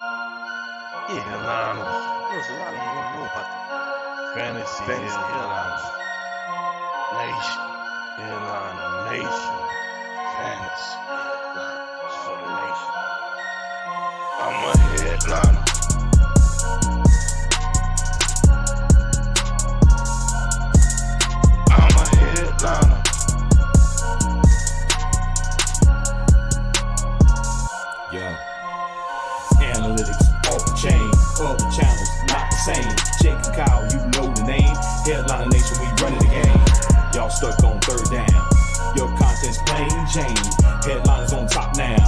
Yeah, there's a lot of you don't know about the Fantasy headlines. Nation. Headliner Nation. Fantasy headlines for the nation. I'm a headliner. I'm a headliner. Yo. Analytics off the chain, other channels not the same. Jake and Kyle, you know the name. Headliner Nation, we running the game. Y'all stuck on third down. Your content's plain Jane. Headliners on top now.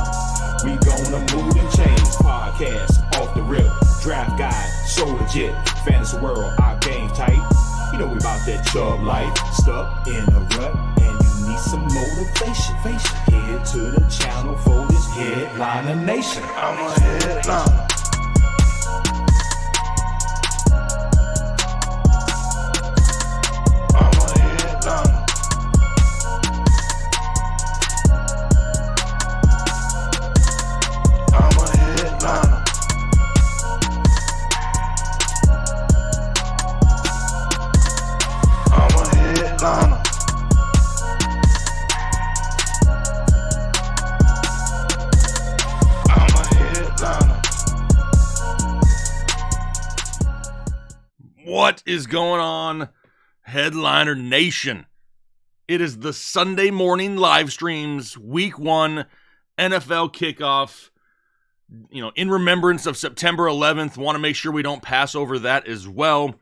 We gonna move and change. Podcast off the rip. Draft guide, so legit. Fantasy world, our game tight. You know we about that chub life. Stuck in a rut and you need some motivation. Head to the channel for this Headliner Nation. I'm a headliner. I'm a headliner. I'm a headliner. I'm a headliner. I'm a headliner. What is going on, Headliner Nation? It is the Sunday morning live streams, week 1, NFL kickoff. You know, in remembrance of September 11th, want to make sure we don't pass over that as well.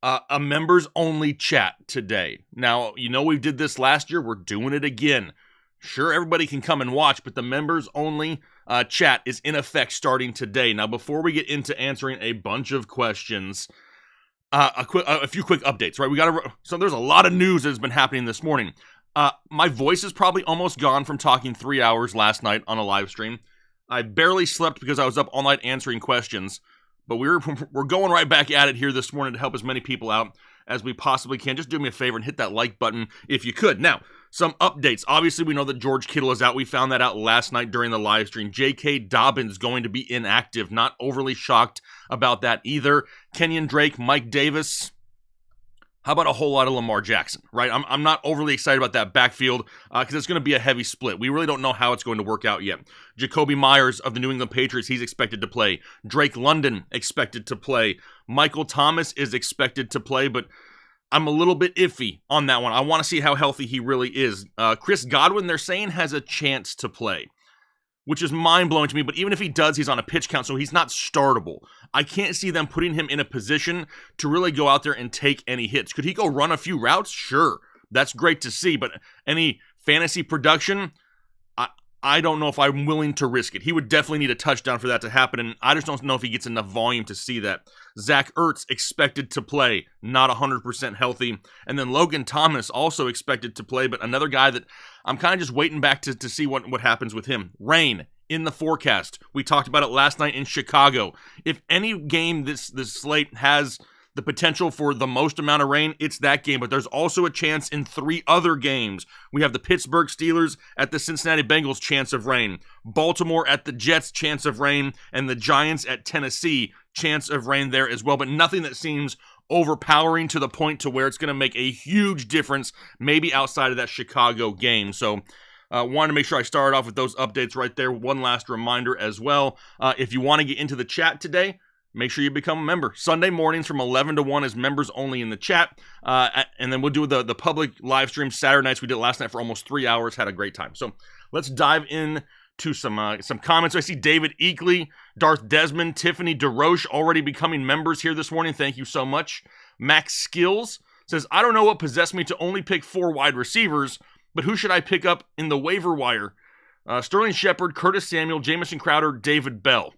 A members-only chat today. Now, you know we did this last year. We're doing it again. Sure, everybody can come and watch, but the members-only chat is in effect starting today. Now, before we get into answering a bunch of questions, a few quick updates, right? So there's a lot of news that has been happening this morning. My voice is probably almost gone from talking 3 hours last night on a live stream. I barely slept because I was up all night answering questions. But we're going right back at it here this morning to help as many people out as we possibly can. Just do me a favor and hit that like button if you could. Now, some updates. Obviously, we know that George Kittle is out. We found that out last night during the live stream. J.K. Dobbins going to be inactive. Not overly shocked about that either. Kenyon Drake, Mike Davis. How about a whole lot of Lamar Jackson, right? I'm not overly excited about that backfield because it's going to be a heavy split. We really don't know how it's going to work out yet. Jacoby Myers of the New England Patriots, he's expected to play. Drake London expected to play. Michael Thomas is expected to play, but I'm a little bit iffy on that one. I want to see how healthy he really is. Chris Godwin, they're saying, has a chance to play, which is mind-blowing to me, but even if he does, he's on a pitch count, so he's not startable. I can't see them putting him in a position to really go out there and take any hits. Could he go run a few routes? Sure. That's great to see, but any fantasy production, I don't know if I'm willing to risk it. He would definitely need a touchdown for that to happen, and I just don't know if he gets enough volume to see that. Zach Ertz expected to play, not 100% healthy. And then Logan Thomas also expected to play, but another guy that I'm kind of just waiting back to see what happens with him. Rain in the forecast. We talked about it last night in Chicago. If any game this slate has the potential for the most amount of rain, it's that game. But there's also a chance in 3 other games. We have the Pittsburgh Steelers at the Cincinnati Bengals, chance of rain. Baltimore at the Jets, chance of rain. And the Giants at Tennessee, chance of rain there as well. But nothing that seems overpowering to the point to where it's going to make a huge difference, maybe outside of that Chicago game. So wanted to make sure I started off with those updates right there. One last reminder as well. If you want to get into the chat today, make sure you become a member. Sunday mornings from 11 to 1 is members only in the chat. And then we'll do the public live stream Saturday nights. We did last night for almost 3 hours. Had a great time. So let's dive in to some comments. I see David Eakley, Darth Desmond, Tiffany DeRoche already becoming members here this morning. Thank you so much. Max Skills says, I don't know what possessed me to only pick 4 wide receivers, but who should I pick up in the waiver wire? Sterling Shepard, Curtis Samuel, Jamison Crowder, David Bell.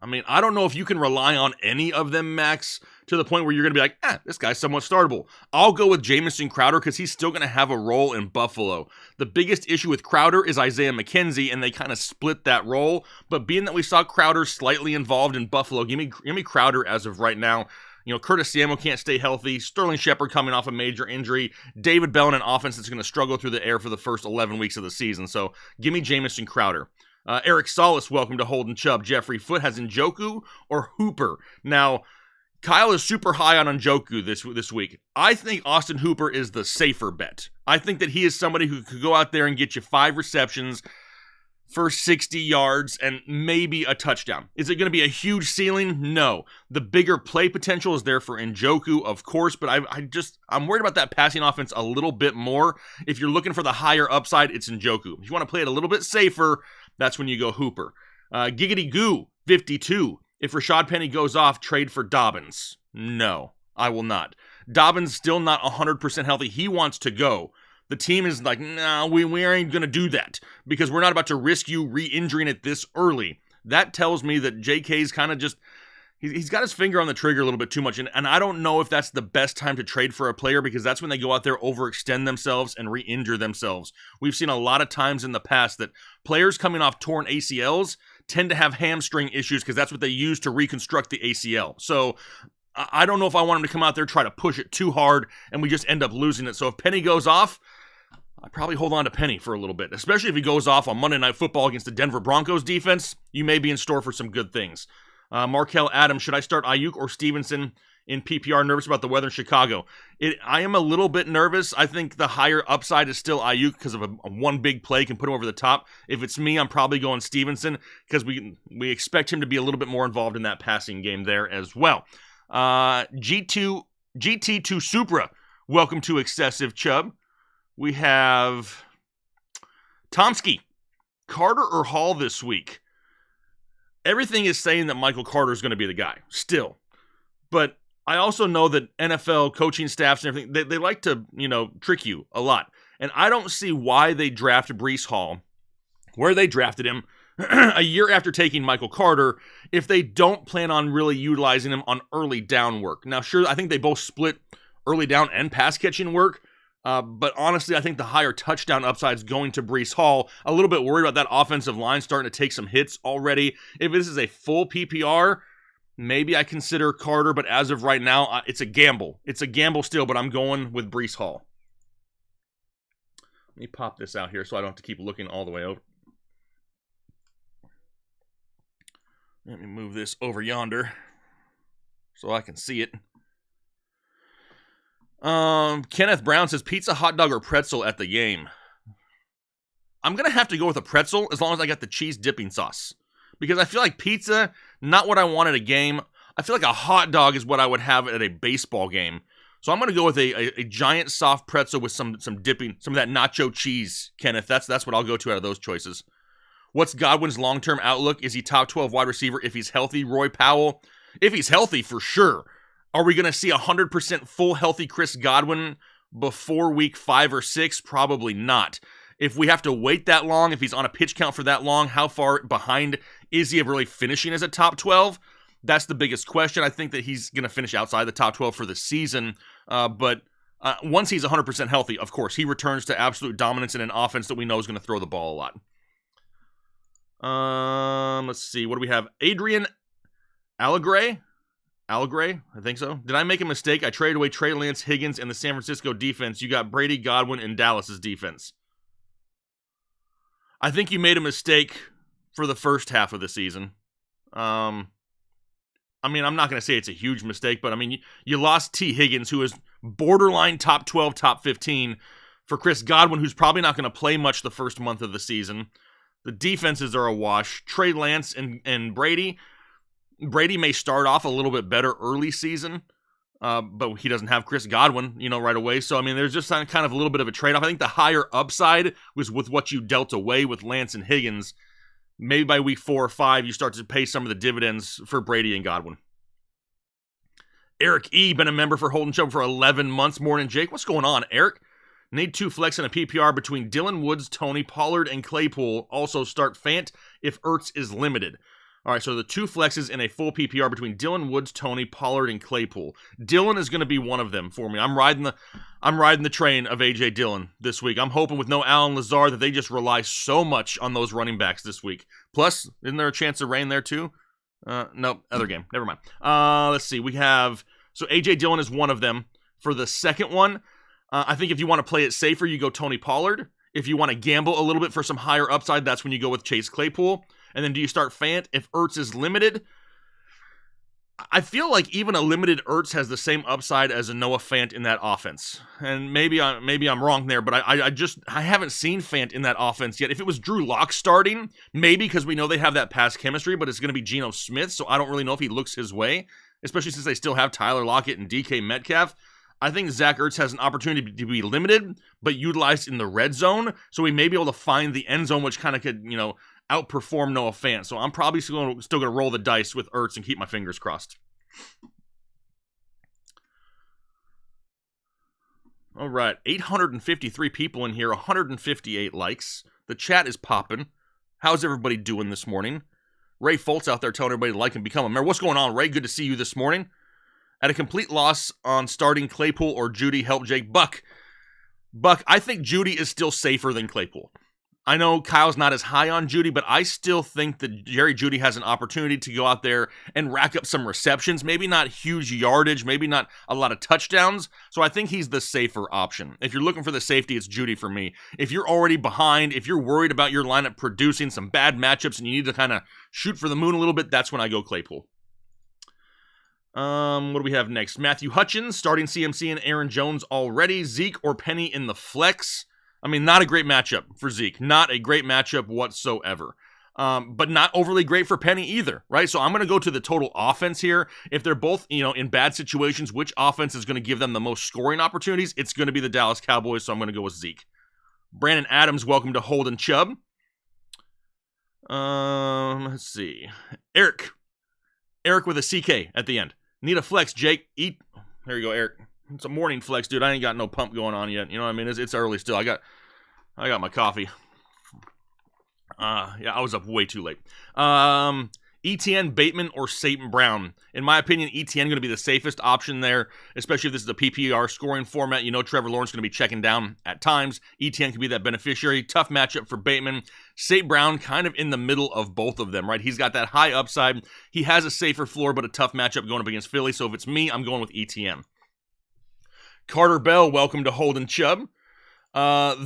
I mean, I don't know if you can rely on any of them, Max, to the point where you're going to be like, this guy's somewhat startable. I'll go with Jamison Crowder because he's still going to have a role in Buffalo. The biggest issue with Crowder is Isaiah McKenzie, and they kind of split that role. But being that we saw Crowder slightly involved in Buffalo, give me Crowder as of right now. You know, Curtis Samuel can't stay healthy. Sterling Shepard coming off a major injury. David Bell in an offense that's going to struggle through the air for the first 11 weeks of the season. So give me Jamison Crowder. Eric Solis, welcome to Holden Chubb. Jeffrey Foote has Njoku or Hooper. Now, Kyle is super high on Njoku this week. I think Austin Hooper is the safer bet. I think that he is somebody who could go out there and get you 5 receptions for 60 yards and maybe a touchdown. Is it going to be a huge ceiling? No. The bigger play potential is there for Njoku, of course, but I'm worried about that passing offense a little bit more. If you're looking for the higher upside, it's Njoku. If you want to play it a little bit safer, that's when you go Hooper. Giggity Goo, 52. If Rashad Penny goes off, trade for Dobbins. No, I will not. Dobbins still not 100% healthy. He wants to go. The team is like, no, we ain't going to do that because we're not about to risk you re-injuring it this early. That tells me that JK's kind of just, he's got his finger on the trigger a little bit too much. And I don't know if that's the best time to trade for a player because that's when they go out there, overextend themselves, and re-injure themselves. We've seen a lot of times in the past that players coming off torn ACLs tend to have hamstring issues because that's what they use to reconstruct the ACL. So I don't know if I want him to come out there, try to push it too hard, and we just end up losing it. So if Penny goes off, I'd probably hold on to Penny for a little bit, especially if he goes off on Monday Night Football against the Denver Broncos defense. You may be in store for some good things. Markel Adams, should I start Ayuk or Stevenson in PPR? Nervous about the weather in Chicago. I am a little bit nervous. I think the higher upside is still Ayuk because of a one big play can put him over the top. If it's me, I'm probably going Stevenson because we expect him to be a little bit more involved in that passing game there as well. GT2 Supra, welcome to Excessive Chubb. We have Tomsky, Carter or Hall this week. Everything is saying that Michael Carter is going to be the guy, still. But I also know that NFL coaching staffs and everything, they like to, trick you a lot. And I don't see why they drafted Breece Hall, where they drafted him, a year after taking Michael Carter, if they don't plan on really utilizing him on early down work. Now, sure, I think they both split early down and pass catching work. But honestly, I think the higher touchdown upside is going to Breece Hall. A little bit worried about that offensive line starting to take some hits already. If this is a full PPR, maybe I consider Carter, but as of right now, it's a gamble. It's a gamble still, but I'm going with Breece Hall. Let me pop this out here so I don't have to keep looking all the way over. Let me move this over yonder so I can see it. Kenneth Brown says pizza, hot dog, or pretzel at the game. I'm going to have to go with a pretzel as long as I got the cheese dipping sauce. Because I feel like pizza, not what I want at a game. I feel like a hot dog is what I would have at a baseball game. So I'm going to go with a giant soft pretzel with some dipping, some of that nacho cheese, Kenneth. That's what I'll go to out of those choices. What's Godwin's long-term outlook? Is he top 12 wide receiver if he's healthy? Roy Powell? If he's healthy, for sure. Are we going to see 100% full healthy Chris Godwin before week 5 or 6? Probably not. If we have to wait that long, if he's on a pitch count for that long, how far behind is he of really finishing as a top 12? That's the biggest question. I think that he's going to finish outside the top 12 for the season. But once he's 100% healthy, of course, he returns to absolute dominance in an offense that we know is going to throw the ball a lot. Let's see. What do we have? Adrian Allegre, I think so. Did I make a mistake? I traded away Trey Lance, Higgins, and the San Francisco defense. You got Brady, Godwin, and Dallas's defense. I think you made a mistake for the first half of the season. I'm not going to say it's a huge mistake, but you lost T. Higgins, who is borderline top 12, top 15, for Chris Godwin, who's probably not going to play much the first month of the season. The defenses are a wash. Trey Lance and Brady may start off a little bit better early season, but he doesn't have Chris Godwin, right away. So, there's just kind of a little bit of a trade-off. I think the higher upside was with what you dealt away with Lance and Higgins. Maybe by week 4 or 5, you start to pay some of the dividends for Brady and Godwin. Eric E. been a member for Holden Chubb for 11 months. Morning, Jake. What's going on, Eric? Need 2 flex in a PPR between Dylan Woods, Tony Pollard, and Claypool. Also start Fant if Ertz is limited. All right, so the 2 flexes in a full PPR between Dylan Woods, Tony Pollard, and Claypool. Dylan is going to be one of them for me. I'm riding the train of A.J. Dillon this week. I'm hoping with no Allen Lazard that they just rely so much on those running backs this week. Plus, isn't there a chance of rain there too? Nope, other game. Never mind. Let's see. We have, so A.J. Dillon is one of them. For the second one, I think if you want to play it safer, you go Tony Pollard. If you want to gamble a little bit for some higher upside, that's when you go with Chase Claypool. And then do you start Fant if Ertz is limited? I feel like even a limited Ertz has the same upside as a Noah Fant in that offense. And maybe I'm wrong there, but I haven't seen Fant in that offense yet. If it was Drew Lock starting, maybe, because we know they have that pass chemistry, but it's going to be Geno Smith, so I don't really know if he looks his way, especially since they still have Tyler Lockett and DK Metcalf. I think Zach Ertz has an opportunity to be limited, but utilized in the red zone, so we may be able to find the end zone, which kind of could, outperform Noah Fant. So I'm probably still going to roll the dice with Ertz and keep my fingers crossed. All right, 853 people in here, 158 likes. The chat is popping. How's everybody doing this morning? Ray Foltz out there telling everybody to like and become a member. What's going on, Ray? Good to see you this morning. At a complete loss on starting Claypool or Judy, help Jake. Buck, I think Judy is still safer than Claypool. I know Kyle's not as high on Judy, but I still think that Jerry Jeudy has an opportunity to go out there and rack up some receptions. Maybe not huge yardage, maybe not a lot of touchdowns. So I think he's the safer option. If you're looking for the safety, it's Jeudy for me. If you're already behind, if you're worried about your lineup producing some bad matchups and you need to kind of shoot for the moon a little bit, that's when I go Claypool. What do we have next? Matthew Hutchins, starting CMC and Aaron Jones already. Zeke or Penny in the flex. I mean, not a great matchup for Zeke. Not a great matchup whatsoever. But not overly great for Penny either, right? So I'm going to go to the total offense here. If they're both, in bad situations, which offense is going to give them the most scoring opportunities? It's going to be the Dallas Cowboys, so I'm going to go with Zeke. Brandon Adams, welcome to Holden Chubb. Let's see. Eric with a CK at the end. Need a flex, Jake. There you go, Eric. It's a morning flex, dude. I ain't got no pump going on yet. You know what I mean? It's early still. I got my coffee. Yeah, I was up way too late. ETN, Bateman, or St. Brown. In my opinion, ETN going to be the safest option there, especially if this is a PPR scoring format. Trevor Lawrence going to be checking down at times. ETN can be that beneficiary. Tough matchup for Bateman. St. Brown kind of in the middle of both of them, right? He's got that high upside. He has a safer floor, but a tough matchup going up against Philly. So if it's me, I'm going with ETN. Carter Bell, welcome to Holden Chubb. I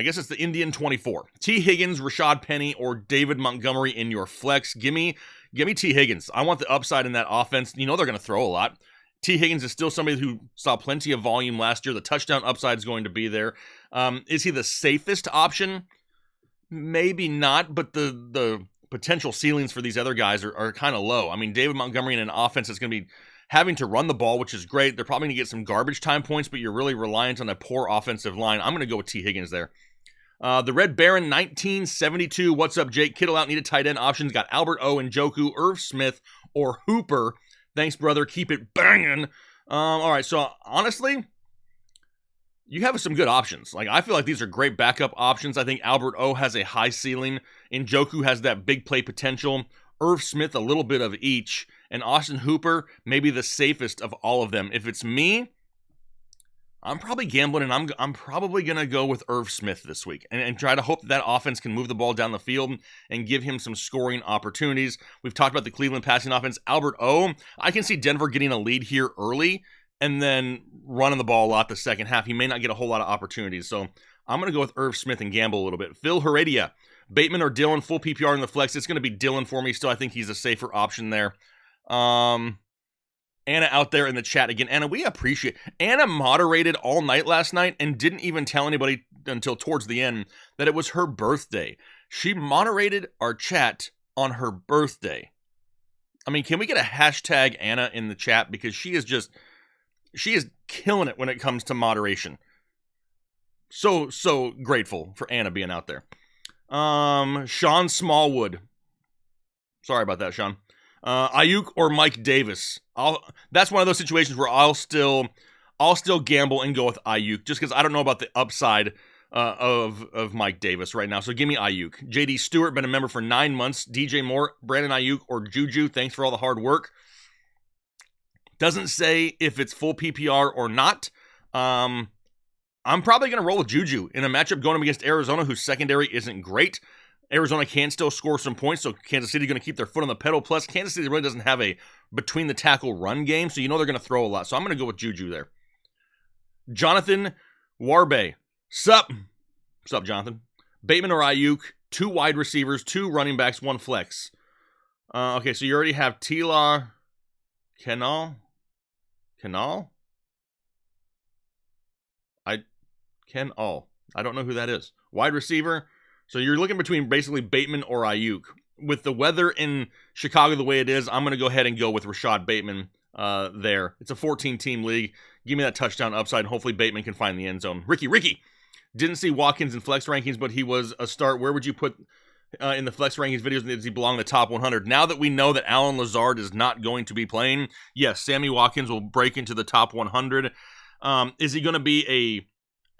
guess it's the Indian 24. T. Higgins, Rashad Penny, or David Montgomery in your flex. Give me T. Higgins. I want the upside in that offense. They're going to throw a lot. T. Higgins is still somebody who saw plenty of volume last year. The touchdown upside is going to be there. Is he the safest option? Maybe not, but the potential ceilings for these other guys are kind of low. I mean, David Montgomery in an offense that's going to be having to run the ball, which is great. They're probably going to get some garbage time points, but you're really reliant on a poor offensive line. I'm going to go with T. Higgins there. The Red Baron, 1972. What's up, Jake? Kittle out, needed tight end options. Got Albert O, Njoku, Irv Smith, or Hooper. Thanks, brother. Keep it banging. All right, so honestly, you have some good options. I feel like these are great backup options. I think Albert O has a high ceiling. Njoku has that big play potential. Irv Smith, a little bit of each. And Austin Hooper, maybe the safest of all of them. If it's me, I'm probably gambling, and I'm probably going to go with Irv Smith this week and try to hope that offense can move the ball down the field and give him some scoring opportunities. We've talked about the Cleveland passing offense. Albert O, I can see Denver getting a lead here early and then running the ball a lot the second half. He may not get a whole lot of opportunities. So I'm going to go with Irv Smith and gamble a little bit. Phil Heredia, Bateman or Dillon, full PPR in the flex. It's going to be Dillon for me. Still, I think he's a safer option there. Anna out there in the chat again. Anna, we appreciate. Anna moderated all night last night and didn't even tell anybody until towards the end that it was her birthday. She moderated our chat on her birthday. I mean, can we get a hashtag Anna in the chat? Because she is killing it when it comes to moderation. So grateful for Anna being out there. Sean Smallwood. Sorry about that, Sean. Ayuk or Mike Davis. That's one of those situations where I'll still gamble and go with Ayuk just because I don't know about the upside of Mike Davis right now. So give me Ayuk. JD Stewart, been a member for 9 months. DJ Moore, Brandon Ayuk, or Juju. Thanks for all the hard work. Doesn't say if it's full PPR or not. I'm probably going to roll with Juju in a matchup going up against Arizona, whose secondary isn't great. Arizona can still score some points, so Kansas City going to keep their foot on the pedal. Plus, Kansas City really doesn't have a between-the-tackle run game, so they're going to throw a lot. So I'm going to go with Juju there. Jonathan Warbe, Sup, Jonathan? Bateman or Ayuk, 2 wide receivers, 2 running backs, 1 flex. Okay, so you already have Tila, Kenal? I don't know who that is. Wide receiver. So you're looking between basically Bateman or Ayuk. With the weather in Chicago the way it is, I'm going to go ahead and go with Rashad Bateman there. It's a 14-team league. Give me that touchdown upside, and hopefully Bateman can find the end zone. Ricky. Didn't see Watkins in flex rankings, but he was a start. Where would you put in the flex rankings videos? Does he belong in the top 100? Now that we know that Alan Lazard is not going to be playing, yes, Sammy Watkins will break into the top 100. Is he going to be a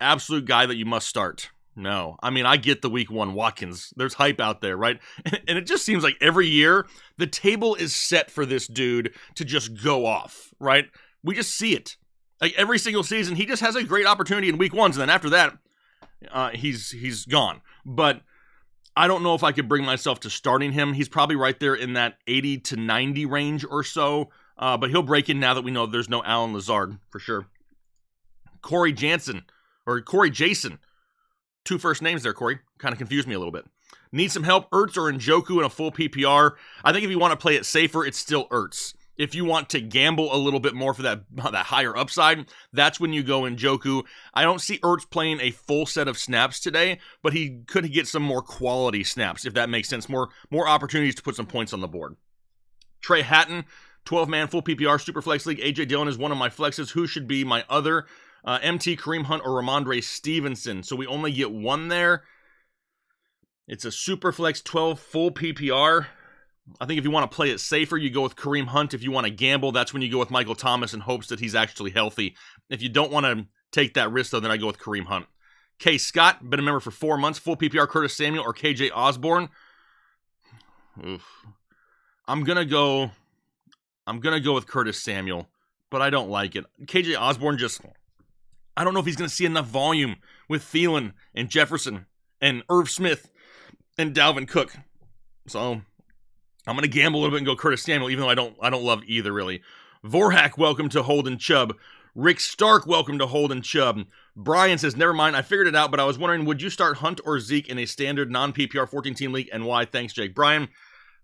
absolute guy that you must start? No. I mean, I get the week 1 Watkins. There's hype out there, right? And it just seems like every year the table is set for this dude to just go off, right? We just see it. Like every single season, he just has a great opportunity in week 1s, and then after that, he's gone. But I don't know if I could bring myself to starting him. He's probably right there in that 80 to 90 range or so. But he'll break in now that we know there's no Alan Lazard for sure. Corey Jason. 2 first names there, Corey. Kind of confused me a little bit. Need some help, Ertz or Njoku in a full PPR. I think if you want to play it safer, it's still Ertz. If you want to gamble a little bit more for that higher upside, that's when you go Njoku. I don't see Ertz playing a full set of snaps today, but he could get some more quality snaps, if that makes sense. More opportunities to put some points on the board. Trey Hatton, 12-man full PPR Superflex League. A.J. Dillon is one of my flexes. Who should be my other? MT, Kareem Hunt, or Ramondre Stevenson. So we only get 1 there. It's a Superflex 12 full PPR. I think if you want to play it safer, you go with Kareem Hunt. If you want to gamble, that's when you go with Michael Thomas in hopes that he's actually healthy. If you don't want to take that risk, though, then I go with Kareem Hunt. K. Scott, been a member for 4 months. Full PPR, Curtis Samuel or KJ Osborne. Oof. I'm gonna go with Curtis Samuel, but I don't like it. KJ Osborne I don't know if he's gonna see enough volume with Thielen and Jefferson and Irv Smith and Dalvin Cook. So I'm going to gamble a little bit and go Curtis Samuel, even though I don't love either, really. Vorhack, welcome to Holden Chubb. Rick Stark, welcome to Holden Chubb. Brian says, never mind, I figured it out, but I was wondering, would you start Hunt or Zeke in a standard non-PPR 14-team league, and why? Thanks, Jake. Brian,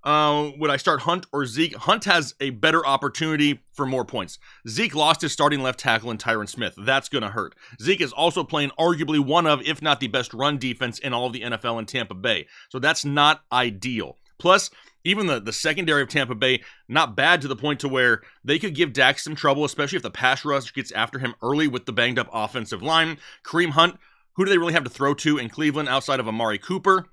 would I start Hunt or Zeke? Hunt has a better opportunity for more points. Zeke lost his starting left tackle in Tyron Smith. That's going to hurt. Zeke is also playing arguably one of, if not the best run defense in all of the NFL in Tampa Bay. So that's not ideal. Plus, even the secondary of Tampa Bay, not bad to the point to where they could give Dak some trouble, especially if the pass rush gets after him early with the banged-up offensive line. Kareem Hunt, who do they really have to throw to in Cleveland outside of Amari Cooper?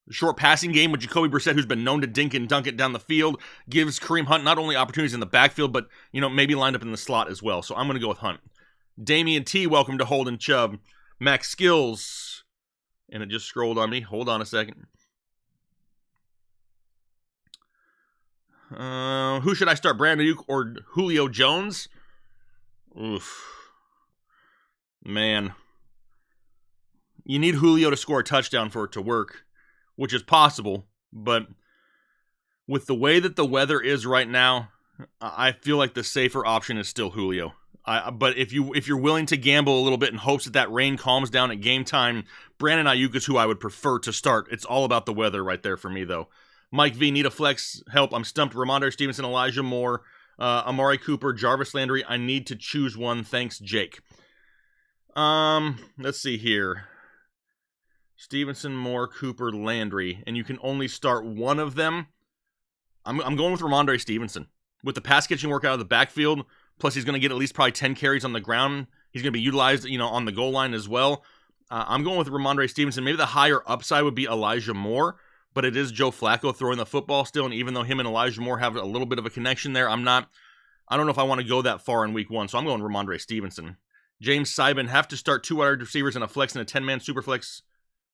The short passing game with Jacoby Brissett, who's been known to dink and dunk it down the field, gives Kareem Hunt not only opportunities in the backfield, but maybe lined up in the slot as well. So I'm going to go with Hunt. Damian T, welcome to Holden Chubb. Max Skills, and it just scrolled on me. Hold on a second. Who should I start, Brandon Ayuk or Julio Jones? Oof. Man. You need Julio to score a touchdown for it to work, which is possible, but with the way that the weather is right now, I feel like the safer option is still Julio. But if you're willing to gamble a little bit in hopes that rain calms down at game time, Brandon Ayuk is who I would prefer to start. It's all about the weather right there for me, though. Mike V, need a flex help. I'm stumped. Ramondre Stevenson, Elijah Moore, Amari Cooper, Jarvis Landry. I need to choose one. Thanks, Jake. Let's see here. Stevenson, Moore, Cooper, Landry, and you can only start one of them. I'm going with Ramondre Stevenson. With the pass catching work out of the backfield, plus he's going to get at least probably 10 carries on the ground. He's going to be utilized, on the goal line as well. I'm going with Ramondre Stevenson. Maybe the higher upside would be Elijah Moore, but it is Joe Flacco throwing the football still, and even though him and Elijah Moore have a little bit of a connection there, I don't know if I want to go that far in week 1, so I'm going Ramondre Stevenson. James Sybin, have to start 2 wide receivers in a flex and a 10-man superflex.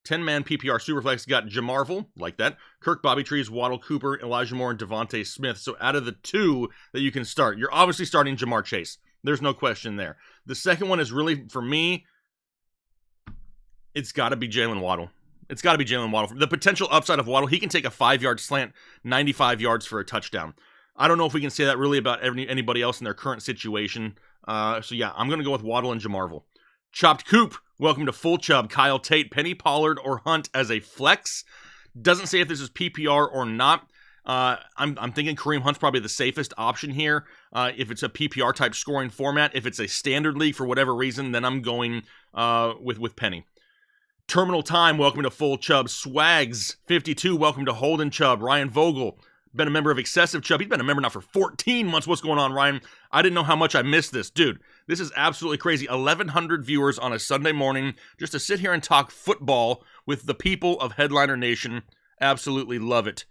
10-man PPR Superflex, got Jamarvel, like that. Kirk, Bobby Trees, Waddle, Cooper, Elijah Moore, and Devontae Smith. So out of the 2 that you can start, you're obviously starting Jamar Chase. There's no question there. The second one is really, for me, it's got to be Jalen Waddle. It's got to be Jalen Waddle. The potential upside of Waddle, he can take a 5-yard slant, 95 yards for a touchdown. I don't know if we can say that really about anybody else in their current situation. So yeah, I'm going to go with Waddle and Jamarvel. Chopped Coop, welcome to Full Chub. Kyle Tate, Penny Pollard, or Hunt as a flex. Doesn't say if this is PPR or not. I'm thinking Kareem Hunt's probably the safest option here. If it's a PPR type scoring format, if it's a standard league for whatever reason, then I'm going with Penny. Terminal Time, welcome to Full Chub. Swags 52, welcome to Holden Chub. Ryan Vogel, been a member of Excessive Chub. He's been a member now for 14 months. What's going on, Ryan? I didn't know how much I missed this. Dude, this is absolutely crazy. 1,100 viewers on a Sunday morning just to sit here and talk football with the people of Headliner Nation. Absolutely love it.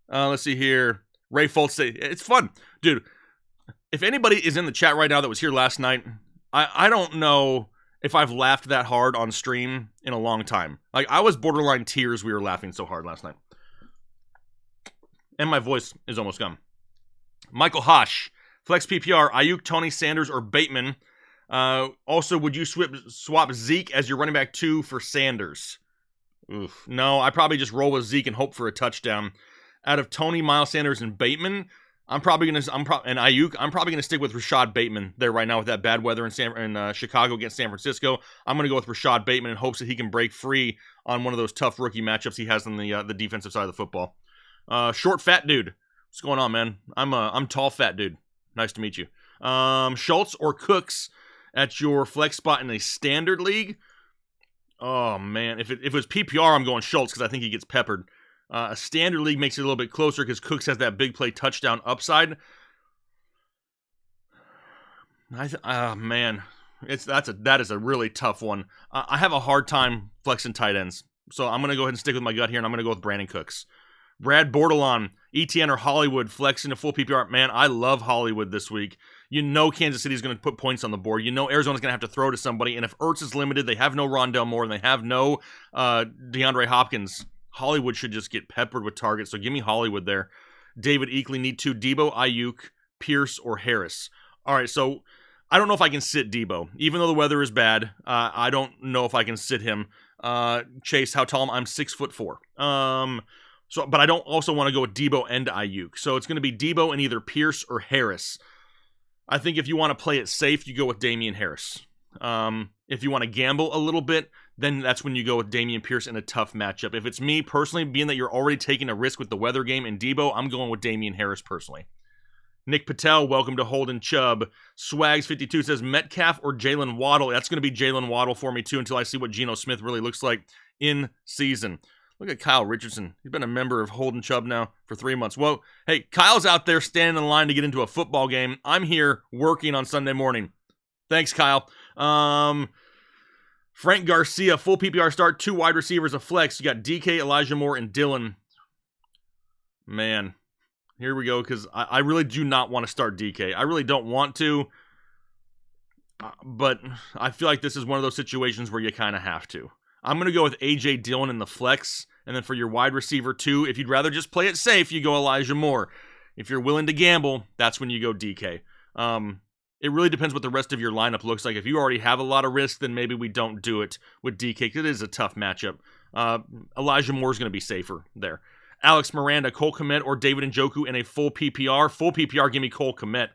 Let's see here. Ray Foltz, it's fun. Dude, if anybody is in the chat right now that was here last night, I don't know if I've laughed that hard on stream in a long time. Like, I was borderline tears. We were laughing so hard last night. And my voice is almost gone. Michael Hosh, Flex PPR, Ayuk, Tony, Sanders, or Bateman. Also, would you swap Zeke as your running back 2 for Sanders? Oof. No, I probably just roll with Zeke and hope for a touchdown. Out of Tony, Miles Sanders, and Bateman, and Ayuk, I'm probably gonna stick with Rashad Bateman there right now with that bad weather in Chicago against San Francisco. I'm gonna go with Rashad Bateman in hopes that he can break free on one of those tough rookie matchups he has on the defensive side of the football. Short fat dude, what's going on, man? I'm tall fat dude. Nice to meet you. Schultz or Cooks at your flex spot in a standard league. Oh man, if it was PPR, I'm going Schultz because I think he gets peppered. A standard league makes it a little bit closer because Cooks has that big play touchdown upside. Man, that is a really tough one. I have a hard time flexing tight ends, so I'm gonna go ahead and stick with my gut here, and I'm gonna go with Brandon Cooks. Brad Bordelon, ETN or Hollywood, flex into full PPR. Man, I love Hollywood this week. You know Kansas City's going to put points on the board. You know Arizona's going to have to throw to somebody, and if Ertz is limited, they have no Rondell Moore, and they have no DeAndre Hopkins. Hollywood should just get peppered with targets, so give me Hollywood there. David Eakley, need 2. Debo, Ayuk, Pierce, or Harris. All right, so I don't know if I can sit Debo. Even though the weather is bad, I don't know if I can sit him. Chase, how tall am I? I'm 6'4". But I don't also want to go with Debo and Ayuk. So it's going to be Debo and either Pierce or Harris. I think if you want to play it safe, you go with Damian Harris. If you want to gamble a little bit, then that's when you go with Damian Pierce in a tough matchup. If it's me personally, being that you're already taking a risk with the weather game and Debo, I'm going with Damian Harris personally. Nick Patel, welcome to Holden Chubb. Swags52 says Metcalf or Jalen Waddle. That's going to be Jalen Waddle for me too until I see what Geno Smith really looks like in season. Look at Kyle Richardson. He's been a member of Holden Chubb now for 3 months. Whoa, hey, Kyle's out there standing in line to get into a football game. I'm here working on Sunday morning. Thanks, Kyle. Frank Garcia, full PPR start, 2 wide receivers, a flex. You got DK, Elijah Moore, and Dylan. Man, here we go, because I really do not want to start DK. I really don't want to, but I feel like this is one of those situations where you kind of have to. I'm going to go with A.J. Dillon in the flex, and then for your wide receiver 2, if you'd rather just play it safe, you go Elijah Moore. If you're willing to gamble, that's when you go DK. It really depends what the rest of your lineup looks like. If you already have a lot of risk, then maybe we don't do it with DK, because it is a tough matchup. Elijah Moore is going to be safer there. Alex Miranda, Cole Kmet, or David Njoku in a full PPR. Full PPR, give me Cole Kmet.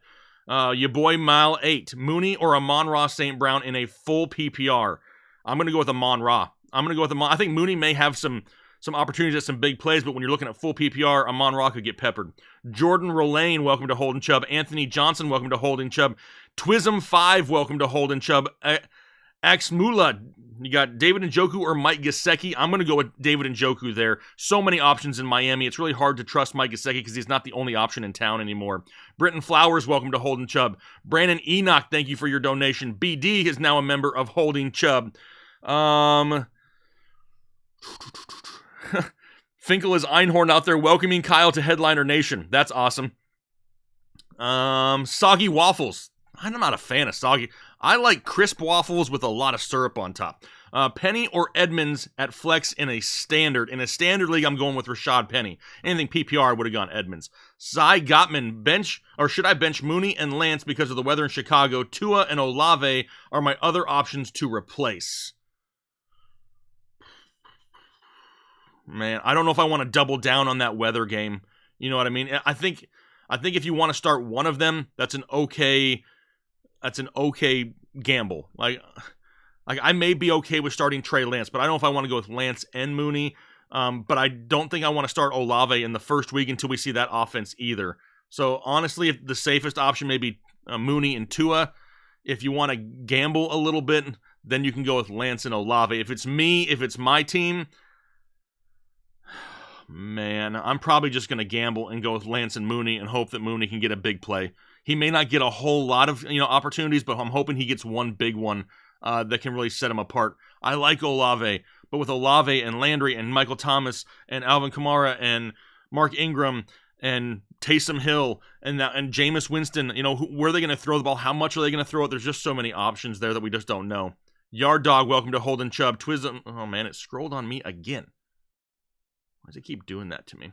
Your boy Mile 8, Mooney or Amon-Ra St. Brown in a full PPR. I'm going to go with Amon-Ra. I think Mooney may have some opportunities at some big plays, but when you're looking at full PPR, Amon-Ra could get peppered. Jordan Rolane, welcome to Holden Chubb. Anthony Johnson, welcome to Holden Chubb. Twism5, welcome to Holden Chubb. Axmula, you got David Njoku or Mike Gesicki. I'm going to go with David Njoku there. So many options in Miami. It's really hard to trust Mike Gesicki because he's not the only option in town anymore. Britton Flowers, welcome to Holden Chubb. Brandon Enoch, thank you for your donation. BD is now a member of Holden Chubb. Finkel is Einhorn out there welcoming Kyle to Headliner Nation. That's awesome. Soggy waffles. I'm not a fan of soggy. I like crisp waffles with a lot of syrup on top. Penny or Edmonds at flex in a standard. In a standard league, I'm going with Rashad Penny. Anything PPR, I would have gone Edmonds. Cy Gottman, bench, or should I bench Mooney and Lance because of the weather in Chicago? Tua and Olave are my other options to replace. Man, I don't know if I want to double down on that weather game. You know what I mean? I think if you want to start one of them, that's an okay gamble. Like, Like, I may be okay with starting Trey Lance, but I don't know if I want to go with Lance and Mooney. But I don't think I want to start Olave in the first week until we see that offense either. So honestly, if the safest option may be Mooney and Tua. If you want to gamble a little bit, then you can go with Lance and Olave. If it's me, if it's my team, man, I'm probably just going to gamble and go with Lance and Mooney and hope that Mooney can get a big play. He may not get a whole lot of opportunities, but I'm hoping he gets one big one that can really set him apart. I like Olave, but with Olave and Landry and Michael Thomas and Alvin Kamara and Mark Ingram and Taysom Hill and Jameis Winston, where are they going to throw the ball? How much are they going to throw it? There's just so many options there that we just don't know. Yard Dog, welcome to Holden Chubb. Twism, oh man, it scrolled on me again. Why does it keep doing that to me?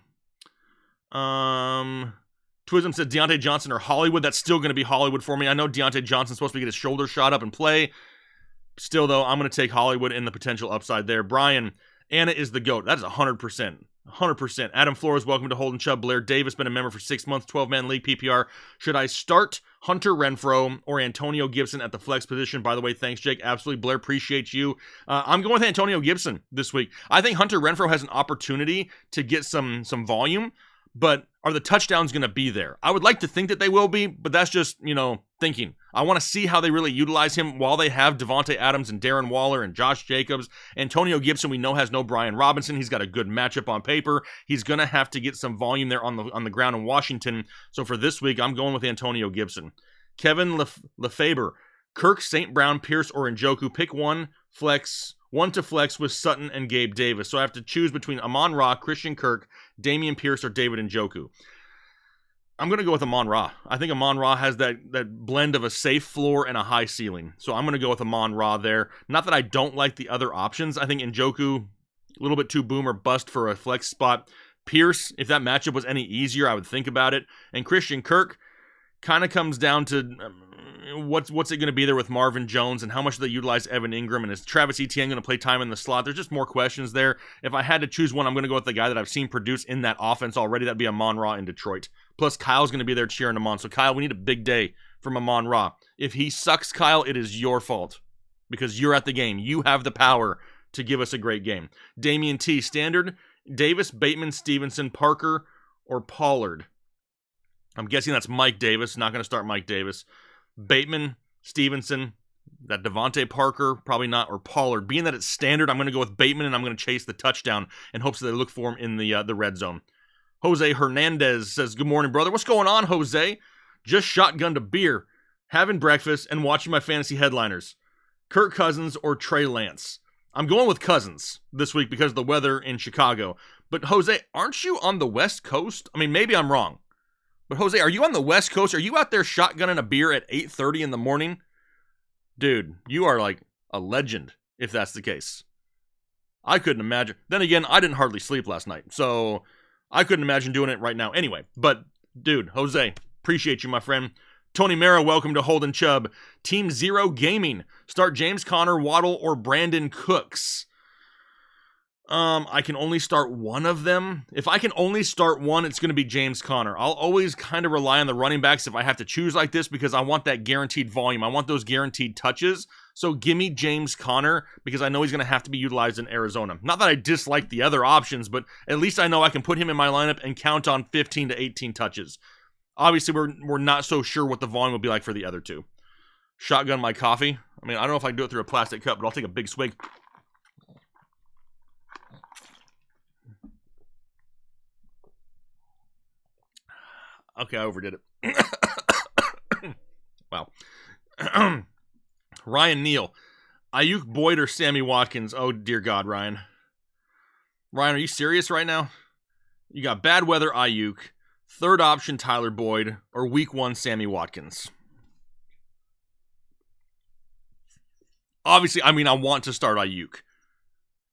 Twism said Deontay Johnson or Hollywood. That's still going to be Hollywood for me. I know Deontay Johnson's supposed to get his shoulder shot up and play. Still, though, I'm going to take Hollywood and the potential upside there. Brian, Anna is the GOAT. That is 100%. 100%. Adam Flores, welcome to Holden Chubb. Blair Davis, been a member for 6 months, 12-man league PPR. Should I start Hunter Renfrow or Antonio Gibson at the flex position? By the way, thanks, Jake. Absolutely. Blair, appreciate you. I'm going with Antonio Gibson this week. I think Hunter Renfrow has an opportunity to get some volume, but are the touchdowns going to be there? I would like to think that they will be, but that's just, thinking. I want to see how they really utilize him while they have Devontae Adams and Darren Waller and Josh Jacobs. Antonio Gibson, we know, has no Brian Robinson. He's got a good matchup on paper. He's going to have to get some volume there on the ground in Washington. So for this week, I'm going with Antonio Gibson. Kevin Lefebvre, Kirk, St. Brown, Pierce, or Njoku. Pick one to flex with Sutton and Gabe Davis. So I have to choose between Amon-Ra, Christian Kirk, Damian Pierce, or David Njoku. I'm going to go with Amon-Ra. I think Amon-Ra has that blend of a safe floor and a high ceiling. So I'm going to go with Amon-Ra there. Not that I don't like the other options. I think Njoku, a little bit too boom or bust for a flex spot. Pierce, if that matchup was any easier, I would think about it. And Christian Kirk kind of comes down to what's it going to be there with Marvin Jones and how much do they utilize Evan Ingram, and is Travis Etienne going to play time in the slot? There's just more questions there. If I had to choose one, I'm going to go with the guy that I've seen produce in that offense already. That'd be Amon-Ra in Detroit. Plus, Kyle's going to be there cheering him on. So, Kyle, we need a big day from Amon-Ra. If he sucks, Kyle, it is your fault because you're at the game. You have the power to give us a great game. Damian T. Standard, Davis, Bateman, Stevenson, Parker, or Pollard. I'm guessing that's Mike Davis. Not going to start Mike Davis. Bateman, Stevenson, that Devontae Parker, probably not, or Pollard. Being that it's standard, I'm going to go with Bateman, and I'm going to chase the touchdown in hopes that they look for him in the red zone. Jose Hernandez says, good morning, brother. What's going on, Jose? Just shotgunned a beer, having breakfast, and watching my fantasy headliners. Kirk Cousins or Trey Lance? I'm going with Cousins this week because of the weather in Chicago. But, Jose, aren't you on the West Coast? I mean, maybe I'm wrong. But, Jose, are you on the West Coast? Are you out there shotgunning a beer at 8:30 in the morning? Dude, you are like a legend if that's the case. I couldn't imagine. Then again, I didn't hardly sleep last night, so I couldn't imagine doing it right now anyway. But, dude, Jose, appreciate you, my friend. Tony Mara, welcome to Holden Chubb. Team Zero Gaming. Start James Conner, Waddle, or Brandon Cooks. I can only start one of them. If I can only start one, it's going to be James Conner. I'll always kind of rely on the running backs if I have to choose like this because I want that guaranteed volume. I want those guaranteed touches. So give me James Conner because I know he's going to have to be utilized in Arizona. Not that I dislike the other options, but at least I know I can put him in my lineup and count on 15 to 18 touches. Obviously, we're not so sure what the volume will be like for the other two. Shotgun my coffee. I mean, I don't know if I can do it through a plastic cup, but I'll take a big swig. Okay, I overdid it. Wow. Ryan Neal. Ayuk, Boyd, or Sammy Watkins? Oh, dear God, Ryan. Ryan, are you serious right now? You got bad weather, Ayuk. Third option, Tyler Boyd. Or week one, Sammy Watkins. Obviously, I mean, I want to start Ayuk.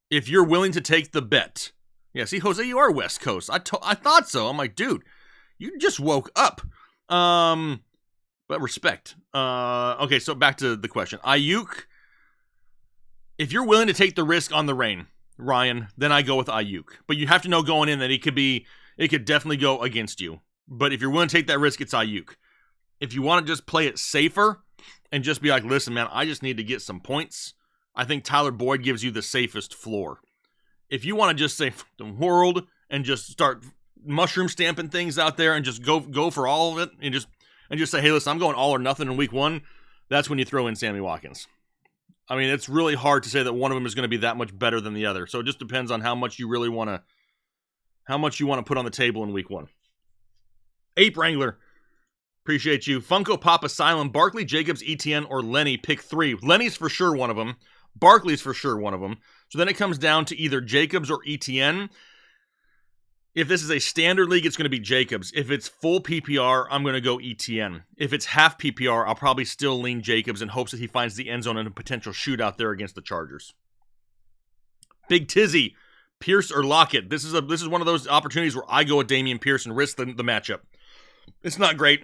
If you're willing to take the bet. Yeah, see, Jose, you are West Coast. I thought so. I'm like, dude. You just woke up. But respect. Okay, so back to the question. Ayuk, if you're willing to take the risk on the rain, Ryan, then I go with Ayuk. But you have to know going in that it could definitely go against you. But if you're willing to take that risk, it's Ayuk. If you want to just play it safer and just be like, listen, man, I just need to get some points, I think Tyler Boyd gives you the safest floor. If you want to just say the world and just start mushroom stamping things out there and just go for all of it and just say, hey, listen, I'm going all or nothing in week 1, that's when you throw in Sammy Watkins. I mean, it's really hard to say that one of them is going to be that much better than the other. So it just depends on how much you really want to put on the table in week 1. Ape Wrangler, appreciate you. Funko Pop Asylum, Barkley, Jacobs, ETN, or Lenny. Pick 3. Lenny's for sure one of them. Barkley's for sure one of them. So then it comes down to either Jacobs or ETN. If this is a standard league, it's going to be Jacobs. If it's full PPR, I'm going to go ETN. If it's half PPR, I'll probably still lean Jacobs in hopes that he finds the end zone in a potential shootout there against the Chargers. Big Tizzy, Pierce or Lockett. This is one of those opportunities where I go with Dameon Pierce and risk the matchup. It's not great.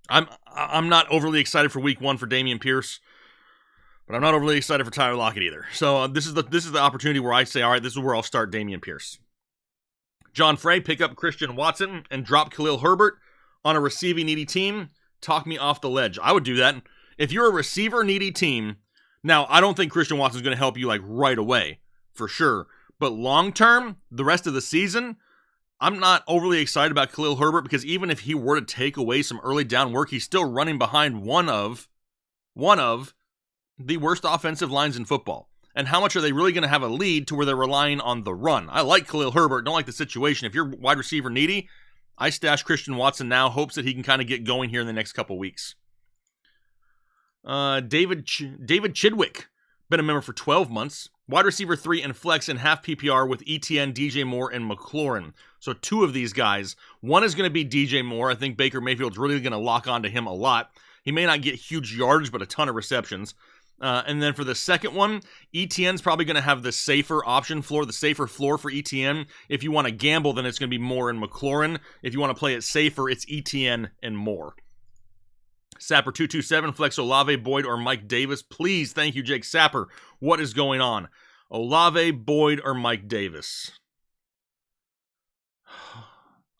I'm not overly excited for week 1 for Dameon Pierce, but I'm not overly excited for Tyler Lockett either. So this is the opportunity where I say, all right, this is where I'll start Dameon Pierce. John Frey, pick up Christian Watson and drop Khalil Herbert on a receiving needy team. Talk me off the ledge. I would do that. If you're a receiver needy team, now I don't think Christian Watson is going to help you like right away, for sure. But long term, the rest of the season, I'm not overly excited about Khalil Herbert because even if he were to take away some early down work, he's still running behind one of the worst offensive lines in football. And how much are they really going to have a lead to where they're relying on the run? I like Khalil Herbert. Don't like the situation. If you're wide receiver needy, I stash Christian Watson now. Hopes that he can kind of get going here in the next couple weeks. David Chidwick. Been a member for 12 months. Wide receiver 3 and flex in half PPR with ETN, DJ Moore, and McLaurin. So 2 of these guys. One is going to be DJ Moore. I think Baker Mayfield's really going to lock onto him a lot. He may not get huge yardage, but a ton of receptions. And then for the second one, ETN's probably going to have the safer option floor, the safer floor for ETN. If you want to gamble, then it's going to be Moore and McLaurin. If you want to play it safer, it's ETN and Moore. Sapper227, flex Olave, Boyd, or Mike Davis. Please, thank you, Jake Sapper. What is going on? Olave, Boyd, or Mike Davis?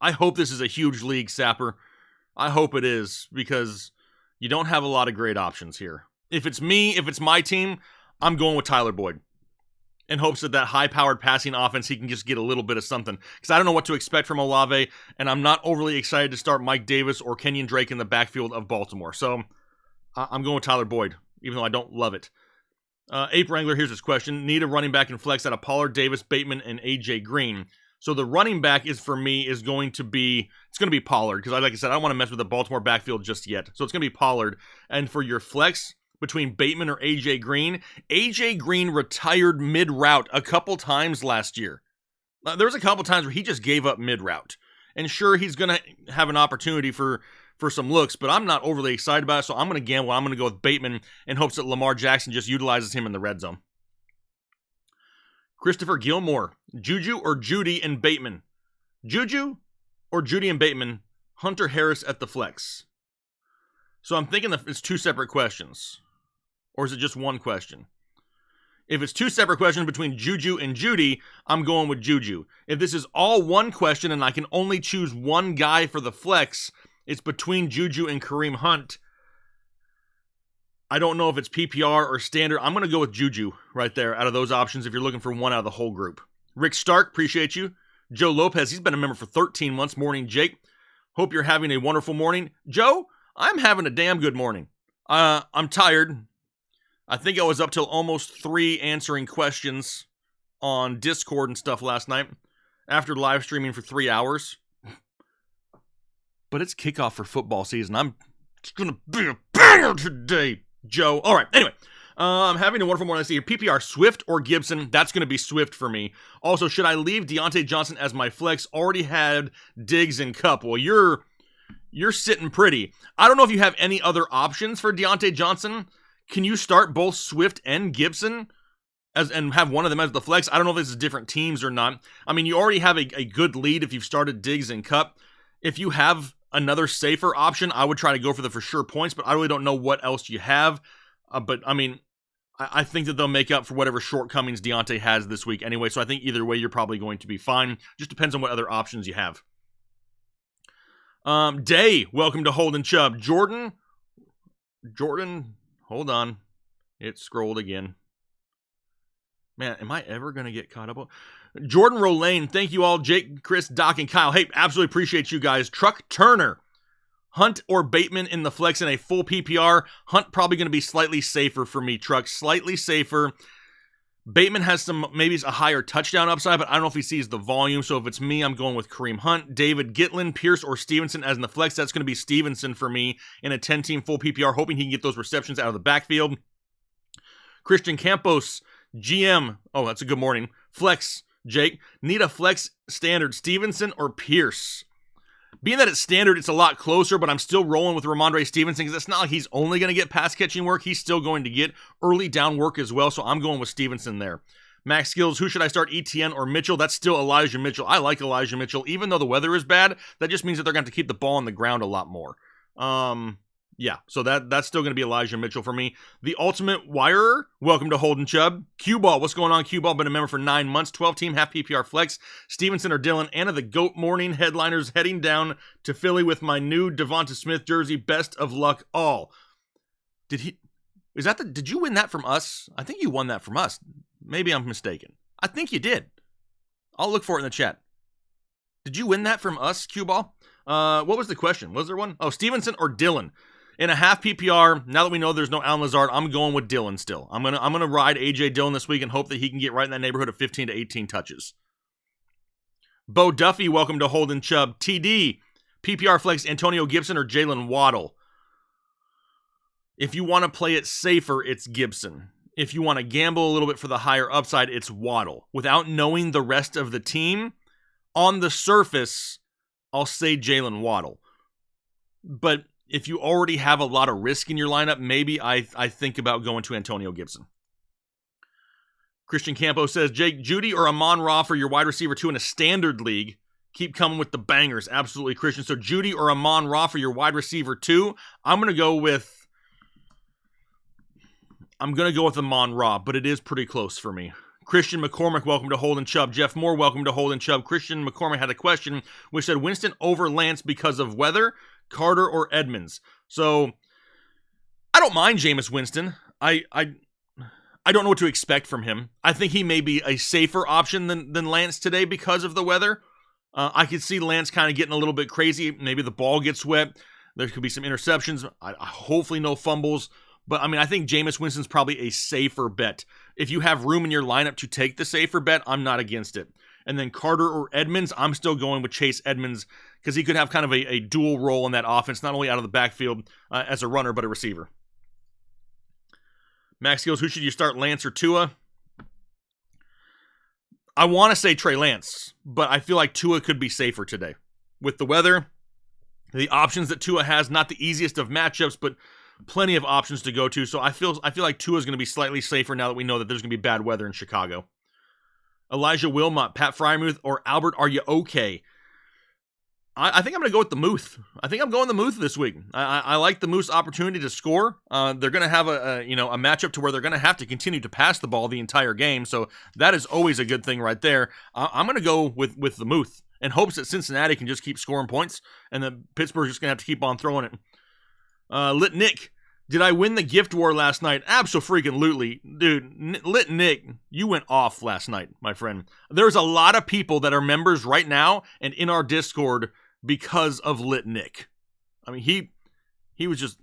I hope this is a huge league, Sapper. I hope it is, because you don't have a lot of great options here. If it's me, if it's my team, I'm going with Tyler Boyd in hopes that high-powered passing offense, he can just get a little bit of something. Because I don't know what to expect from Olave, and I'm not overly excited to start Mike Davis or Kenyon Drake in the backfield of Baltimore. So I'm going with Tyler Boyd, even though I don't love it. Ape Wrangler, here's his question. Need a running back and flex out of Pollard, Davis, Bateman, and A.J. Green. So the running back is going to be Pollard. Because like I said, I don't want to mess with the Baltimore backfield just yet. So it's going to be Pollard. And for your flex between Bateman or A.J. Green retired mid-route a couple times last year. There was a couple times where he just gave up mid-route. And sure, he's going to have an opportunity for some looks, but I'm not overly excited about it, so I'm going to gamble. I'm going to go with Bateman in hopes that Lamar Jackson just utilizes him in the red zone. Christopher Gilmore, Juju or Judy and Bateman? Juju or Judy and Bateman? Hunter Harris at the flex. So I'm thinking that it's 2 separate questions. Or is it just one question? If it's 2 separate questions between Juju and Judy, I'm going with Juju. If this is all one question and I can only choose one guy for the flex, it's between Juju and Kareem Hunt. I don't know if it's PPR or standard. I'm going to go with Juju right there out of those options if you're looking for one out of the whole group. Rick Stark, appreciate you. Joe Lopez, he's been a member for 13 months. Morning, Jake. Hope you're having a wonderful morning. Joe, I'm having a damn good morning. I'm tired. I think I was up till almost 3 answering questions on Discord and stuff last night after live streaming for 3 hours. But it's kickoff for football season. It's going to be a banger today, Joe. All right, anyway. I'm having a wonderful morning. I see here. PPR, Swift or Gibson? That's going to be Swift for me. Also, should I leave Deontay Johnson as my flex? Already had Diggs and Cup. Well, you're sitting pretty. I don't know if you have any other options for Deontay Johnson. Can you start both Swift and Gibson and have one of them as the flex? I don't know if this is different teams or not. I mean, you already have a good lead if you've started Diggs and Cup. If you have another safer option, I would try to go for the for sure points, but I really don't know what else you have. But, I mean, I think that they'll make up for whatever shortcomings Deontay has this week anyway, so I think either way you're probably going to be fine. Just depends on what other options you have. Day, welcome to Holden Chubb. Jordan, hold on. It scrolled again. Man, am I ever going to get caught up? Jordan Rolane, thank you all. Jake, Chris, Doc, and Kyle. Hey, absolutely appreciate you guys. Truck Turner, Hunt or Bateman in the flex in a full PPR. Hunt probably going to be slightly safer for me. Truck, slightly safer. Bateman has maybe a higher touchdown upside, but I don't know if he sees the volume. So if it's me, I'm going with Kareem Hunt, David Gitlin, Pierce, or Stevenson as in the flex. That's going to be Stevenson for me in a 10-team full PPR, hoping he can get those receptions out of the backfield. Christian Campos, GM. Oh, that's a good morning. Flex, Jake. Need a flex standard, Stevenson or Pierce? Being that it's standard, it's a lot closer, but I'm still rolling with Ramondre Stevenson because it's not like he's only going to get pass catching work. He's still going to get early down work as well, so I'm going with Stevenson there. Max Skills, who should I start, ETN or Mitchell? That's still Elijah Mitchell. I like Elijah Mitchell. Even though the weather is bad, that just means that they're going to have to keep the ball on the ground a lot more. Yeah, so that's still going to be Elijah Mitchell for me. The Ultimate Wirer, welcome to Holden Chubb. Q-Ball, what's going on? Q-Ball, been a member for 9 months, 12-team, half PPR flex. Stevenson or Dillon, Anna the GOAT morning headliners heading down to Philly with my new Devonta Smith jersey. Best of luck all. Did you win that from us? I think you won that from us. Maybe I'm mistaken. I think you did. I'll look for it in the chat. Did you win that from us, Q-Ball? What was the question? Was there one? Oh, Stevenson or Dillon? In a half PPR, now that we know there's no Allen Lazard, I'm going with Dillon still. I'm gonna ride A.J. Dillon this week and hope that he can get right in that neighborhood of 15 to 18 touches. Bo Duffy, welcome to Holden Chubb. TD, PPR flex, Antonio Gibson or Jalen Waddle? If you want to play it safer, it's Gibson. If you want to gamble a little bit for the higher upside, it's Waddle. Without knowing the rest of the team, on the surface, I'll say Jalen Waddle. But if you already have a lot of risk in your lineup, maybe I think about going to Antonio Gibson. Christian Campo says, Jake, Judy or Amon-Ra for your wide receiver 2 in a standard league. Keep coming with the bangers. Absolutely, Christian. So Judy or Amon-Ra for your wide receiver 2. I'm going to go with Amon-Ra, but it is pretty close for me. Christian McCormick, welcome to Holden Chubb. Jeff Moore, welcome to Holden Chubb. Christian McCormick had a question which said Winston over Lance because of weather, Carter or Edmonds. So I don't mind Jameis Winston. I don't know what to expect from him. I think he may be a safer option than Lance today because of the weather. I could see Lance kind of getting a little bit crazy. Maybe the ball gets wet. There could be some interceptions. Hopefully no fumbles. But, I think Jameis Winston's probably a safer bet. If you have room in your lineup to take the safer bet, I'm not against it. And then Carter or Edmonds, I'm still going with Chase Edmonds because he could have kind of a dual role in that offense, not only out of the backfield as a runner, but a receiver. Max Skills, who should you start, Lance or Tua? I want to say Trey Lance, but I feel like Tua could be safer today. With the weather, the options that Tua has, not the easiest of matchups, but plenty of options to go to. So I feel like Tua is going to be slightly safer now that we know that there's going to be bad weather in Chicago. Elijah Wilmot, Pat Fryermuth, or Albert, are you okay? I think I'm going to go with the Muth. I think I'm going the Muth this week. I like the Moose opportunity to score. They're going to have a matchup to where they're going to have to continue to pass the ball the entire game. So that is always a good thing right there. I'm going to go with the Muth in hopes that Cincinnati can just keep scoring points and that Pittsburgh's just going to have to keep on throwing it. Lit Nick, did I win the gift war last night? Abso-freaking-lutely. Dude, Lit Nick, you went off last night, my friend. There's a lot of people that are members right now and in our Discord because of Lit Nick. He was just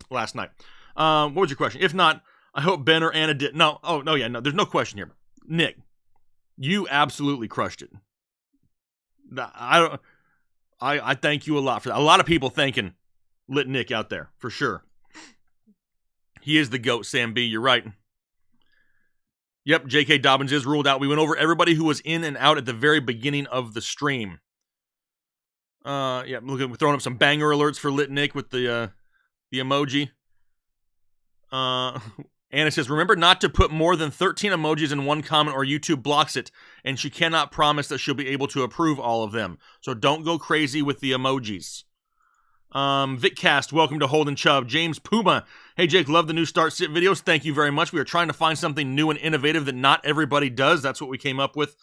last night. What was your question? If not, I hope Ben or Anna did. No, there's no question here. Nick, you absolutely crushed it. I thank you a lot for that. A lot of people thanking Lit Nick out there, for sure. He is the GOAT, Sam B. You're right. Yep, J.K. Dobbins is ruled out. We went over everybody who was in and out at the very beginning of the stream. We're throwing up some banger alerts for Lit Nick with the emoji. Anna says, remember not to put more than 13 emojis in one comment or YouTube blocks it, and she cannot promise that she'll be able to approve all of them. So don't go crazy with the emojis. VicCast, welcome to Holden Chubb. James Puma, hey Jake, love the new start sit videos. Thank you very much. We are trying to find something new and innovative that not everybody does. That's what we came up with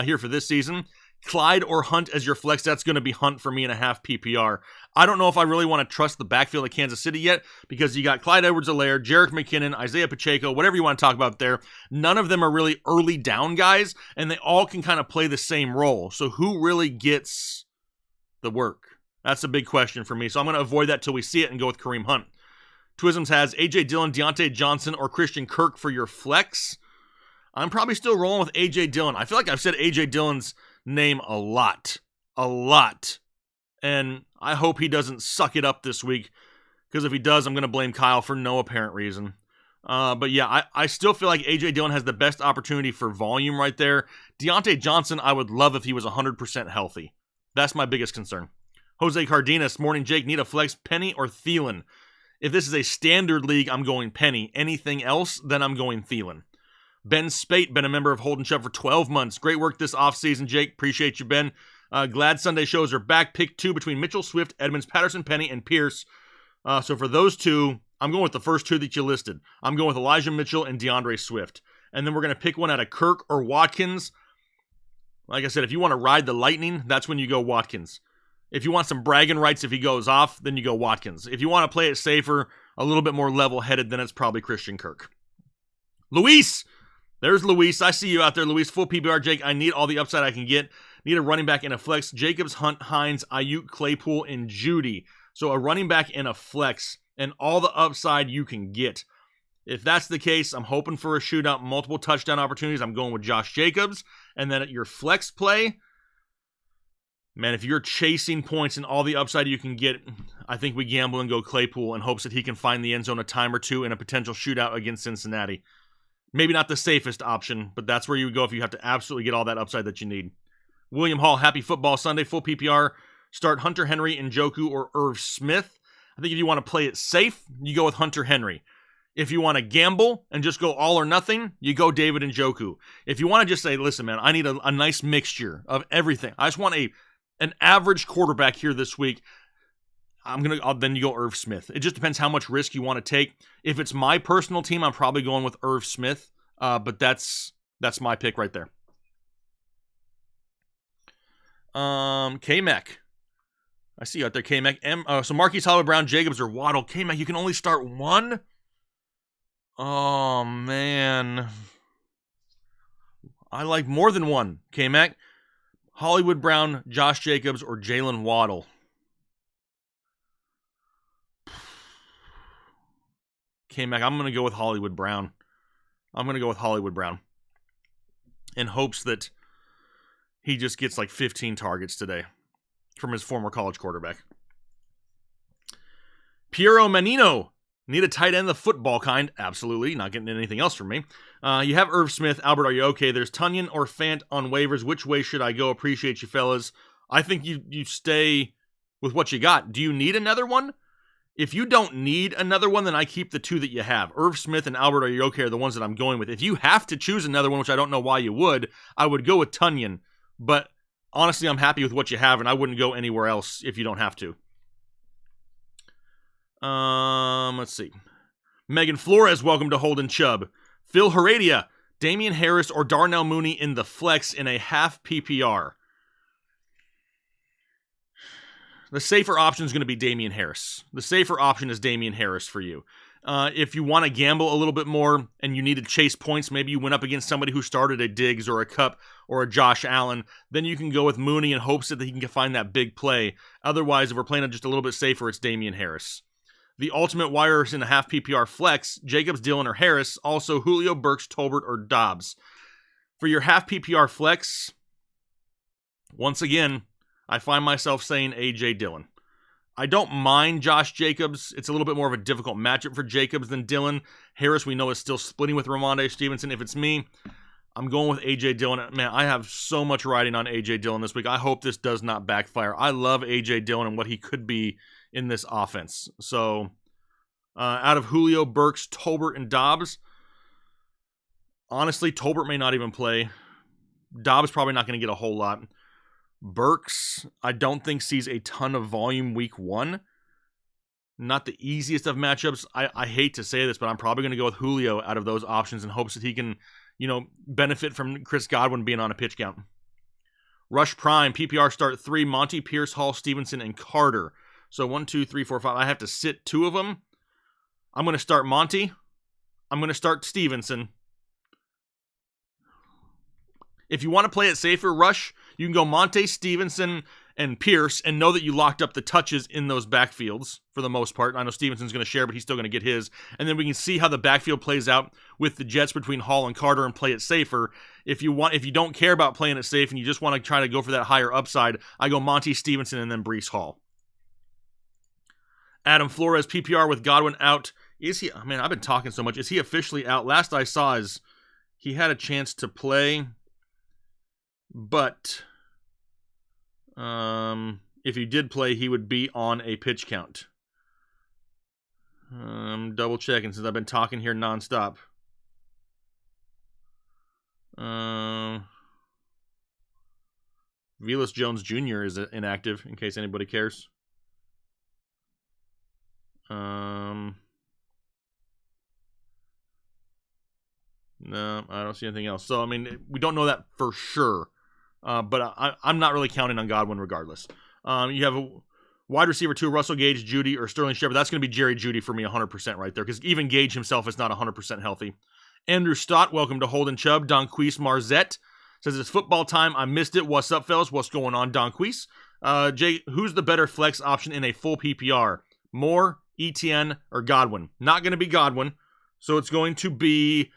here for this season. Clyde or Hunt as your flex, that's going to be Hunt for me in a half PPR. I don't know if I really want to trust the backfield of Kansas City yet, because you got Clyde Edwards-Helaire, Jerick McKinnon, Isaiah Pacheco, whatever you want to talk about there. None of them are really early down guys, and they all can kind of play the same role. So who really gets the work? That's a big question for me. So I'm going to avoid that till we see it and go with Kareem Hunt. Twisms has A.J. Dillon, Deontay Johnson, or Christian Kirk for your flex. I'm probably still rolling with A.J. Dillon. I feel like I've said A.J. Dillon's name a lot. And I hope he doesn't suck it up this week, because if he does, I'm going to blame Kyle for no apparent reason. But yeah, I still feel like A.J. Dillon has the best opportunity for volume right there. Deontay Johnson, I would love if he was 100% healthy. That's my biggest concern. Jose Cardenas, Morning Jake, need a flex, Penny or Thielen? If this is a standard league, I'm going Penny. Anything else, then I'm going Thielen. Ben Spate, been a member of Hold and Shove for 12 months. Great work this offseason, Jake. Appreciate you, Ben. Glad Sunday shows are back. Pick 2 between Mitchell, Swift, Edmonds, Patterson, Penny, and Pierce. So for those two, I'm going with the first 2 that you listed. I'm going with Elijah Mitchell and DeAndre Swift. And then we're going to pick one out of Kirk or Watkins. Like I said, if you want to ride the lightning, that's when you go Watkins. If you want some bragging rights if he goes off, then you go Watkins. If you want to play it safer, a little bit more level-headed, then it's probably Christian Kirk. Luis! There's Luis. I see you out there, Luis. Full PPR, Jake. I need all the upside I can get. Need a running back in a flex. Jacobs, Hunt, Hines, Ayuk, Claypool, and Judy. So a running back in a flex and all the upside you can get. If that's the case, I'm hoping for a shootout, multiple touchdown opportunities. I'm going with Josh Jacobs. And then at your flex play, man, if you're chasing points and all the upside you can get, I think we gamble and go Claypool in hopes that he can find the end zone a time or two in a potential shootout against Cincinnati. Maybe not the safest option, but that's where you would go if you have to absolutely get all that upside that you need. William Hall, happy football Sunday, full PPR. Start Hunter Henry, Njoku, or Irv Smith. I think if you want to play it safe, you go with Hunter Henry. If you want to gamble and just go all or nothing, you go David Njoku. If you want to just say, listen, man, I need a nice mixture of everything. I just want an average quarterback here this week. Then you go Irv Smith. It just depends how much risk you want to take. If it's my personal team, I'm probably going with Irv Smith. But that's my pick right there. K-Mac. I see you out there, K-Mac. So Marquise Hollywood-Brown, Jacobs, or Waddle. K-Mac, you can only start one? Oh, man. I like more than one, K-Mac. Hollywood-Brown, Josh Jacobs, or Jalen Waddle. K-Mac, I'm going to go with Hollywood-Brown. In hopes that he just gets like 15 targets today from his former college quarterback. Piero Manino. Need a tight end, the football kind? Absolutely. Not getting anything else from me. You have Irv Smith. Albert, are you okay? There's Tunyon or Fant on waivers. Which way should I go? Appreciate you, fellas. I think you stay with what you got. Do you need another one? If you don't need another one, then I keep the 2 that you have. Irv Smith and Albert, are you okay, are the ones that I'm going with. If you have to choose another one, which I don't know why you would, I would go with Tunyon. But honestly, I'm happy with what you have, and I wouldn't go anywhere else if you don't have to. Let's see. Megan Flores, welcome to Holden Chubb. Phil Heredia, Damian Harris or Darnell Mooney in the flex in a half PPR. The safer option is going to be Damian Harris. The safer option is Damian Harris for you. If you want to gamble a little bit more and you need to chase points, maybe you went up against somebody who started a Diggs or a Cup or a Josh Allen, then you can go with Mooney in hopes that he can find that big play. Otherwise, if we're playing it just a little bit safer, it's Damian Harris. The ultimate wires in a half PPR flex, Jacobs, Dillon, or Harris. Also, Julio, Burks, Tolbert, or Dobbs. For your half PPR flex, once again, I find myself saying A.J. Dillon. I don't mind Josh Jacobs. It's a little bit more of a difficult matchup for Jacobs than Dillon. Harris, we know, is still splitting with Ramondre Stevenson. If it's me, I'm going with A.J. Dillon. Man, I have so much riding on A.J. Dillon this week. I hope this does not backfire. I love A.J. Dillon and what he could be in this offense. So, out of Julio, Burks, Tolbert, and Dobbs, honestly, Tolbert may not even play. Dobbs probably not going to get a whole lot. Burks, I don't think sees a ton of volume week 1. Not the easiest of matchups. I hate to say this, but I'm probably going to go with Julio out of those options in hopes that he can, benefit from Chris Godwin being on a pitch count. Rush Prime, PPR start 3, Monty, Pierce, Hall, Stevenson, and Carter. So 1, 2, 3, 4, 5. I have to sit 2 of them. I'm going to start Monty. I'm going to start Stevenson. If you want to play it safer, Rush, you can go Monte, Stevenson, and Pierce, and know that you locked up the touches in those backfields for the most part. I know Stevenson's going to share, but he's still going to get his. And then we can see how the backfield plays out with the Jets between Hall and Carter and play it safer. If you don't care about playing it safe and you just want to try to go for that higher upside, I go Monty, Stevenson, and then Breece Hall. Adam Flores, PPR with Godwin out. Is he? Man, I've been talking so much. Is he officially out? Last I saw is he had a chance to play, but if he did play, he would be on a pitch count. Double checking since I've been talking here nonstop. Velus Jones Jr. is inactive, in case anybody cares. No, I don't see anything else. So, I mean, we don't know that for sure. But I'm not really counting on Godwin regardless. You have a wide receiver 2, Russell Gage, Judy, or Sterling Shepard. That's going to be Jerry Judy for me 100% right there, because even Gage himself is not 100% healthy. Andrew Stott, welcome to Holden Chubb. Donquise Marzette says it's football time. I missed it. What's up, fellas? What's going on, Donquise? Jay, who's the better flex option in a full PPR? Moore, Etienne, or Godwin? Not going to be Godwin. So it's going to be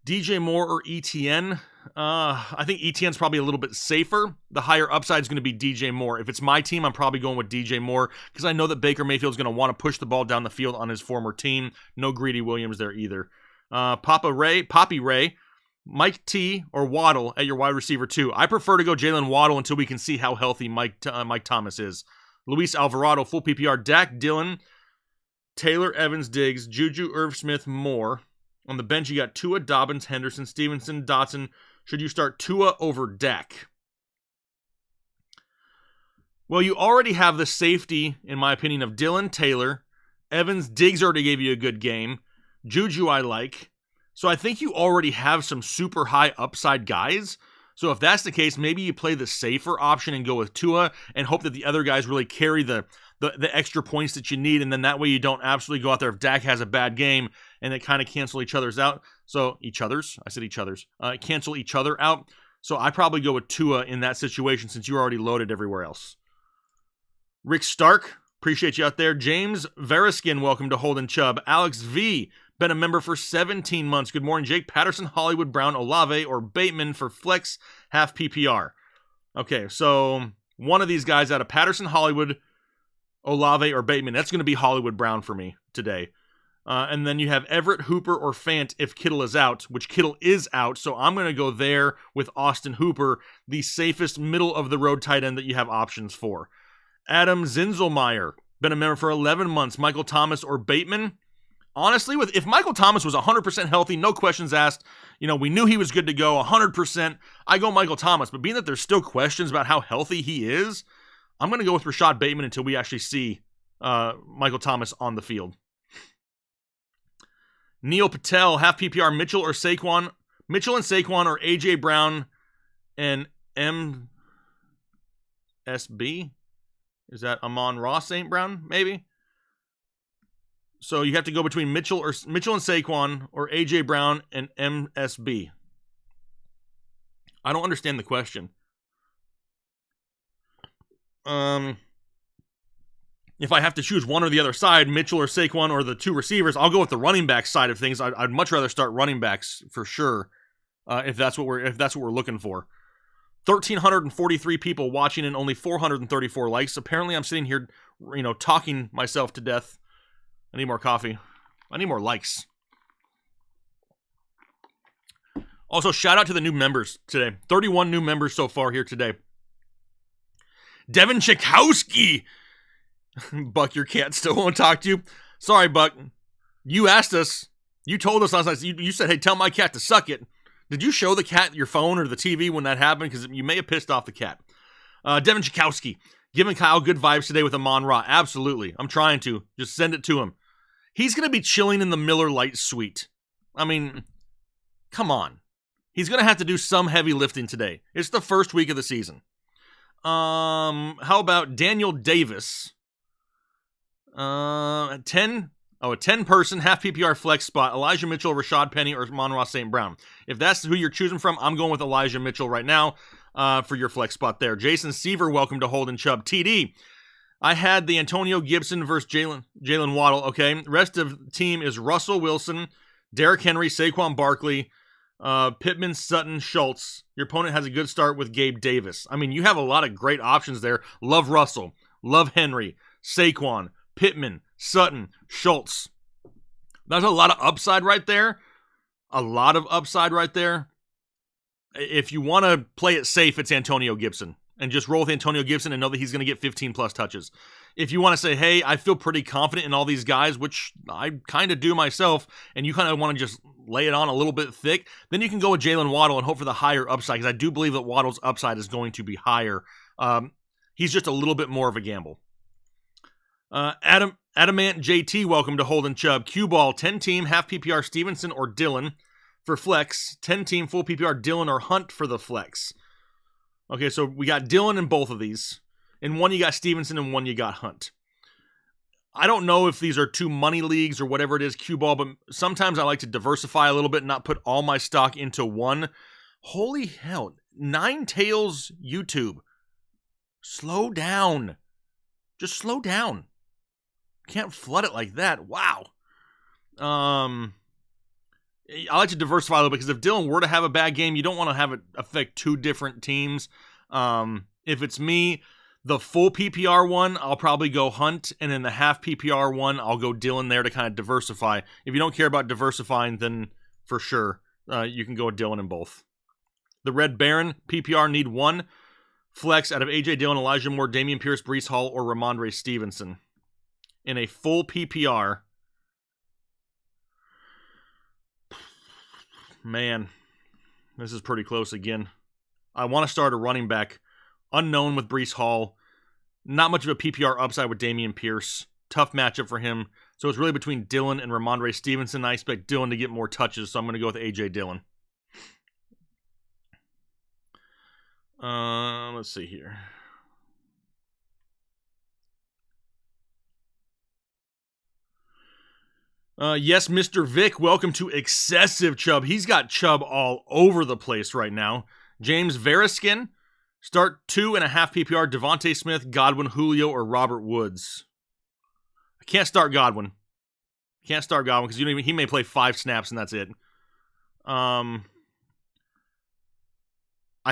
DJ Moore or Etienne. I think Etienne's probably a little bit safer. The higher upside is going to be DJ Moore. If it's my team, I'm probably going with DJ Moore because I know that Baker Mayfield's going to want to push the ball down the field on his former team. No Greedy Williams there either. Poppy Ray, Mike T, or Waddle at your wide receiver 2. I prefer to go Jalen Waddle until we can see how healthy Mike Thomas is. Luis Alvarado, full PPR. Dak, Dillon, Taylor, Evans, Diggs, Juju, Irv Smith, Moore. On the bench, you got Tua, Dobbins, Henderson, Stevenson, Dotson. Should you start Tua over Dak? Well, you already have the safety, in my opinion, of Dillon, Taylor. Evans, Diggs already gave you a good game. Juju I like. So I think you already have some super high upside guys. So if that's the case, maybe you play the safer option and go with Tua and hope that the other guys really carry the extra points that you need, and then that way you don't absolutely go out there if Dak has a bad game and they kind of cancel each other's out. So cancel each other out. So I probably go with Tua in that situation since you're already loaded everywhere else. Rick Stark, appreciate you out there. James Veriskin, welcome to Holden Chubb. Alex V, been a member for 17 months. Good morning, Jake. Patterson, Hollywood, Brown, Olave, or Bateman for flex half PPR. Okay, so one of these guys out of Patterson, Hollywood, Olave, or Bateman. That's going to be Hollywood Brown for me today. And then you have Everett, Hooper, or Fant if Kittle is out, which Kittle is out. So I'm going to go there with Austin Hooper, the safest middle-of-the-road tight end that you have options for. Adam Zinzelmeyer, been a member for 11 months. Michael Thomas or Bateman. Honestly, if Michael Thomas was 100% healthy, no questions asked, we knew he was good to go, 100%, I go Michael Thomas. But being that there's still questions about how healthy he is, I'm going to go with Rashad Bateman until we actually see Michael Thomas on the field. Neil Patel, half PPR, Mitchell and Saquon, or A.J. Brown and MSB? Is that Amon-Ra St. Brown, maybe? So you have to go between Mitchell and Saquon or A.J. Brown and MSB. I don't understand the question. If I have to choose one or the other side, Mitchell or Saquon or the two receivers, I'll go with the running back side of things. I'd much rather start running backs for sure, if that's what we're looking for. 1,343 people watching and only 434 likes. Apparently, I'm sitting here, talking myself to death. I need more coffee. I need more likes. Also, shout out to the new members today. 31 new members so far here today. Devin Chikowski. Buck, your cat still won't talk to you. Sorry, Buck. You asked us. You told us last night. You said, hey, tell my cat to suck it. Did you show the cat your phone or the TV when that happened? Because you may have pissed off the cat. Devin Chikowski. Giving Kyle good vibes today with Amon-Ra. Absolutely. I'm trying to. Just send it to him. He's going to be chilling in the Miller Lite suite. I mean, come on. He's going to have to do some heavy lifting today. It's the first week of the season. How about Daniel Davis? A 10-person half PPR flex spot. Elijah Mitchell, Rashad Penny, or Amon-Ra St. Brown. If that's who you're choosing from, I'm going with Elijah Mitchell right now for your flex spot there. Jason Seaver, welcome to Holden Chubb. TD, I had the Antonio Gibson versus Jalen Waddle. Okay, rest of the team is Russell Wilson, Derrick Henry, Saquon Barkley, Pittman, Sutton, Schultz. Your opponent has a good start with Gabe Davis. I mean, you have a lot of great options there. Love Russell, love Henry, Saquon, Pittman, Sutton, Schultz. That's a lot of upside right there. A lot of upside right there. If you want to play it safe, it's Antonio Gibson. And just roll with Antonio Gibson and know that he's going to get 15-plus touches. If you want to say, hey, I feel pretty confident in all these guys, which I kind of do myself, and you kind of want to just lay it on a little bit thick, then you can go with Jalen Waddle and hope for the higher upside, because I do believe that Waddle's upside is going to be higher. He's just a little bit more of a gamble. Adamant JT, welcome to Holden Chubb. Q-ball, 10-team, half PPR Stevenson or Dillon for flex. 10-team, full PPR Dillon or Hunt for the flex. Okay, so we got Dillon in both of these. In one, you got Stevenson, and one, you got Hunt. I don't know if these are two money leagues or whatever it is, Q-ball, but sometimes I like to diversify a little bit and not put all my stock into one. Holy hell, Nine Tails YouTube. Slow down. Just slow down. Can't flood it like that. Wow. I like to diversify a little bit, because if Dillon were to have a bad game, you don't want to have it affect two different teams. If it's me, the full PPR one, I'll probably go Hunt, and then the half PPR one, I'll go Dillon there to kind of diversify. If you don't care about diversifying, then for sure, you can go with Dillon in both. The Red Baron, PPR need one flex out of A.J. Dillon, Elijah Moore, Damian Pierce, Breece Hall, or Ramondre Stevenson. In a full PPR, man, this is pretty close again. I want to start a running back. Unknown with Breece Hall. Not much of a PPR upside with Damian Pierce. Tough matchup for him. So it's really between Dillon and Ramondre Stevenson. I expect Dillon to get more touches, so I'm going to go with A.J. Dillon. Let's see here. Yes, Mr. Vic, welcome to Excessive Chubb. He's got Chubb all over the place right now. James Veriskin, start 2.5 PPR, Devontae Smith, Godwin, Julio, or Robert Woods. I can't start Godwin. Can't start Godwin because he may play 5 snaps and that's it. I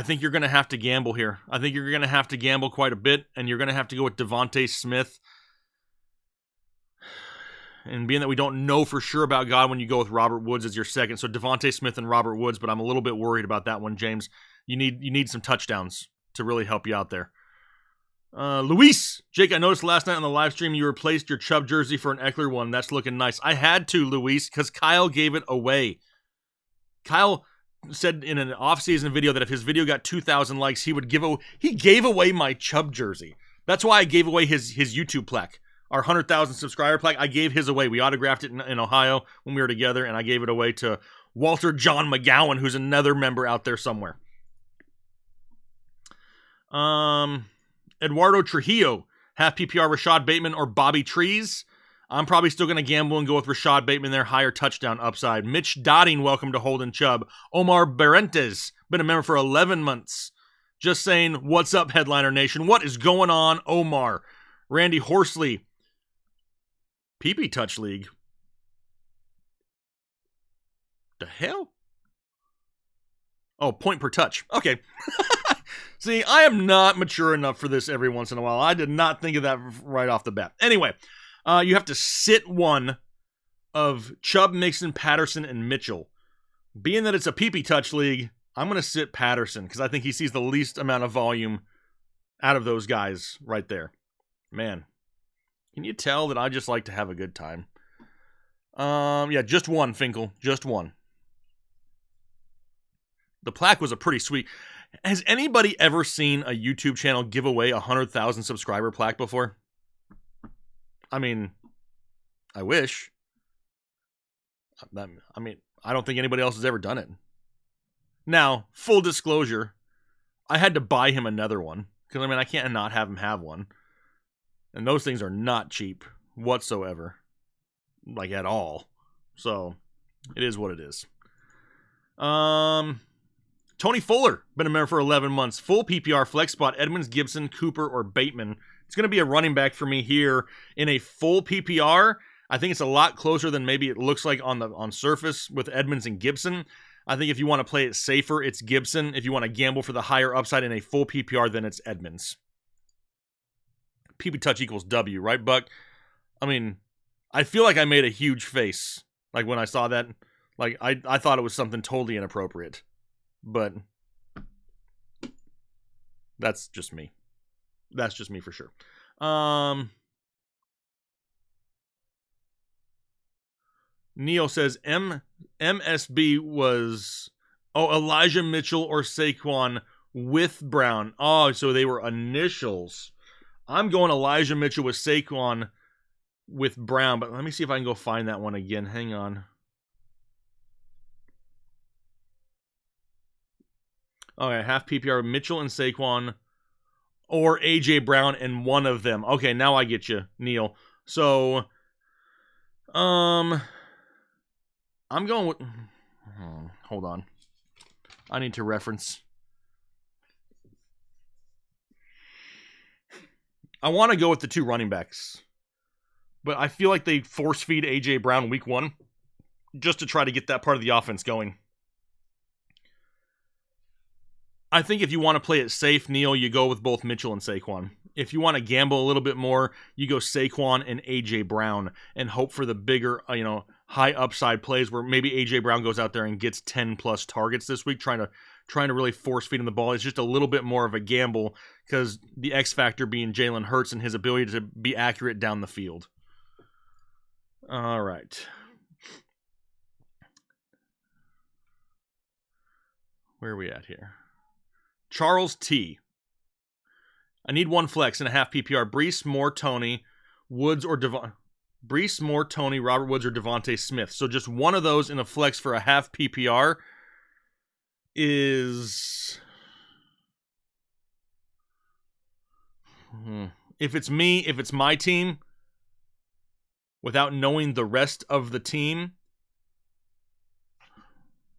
think you're going to have to gamble here. I think you're going to have to gamble quite a bit, and you're going to have to go with Devontae Smith. And being that we don't know for sure about Godwin, you go with Robert Woods as your second. So Devontae Smith and Robert Woods, but I'm a little bit worried about that one, James. You need some touchdowns to really help you out there. Luis, Jake, I noticed last night on the live stream you replaced your Chubb jersey for an Eckler one. That's looking nice. I had to, Luis, because Kyle gave it away. Kyle said in an off-season video that if his video got 2,000 likes, he gave away my Chubb jersey. That's why I gave away his YouTube plaque. Our 100,000 subscriber plaque, I gave his away. We autographed it in Ohio when we were together, and I gave it away to Walter John McGowan, who's another member out there somewhere. Eduardo Trujillo, half PPR Rashad Bateman or Bobby Trees. I'm probably still going to gamble and go with Rashad Bateman there, higher touchdown upside. Mitch Dotting, welcome to Holden Chubb. Omar Berentes, been a member for 11 months. Just saying, what's up, Headliner Nation? What is going on, Omar? Randy Horsley, PP Touch League. The hell? Oh, point per touch. Okay. See, I am not mature enough for this every once in a while. I did not think of that right off the bat. Anyway, you have to sit one of Chubb, Mixon, Patterson, and Mitchell. Being that it's a PP Touch League, I'm going to sit Patterson because I think he sees the least amount of volume out of those guys right there. Man, can you tell that I just like to have a good time? Yeah, just one, Finkel. Just one. The plaque was a pretty sweet... Has anybody ever seen a YouTube channel give away 100,000 subscriber plaque before? I mean, I wish. I mean, I don't think anybody else has ever done it. Now, full disclosure, I had to buy him another one. Because, I mean, I can't not have him have one. And those things are not cheap whatsoever. Like, at all. So, it is what it is. Tony Fuller, been a member for 11 months. Full PPR flex spot, Edmonds, Gibson, Cooper, or Bateman. It's going to be a running back for me here in a full PPR. I think it's a lot closer than maybe it looks like on surface with Edmonds and Gibson. I think if you want to play it safer, it's Gibson. If you want to gamble for the higher upside in a full PPR, then it's Edmonds. PP touch equals W, right, Buck? I mean, I feel like I made a huge face. Like when I saw that, like I thought it was something totally inappropriate. But that's just me. That's just me for sure. Neo says MSB was Elijah Mitchell or Saquon with Brown. Oh, so they were initials. I'm going Elijah Mitchell with Saquon with Brown, but let me see if I can go find that one again. Hang on. Okay, half PPR, Mitchell and Saquon, or AJ Brown and one of them. Okay, now I get you, Neil. So, I'm going with... hold on. I need to reference. I want to go with the two running backs. But I feel like they force feed AJ Brown week 1 just to try to get that part of the offense going. I think if you want to play it safe, Neil, you go with both Mitchell and Saquon. If you want to gamble a little bit more, you go Saquon and AJ Brown and hope for the bigger, high upside plays where maybe AJ Brown goes out there and gets 10 plus targets this week, trying to really force feed him the ball. It's just a little bit more of a gamble because the X factor being Jalen Hurts and his ability to be accurate down the field. All right. Where are we at here? Charles T. I need one flex and a half PPR. Breece, Moore, Tony, Woods, or Breece, Moore, Tony, Robert Woods, or Devontae Smith. So just one of those in a flex for a half PPR is... If it's me, if it's my team, without knowing the rest of the team,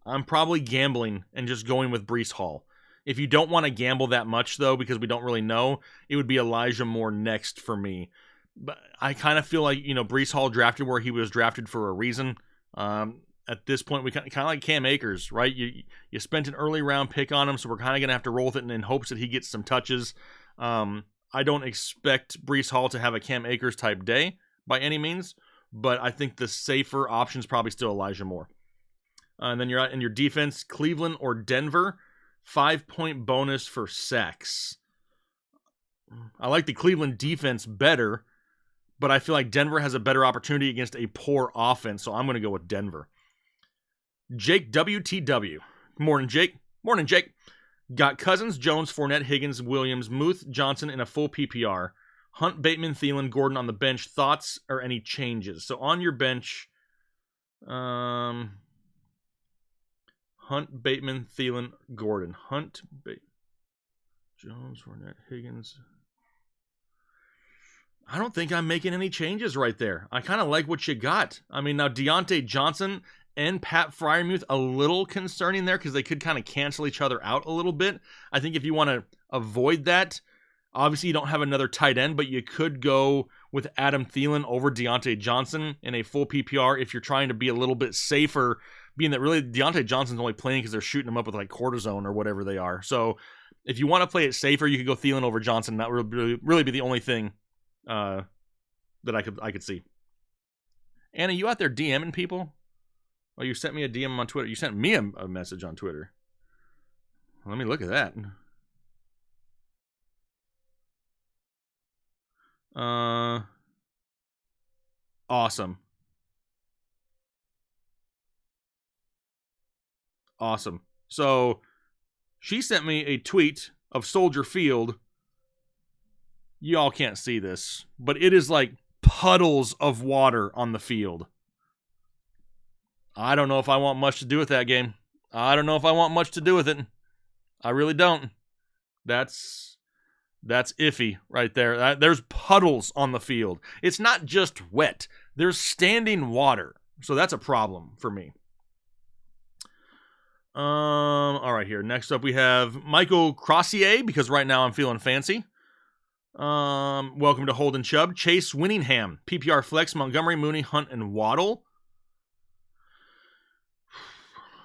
I'm probably gambling and just going with Breece Hall. If you don't want to gamble that much, though, because we don't really know, it would be Elijah Moore next for me. But I kind of feel like, Breece Hall drafted where he was drafted for a reason. At this point, we kind of like Cam Akers, right? You spent an early round pick on him, so we're kind of going to have to roll with it in hopes that he gets some touches. I don't expect Breece Hall to have a Cam Akers type day by any means, but I think the safer option is probably still Elijah Moore. And then you're out in your defense, Cleveland or Denver. 5-point bonus for sacks. I like the Cleveland defense better, but I feel like Denver has a better opportunity against a poor offense, so I'm going to go with Denver. Jake WTW. Morning, Jake. Morning, Jake. Got Cousins, Jones, Fournette, Higgins, Williams, Muth, Johnson in a full PPR. Hunt, Bateman, Thielen, Gordon on the bench. Thoughts or any changes? So on your bench, Hunt, Bateman, Thielen, Gordon. Hunt, Jones, Fournette, Higgins. I don't think I'm making any changes right there. I kind of like what you got. I mean, now Deontay Johnson and Pat Freiermuth, a little concerning there because they could kind of cancel each other out a little bit. I think if you want to avoid that, obviously you don't have another tight end, but you could go with Adam Thielen over Deontay Johnson in a full PPR if you're trying to be a little bit safer, being that really Deontay Johnson's only playing because they're shooting him up with like cortisone or whatever they are. So if you want to play it safer, you could go Thielen over Johnson. That would really be the only thing that I could see. Anna, you out there DMing people? Oh, you sent me a DM on Twitter. You sent me a message on Twitter. Let me look at that. Awesome. Awesome. So she sent me a tweet of Soldier Field. Y'all can't see this, but it is like puddles of water on the field. I don't know if I want much to do with that game. I don't know if I want much to do with it. I really don't. That's iffy right there. There's puddles on the field. It's not just wet. There's standing water. So that's a problem for me. All right, here. Next up we have Michael Crossier, because right now I'm feeling fancy. Welcome to Holden Chubb. Chase Winningham, PPR Flex, Montgomery, Mooney, Hunt, and Waddle.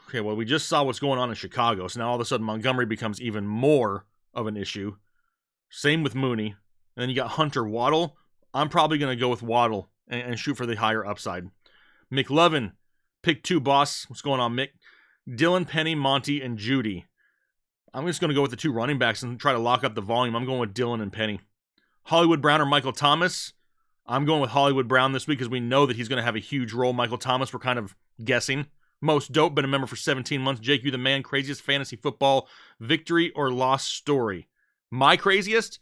Okay, well, we just saw what's going on in Chicago, so now all of a sudden Montgomery becomes even more of an issue. Same with Mooney. And then you got Hunter, Waddle. I'm probably going to go with Waddle and shoot for the higher upside. McLovin, pick 2 boss. What's going on, Mick? Dylan, Penny, Monty, and Judy. I'm just going to go with the 2 running backs and try to lock up the volume. I'm going with Dylan and Penny. Hollywood Brown or Michael Thomas. I'm going with Hollywood Brown this week because we know that he's going to have a huge role. Michael Thomas, we're kind of guessing. Most dope, been a member for 17 months. Jake, you the man. Craziest fantasy football victory or loss story. My craziest?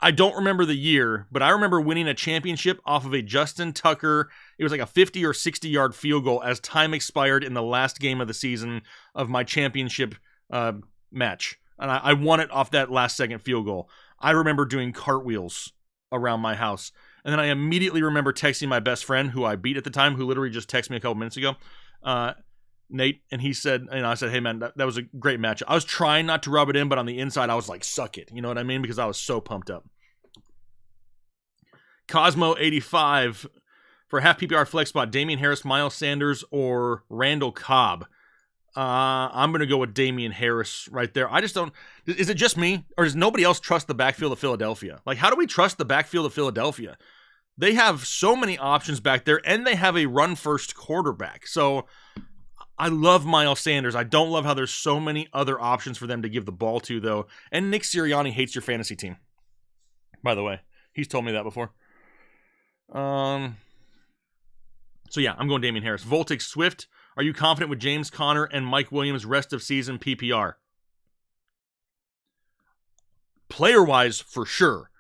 I don't remember the year, but I remember winning a championship off of a Justin Tucker. It was like a 50 or 60-yard field goal as time expired in the last game of the season of my championship match. And I won it off that last-second field goal. I remember doing cartwheels around my house. And then I immediately remember texting my best friend, who I beat at the time, who literally just texted me a couple minutes ago, Nate, and he said, I said, hey man, that was a great match. I was trying not to rub it in, but on the inside, I was like, suck it. You know what I mean? Because I was so pumped up. Cosmo85 for half PPR flex spot, Damian Harris, Miles Sanders, or Randall Cobb. I'm going to go with Damian Harris right there. I just don't. Is it just me, or does nobody else trust the backfield of Philadelphia? Like, how do we trust the backfield of Philadelphia? They have so many options back there, and they have a run-first quarterback. So I love Miles Sanders. I don't love how there's so many other options for them to give the ball to, though. And Nick Sirianni hates your fantasy team, by the way. He's told me that before. So yeah, I'm going Damian Harris. Voltic Swift. Are you confident with James Conner and Mike Williams rest of season PPR? Player-wise, for sure.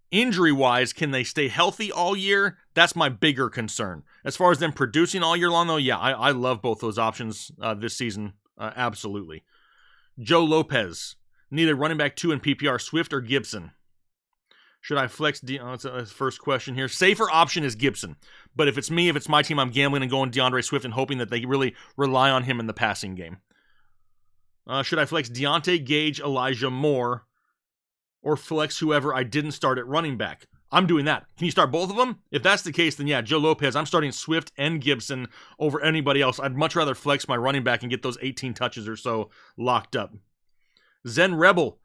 Injury-wise, can they stay healthy all year? That's my bigger concern. As far as them producing all year long, though, yeah, I love both those options this season. Absolutely. Joe Lopez. Need a running back 2 in PPR, Swift or Gibson? Should I flex? That's the first question here. Safer option is Gibson. But if it's me, if it's my team, I'm gambling and going DeAndre Swift and hoping that they really rely on him in the passing game. Should I flex Deontay, Gage, Elijah Moore, or flex whoever I didn't start at running back? I'm doing that. Can you start both of them? If that's the case, then yeah, Joe Lopez. I'm starting Swift and Gibson over anybody else. I'd much rather flex my running back and get those 18 touches or so locked up. Zen Rebel.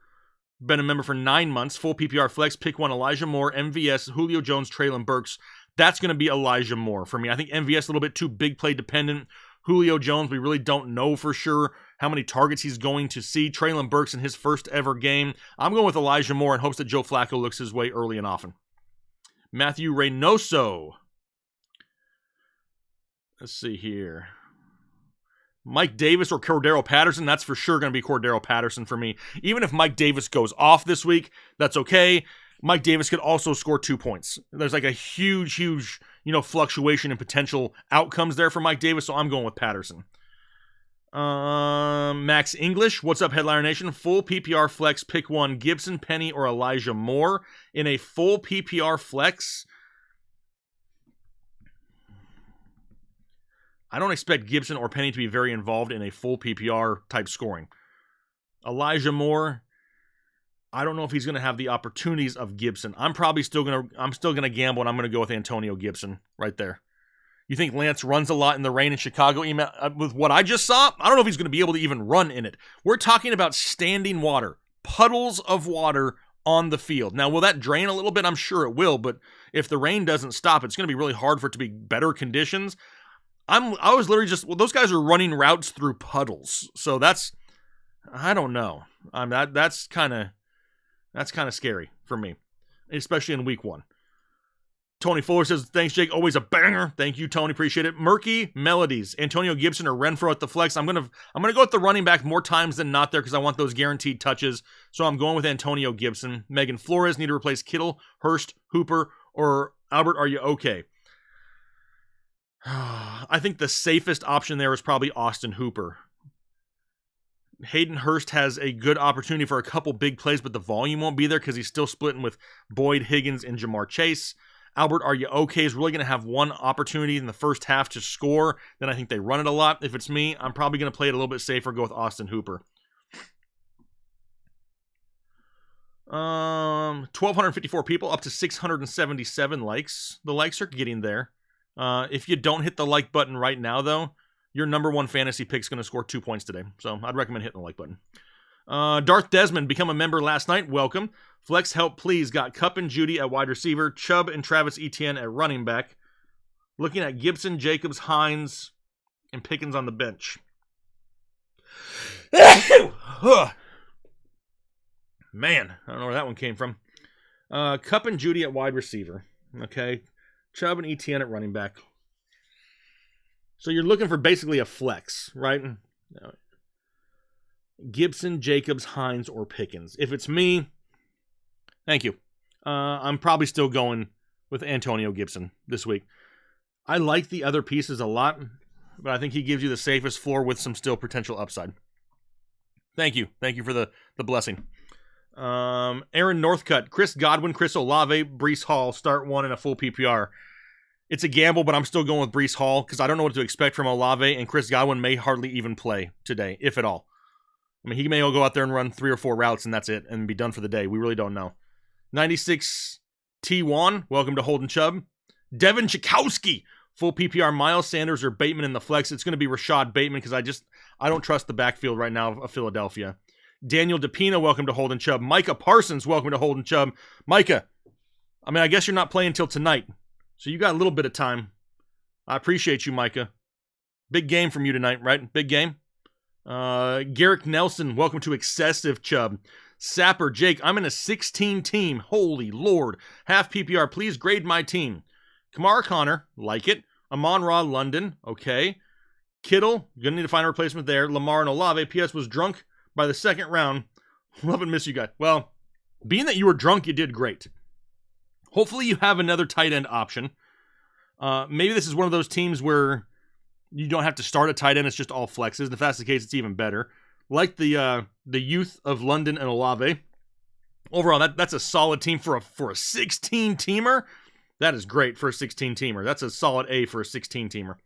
Been a member for 9 months. Full PPR flex. Pick 1, Elijah Moore, MVS, Julio Jones, Traylon Burks. That's going to be Elijah Moore for me. I think MVS a little bit too big play dependent. Julio Jones, we really don't know for sure how many targets he's going to see. Traylon Burks in his first ever game. I'm going with Elijah Moore in hopes that Joe Flacco looks his way early and often. Matthew Reynoso. Let's see here. Mike Davis or Cordero Patterson, that's for sure going to be Cordero Patterson for me. Even if Mike Davis goes off this week, that's okay. Mike Davis could also score 2 points. There's like a huge, fluctuation in potential outcomes there for Mike Davis, so I'm going with Patterson. Max English, what's up, Headliner Nation? Full PPR flex, pick 1, Gibson, Penny, or Elijah Moore. In a full PPR flex, I don't expect Gibson or Penny to be very involved in a full PPR type scoring. Elijah Moore, I don't know if he's going to have the opportunities of Gibson. I'm still going to gamble, and I'm going to go with Antonio Gibson right there. You think Lance runs a lot in the rain in Chicago? With what I just saw, I don't know if he's going to be able to even run in it. We're talking about standing water, puddles of water on the field. Now, will that drain a little bit? I'm sure it will, but if the rain doesn't stop, it's going to be really hard for it to be better conditions. I was literally those guys are running routes through puddles. So I don't know. That's kind of scary for me, especially in week 1. Tony Fuller says, thanks, Jake. Always a banger. Thank you, Tony. Appreciate it. Murky Melodies. Antonio Gibson or Renfro at the flex. I'm gonna go with the running back more times than not there because I want those guaranteed touches. So I'm going with Antonio Gibson. Megan Flores need to replace Kittle, Hurst, Hooper, or Albert. Are you okay? I think the safest option there is probably Austin Hooper. Hayden Hurst has a good opportunity for a couple big plays, but the volume won't be there because he's still splitting with Boyd, Higgins, and Jamar Chase. Albert, are you okay? Is really going to have one opportunity in the first half to score. Then I think they run it a lot. If it's me, I'm probably going to play it a little bit safer, go with Austin Hooper. 1,254 people, up to 677 likes. The likes are getting there. If you don't hit the like button right now, though, your number one fantasy pick is going to score 2 points today. So I'd recommend hitting the like button. Darth Desmond, become a member last night. Welcome. Flex help, please. Got Kupp and Judy at wide receiver. Chubb and Travis Etienne at running back. Looking at Gibson, Jacobs, Hines, and Pickens on the bench. Man, I don't know where that one came from. Kupp and Judy at wide receiver. Okay. Chubb and Etienne at running back. So you're looking for basically a flex, right? Gibson, Jacobs, Hines, or Pickens. If it's me, thank you. I'm probably still going with Antonio Gibson this week. I like the other pieces a lot, but I think he gives you the safest floor with some still potential upside. Thank you. Thank you for the blessing. Aaron Northcutt, Chris Godwin, Chris Olave, Breece Hall, start one in a full PPR. It's a gamble, but I'm still going with Breece Hall because I don't know what to expect from Olave, and Chris Godwin may hardly even play today, if at all. I mean, he may go out there and run 3 or 4 routes, and that's it, and be done for the day. We really don't know. 96 T1, welcome to Holden Chubb. Devin Chakowski, full PPR, Miles Sanders or Bateman in the flex. It's going to be Rashad Bateman because I don't trust the backfield right now of Philadelphia. Daniel DePina, welcome to Holden Chubb. Micah Parsons, welcome to Holden Chubb. Micah, I guess you're not playing until tonight, so you got a little bit of time. I appreciate you, Micah. Big game from you tonight, right? Big game. Garrick Nelson, welcome to Excessive Chubb. Sapper, Jake, I'm in a 16 team. Holy Lord. Half PPR, please grade my team. Kamara Connor, like it. Amon-Ra London, okay. Kittle, gonna need to find a replacement there. Lamar and Olave, PS was drunk by the second round. Love and miss you guys. Well, being that you were drunk, you did great. Hopefully you have another tight end option. Maybe this is one of those teams where you don't have to start a tight end. It's just all flexes. And if that's the case, it's even better. Like the youth of London and Olave. Overall, that's a solid team for a 16-teamer. That is great for a 16-teamer. That's a solid A for a 16-teamer.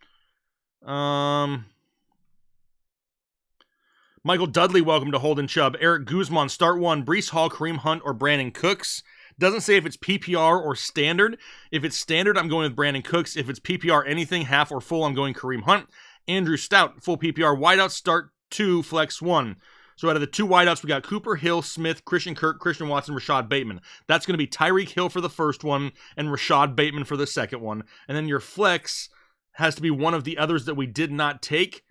Michael Dudley, welcome to Holden Chubb. Eric Guzman, start one. Breece Hall, Kareem Hunt, or Brandon Cooks. Doesn't say if it's PPR or standard. If it's standard, I'm going with Brandon Cooks. If it's PPR anything, half or full, I'm going Kareem Hunt. Andrew Stout, full PPR. Wideouts, start 2, flex 1. So out of the 2 wideouts, we got Cooper, Hill, Smith, Christian Kirk, Christian Watson, Rashad Bateman. That's going to be Tyreek Hill for the first one and Rashad Bateman for the second one. And then your flex has to be one of the others that we did not take,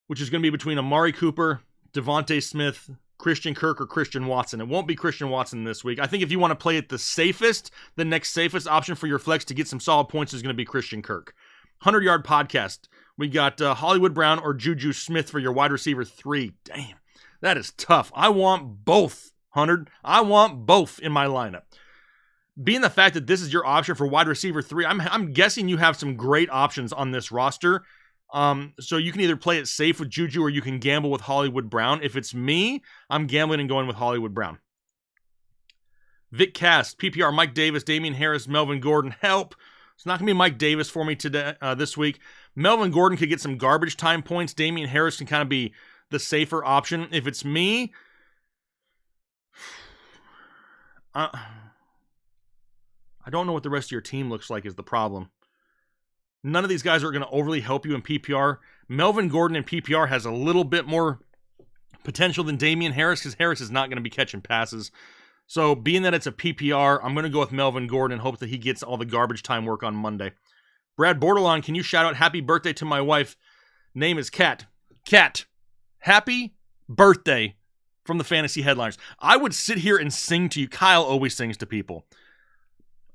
which is going to be between Amari Cooper, Devontae Smith, Christian Kirk, or Christian Watson. It won't be Christian Watson this week. I think if you want to play it the safest, the next safest option for your flex to get some solid points is going to be Christian Kirk. 100-yard podcast. We got Hollywood Brown or Juju Smith for your wide receiver 3. Damn, that is tough. I want both, 100. I want both in my lineup. Being the fact that this is your option for wide receiver 3, I'm guessing you have some great options on this roster. So you can either play it safe with Juju or you can gamble with Hollywood Brown. If it's me, I'm gambling and going with Hollywood Brown. Vic Cast, PPR, Mike Davis, Damian Harris, Melvin Gordon, help. It's not going to be Mike Davis for me today, this week. Melvin Gordon could get some garbage time points. Damian Harris can kind of be the safer option. If it's me, I don't know what the rest of your team looks like is the problem. None of these guys are going to overly help you in PPR. Melvin Gordon in PPR has a little bit more potential than Damian Harris because Harris is not going to be catching passes. So being that it's a PPR, I'm going to go with Melvin Gordon and hope that he gets all the garbage time work on Monday. Brad Bordelon, can you shout out happy birthday to my wife? Name is Kat. Kat, happy birthday from the Fantasy Headliners. I would sit here and sing to you. Kyle always sings to people.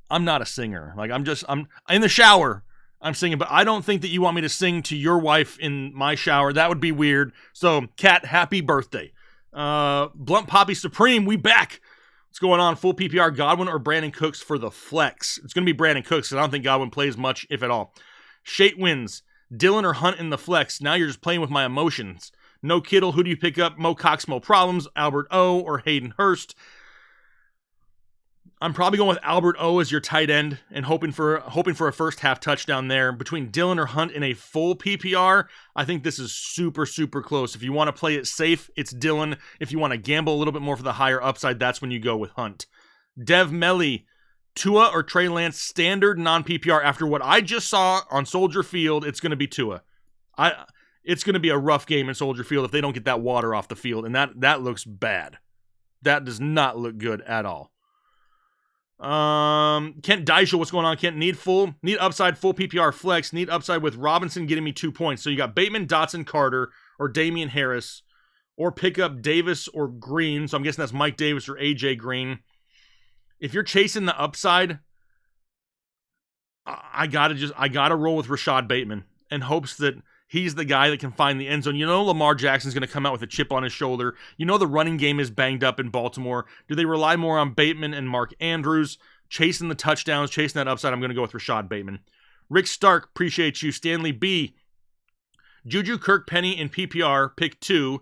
I'm not a singer. I'm in the shower. I'm singing, but I don't think that you want me to sing to your wife in my shower. That would be weird. So, Kat, happy birthday. Blunt Poppy Supreme, we back. What's going on? Full PPR, Godwin or Brandon Cooks for the flex? It's going to be Brandon Cooks because I don't think Godwin plays much, if at all. Shate wins. Dylan or Hunt in the flex. Now you're just playing with my emotions. No Kittle. Who do you pick up? Mo Cox, Mo Problems, Albert O, or Hayden Hurst? I'm probably going with Albert O as your tight end and hoping for a first half touchdown there. Between Dillon or Hunt in a full PPR, I think this is super, super close. If you want to play it safe, it's Dillon. If you want to gamble a little bit more for the higher upside, that's when you go with Hunt. Dev Melly, Tua or Trey Lance, standard non-PPR. After what I just saw on Soldier Field, it's going to be Tua. It's going to be a rough game in Soldier Field if they don't get that water off the field, and that looks bad. That does not look good at all. Kent Dyschel, what's going on? Kent, need upside, full PPR flex, need upside with Robinson getting me 2 points. So you got Bateman, Dotson, Carter, or Damian Harris, or pick up Davis or Green. So I'm guessing that's Mike Davis or AJ Green. If you're chasing the upside, I gotta roll with Rashad Bateman in hopes that he's the guy that can find the end zone. You know Lamar Jackson's going to come out with a chip on his shoulder. You know the running game is banged up in Baltimore. Do they rely more on Bateman and Mark Andrews? Chasing the touchdowns, chasing that upside, I'm going to go with Rashad Bateman. Rick Stark, appreciate you. Stanley B. Juju Kirk Penny in PPR, pick 2.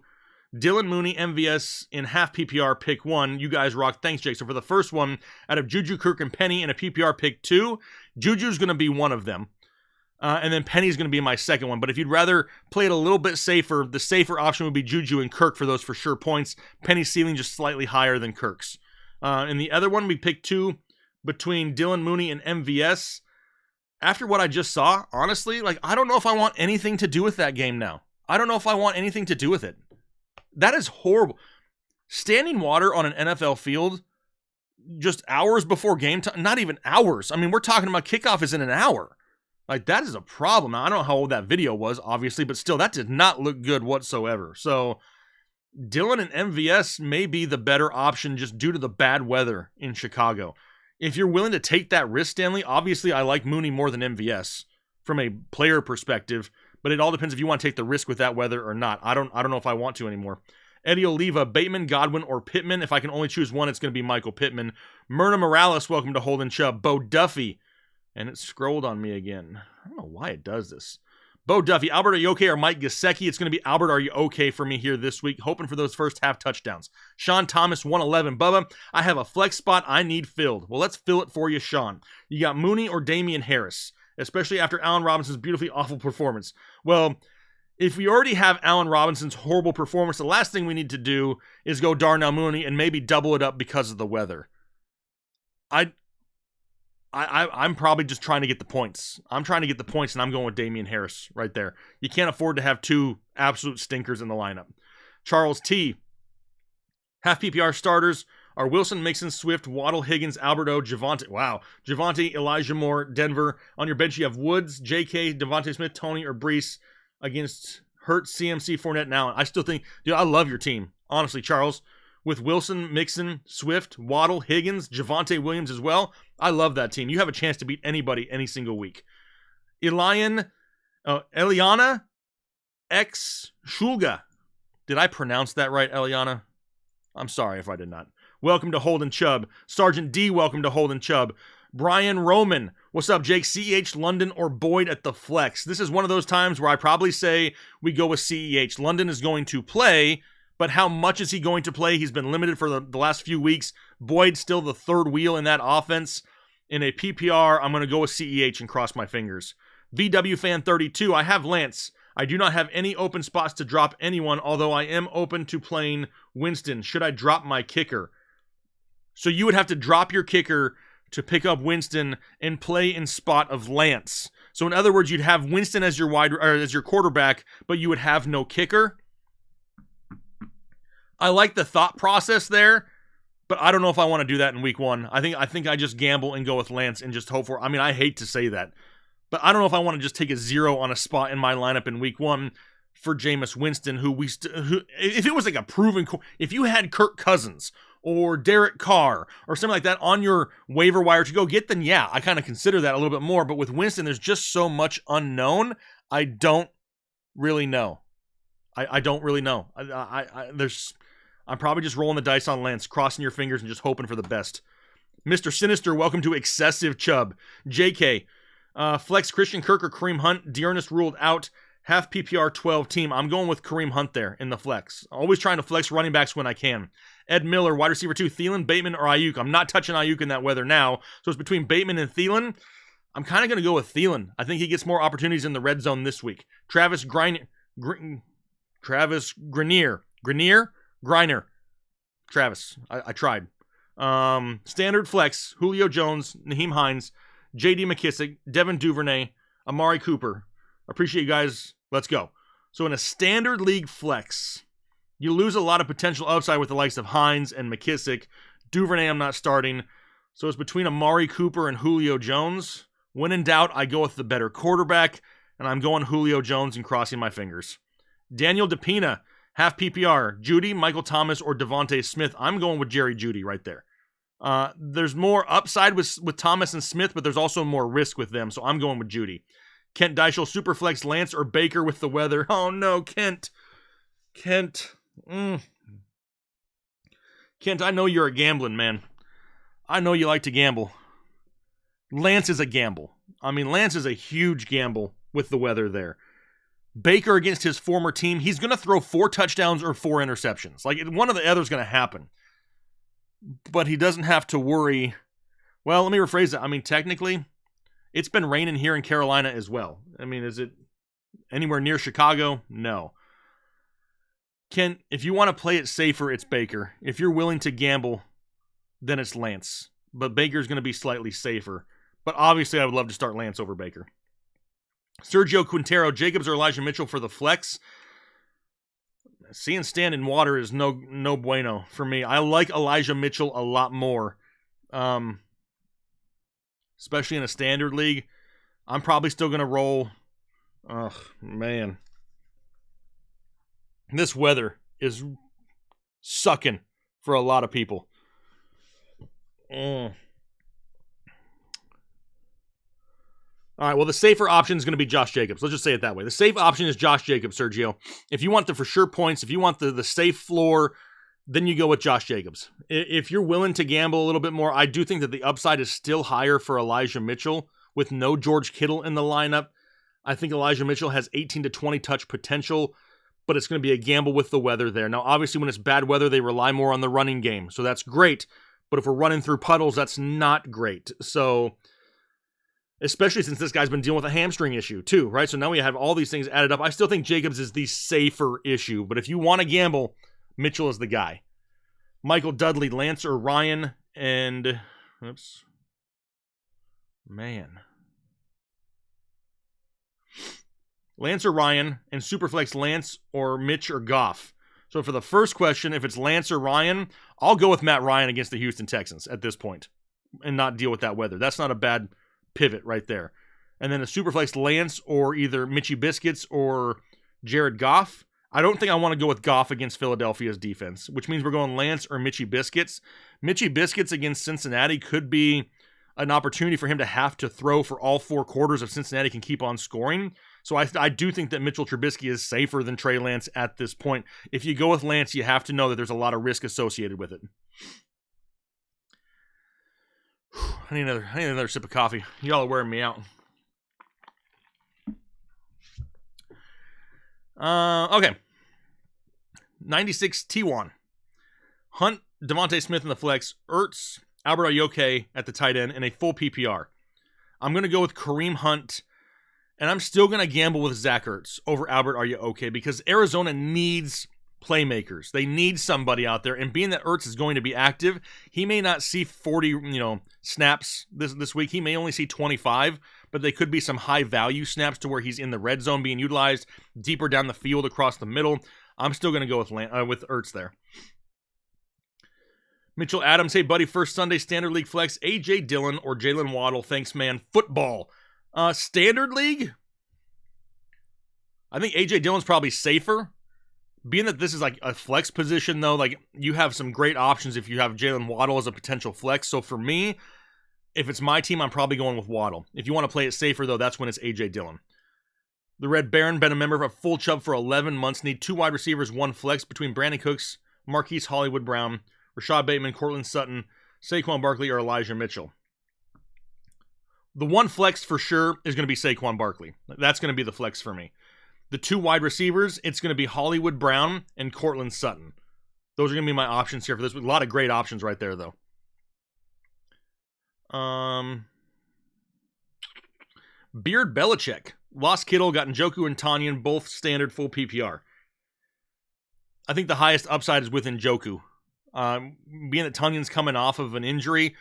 Dylan Mooney, MVS in half PPR, pick 1. You guys rock. Thanks, Jake. So for the first one, out of Juju Kirk and Penny in a PPR, pick 2. Juju's going to be one of them. And then Penny's going to be my second one. But if you'd rather play it a little bit safer, the safer option would be Juju and Kirk for those for sure points. Penny's ceiling just slightly higher than Kirk's. And the other one, we picked 2 between Dylan Mooney and MVS. After what I just saw, honestly, I don't know if I want anything to do with that game now. I don't know if I want anything to do with it. That is horrible. Standing water on an NFL field just hours before game time, not even hours. I mean, we're talking about kickoff is in an hour. That is a problem. Now, I don't know how old that video was, obviously, but still, that did not look good whatsoever. So, Dylan and MVS may be the better option just due to the bad weather in Chicago. If you're willing to take that risk, Stanley, obviously I like Mooney more than MVS from a player perspective, but it all depends if you want to take the risk with that weather or not. I don't know if I want to anymore. Eddie Oliva, Bateman, Godwin, or Pittman. If I can only choose one, it's going to be Michael Pittman. Myrna Morales, welcome to Holden Chubb. Bo Duffy. And it scrolled on me again. I don't know why it does this. Bo Duffy, Albert, are you okay? Or Mike Gesicki? It's going to be Albert, are you okay for me here this week? Hoping for those first half touchdowns. Sean Thomas, 111. Bubba, I have a flex spot I need filled. Well, let's fill it for you, Sean. You got Mooney or Damian Harris, especially after Allen Robinson's beautifully awful performance. Well, if we already have Allen Robinson's horrible performance, the last thing we need to do is go Darnell Mooney and maybe double it up because of the weather. I'm probably just trying to get the points. I'm trying to get the points, and I'm going with Damian Harris right there. You can't afford to have 2 absolute stinkers in the lineup. Charles T. Half PPR starters are Wilson, Mixon, Swift, Waddle, Higgins, Alberto, Javonte. Wow. Javonte, Elijah Moore, Denver. On your bench, you have Woods, JK, Devontae Smith, Tony, or Brees against Hurts, CMC, Fournette. Now, I still think, dude, I love your team. Honestly, Charles. With Wilson, Mixon, Swift, Waddle, Higgins, Javonte Williams as well. I love that team. You have a chance to beat anybody any single week. Eliana X Shulga. Did I pronounce that right, Eliana? I'm sorry if I did not. Welcome to Holden Chubb. Sergeant D, welcome to Holden Chubb. Brian Roman. What's up, Jake? CEH, London, or Boyd at the flex? This is one of those times where I probably say we go with CEH. London is going to play, but how much is he going to play? He's been limited for the last few weeks. Boyd still the third wheel in that offense. In a PPR, I'm going to go with CEH and cross my fingers. VW Fan 32, I have Lance. I do not have any open spots to drop anyone, although I am open to playing Winston. Should I drop my kicker? So you would have to drop your kicker to pick up Winston and play in spot of Lance. So in other words, you'd have Winston as your as your quarterback, but you would have no kicker. I like the thought process there, but I don't know if I want to do that in week 1. I think I just gamble and go with Lance and just hope for. I mean, I hate to say that, but I don't know if I want to just take a 0 on a spot in my lineup in week 1 for Jameis Winston, who if it was like a proven, if you had Kirk Cousins or Derek Carr or something like that on your waiver wire to go get, then yeah, I kind of consider that a little bit more. But with Winston, there's just so much unknown. I don't really know. I don't really know. I'm probably just rolling the dice on Lance, crossing your fingers and just hoping for the best. Mr. Sinister, welcome to Excessive Chubb. JK, flex Christian Kirk or Kareem Hunt. Dearness ruled out. Half PPR 12 team. I'm going with Kareem Hunt there in the flex. Always trying to flex running backs when I can. Ed Miller, wide receiver 2, Thielen, Bateman, or Ayuk. I'm not touching Ayuk in that weather now. So it's between Bateman and Thielen. I'm kind of going to go with Thielen. I think he gets more opportunities in the red zone this week. Travis Griner. Travis. I tried. Standard flex, Julio Jones, Naheem Hines, J.D. McKissick, Devin Duvernay, Amari Cooper. Appreciate you guys. Let's go. So in a standard league flex, you lose a lot of potential upside with the likes of Hines and McKissick. Duvernay I'm not starting. So it's between Amari Cooper and Julio Jones. When in doubt, I go with the better quarterback, and I'm going Julio Jones and crossing my fingers. Daniel DePina, half PPR, Judy, Michael Thomas, or Devontae Smith. I'm going with Jerry Judy right there. There's more upside with Thomas and Smith, but there's also more risk with them, so I'm going with Judy. Kent Deichel, Superflex, Lance, or Baker with the weather. Oh no, Kent. Kent, I know you're a gambling man. I know you like to gamble. Lance is a gamble. I mean, Lance is a huge gamble with the weather there. Baker against his former team, he's going to throw 4 touchdowns or 4 interceptions. Like, one or the other is going to happen. But he doesn't have to worry. Well, let me rephrase it. I mean, technically, it's been raining here in Carolina as well. I mean, is it anywhere near Chicago? No. Ken, if you want to play it safer, it's Baker. If you're willing to gamble, then it's Lance. But Baker's going to be slightly safer. But obviously, I would love to start Lance over Baker. Sergio Quintero, Jacobs, or Elijah Mitchell for the flex. Seeing stand in water is no bueno for me. I like Elijah Mitchell a lot more. Especially in a standard league. I'm probably still going to roll. Oh, man. This weather is sucking for a lot of people. All right, well, the safer option is going to be Josh Jacobs. Let's just say it that way. The safe option is Josh Jacobs, Sergio. If you want the for sure points, if you want the safe floor, then you go with Josh Jacobs. If you're willing to gamble a little bit more, I do think that the upside is still higher for Elijah Mitchell with no George Kittle in the lineup. I think Elijah Mitchell has 18 to 20 touch potential, but it's going to be a gamble with the weather there. Now, obviously, when it's bad weather, they rely more on the running game, so that's great. But if we're running through puddles, that's not great. So, especially since this guy's been dealing with a hamstring issue too, right? So now we have all these things added up. I still think Jacobs is the safer issue, but if you want to gamble, Mitchell is the guy. Michael Dudley, Lance, or Ryan, and Lance or Ryan, and Superflex Lance or Mitch or Goff. So for the first question, if it's Lance or Ryan, I'll go with Matt Ryan against the Houston Texans at this point and not deal with that weather. That's not a bad pivot right there. And then a Superflex Lance or either Mitchie Biscuits or Jared Goff. I don't think I want to go with Goff against Philadelphia's defense, which means we're going Lance or Mitchie Biscuits. Mitchie Biscuits against Cincinnati could be an opportunity for him to have to throw for all 4 quarters if Cincinnati can keep on scoring. So I do think that Mitchell Trubisky is safer than Trey Lance at this point. If you go with Lance, you have to know that there's a lot of risk associated with it. I need another sip of coffee. Y'all are wearing me out. Okay. 96 T1. Hunt, Devontae Smith in the flex, Ertz, Albert Ayoke at the tight end, and a full PPR. I'm going to go with Kareem Hunt, and I'm still going to gamble with Zach Ertz over Albert Ayoke because Arizona needs playmakers. They need somebody out there, and being that Ertz is going to be active, he may not see 40, snaps this week. He may only see 25, but they could be some high-value snaps to where he's in the red zone being utilized deeper down the field across the middle. I'm still going to go with Ertz there. Mitchell Adams, hey buddy, first Sunday Standard League flex, A.J. Dillon or Jalen Waddle, thanks man, football. Standard League, I think A.J. Dillon's probably safer. Being that this is like a flex position though, like you have some great options if you have Jalen Waddle as a potential flex. So for me, if it's my team, I'm probably going with Waddle. If you want to play it safer though, that's when it's A.J. Dillon. The Red Baron, been a member of Full Chubb for 11 months, need 2 wide receivers, 1 flex between Brandon Cooks, Marquise Hollywood Brown, Rashad Bateman, Cortland Sutton, Saquon Barkley, or Elijah Mitchell. The one flex for sure is going to be Saquon Barkley. That's going to be the flex for me. The 2 wide receivers, it's going to be Hollywood Brown and Cortland Sutton. Those are going to be my options here for this week. A lot of great options right there, though. Beard Belichick. Lost Kittle, got Njoku and Tanyan, both standard full PPR. I think the highest upside is with Njoku. Being that Tanyan's coming off of an injury,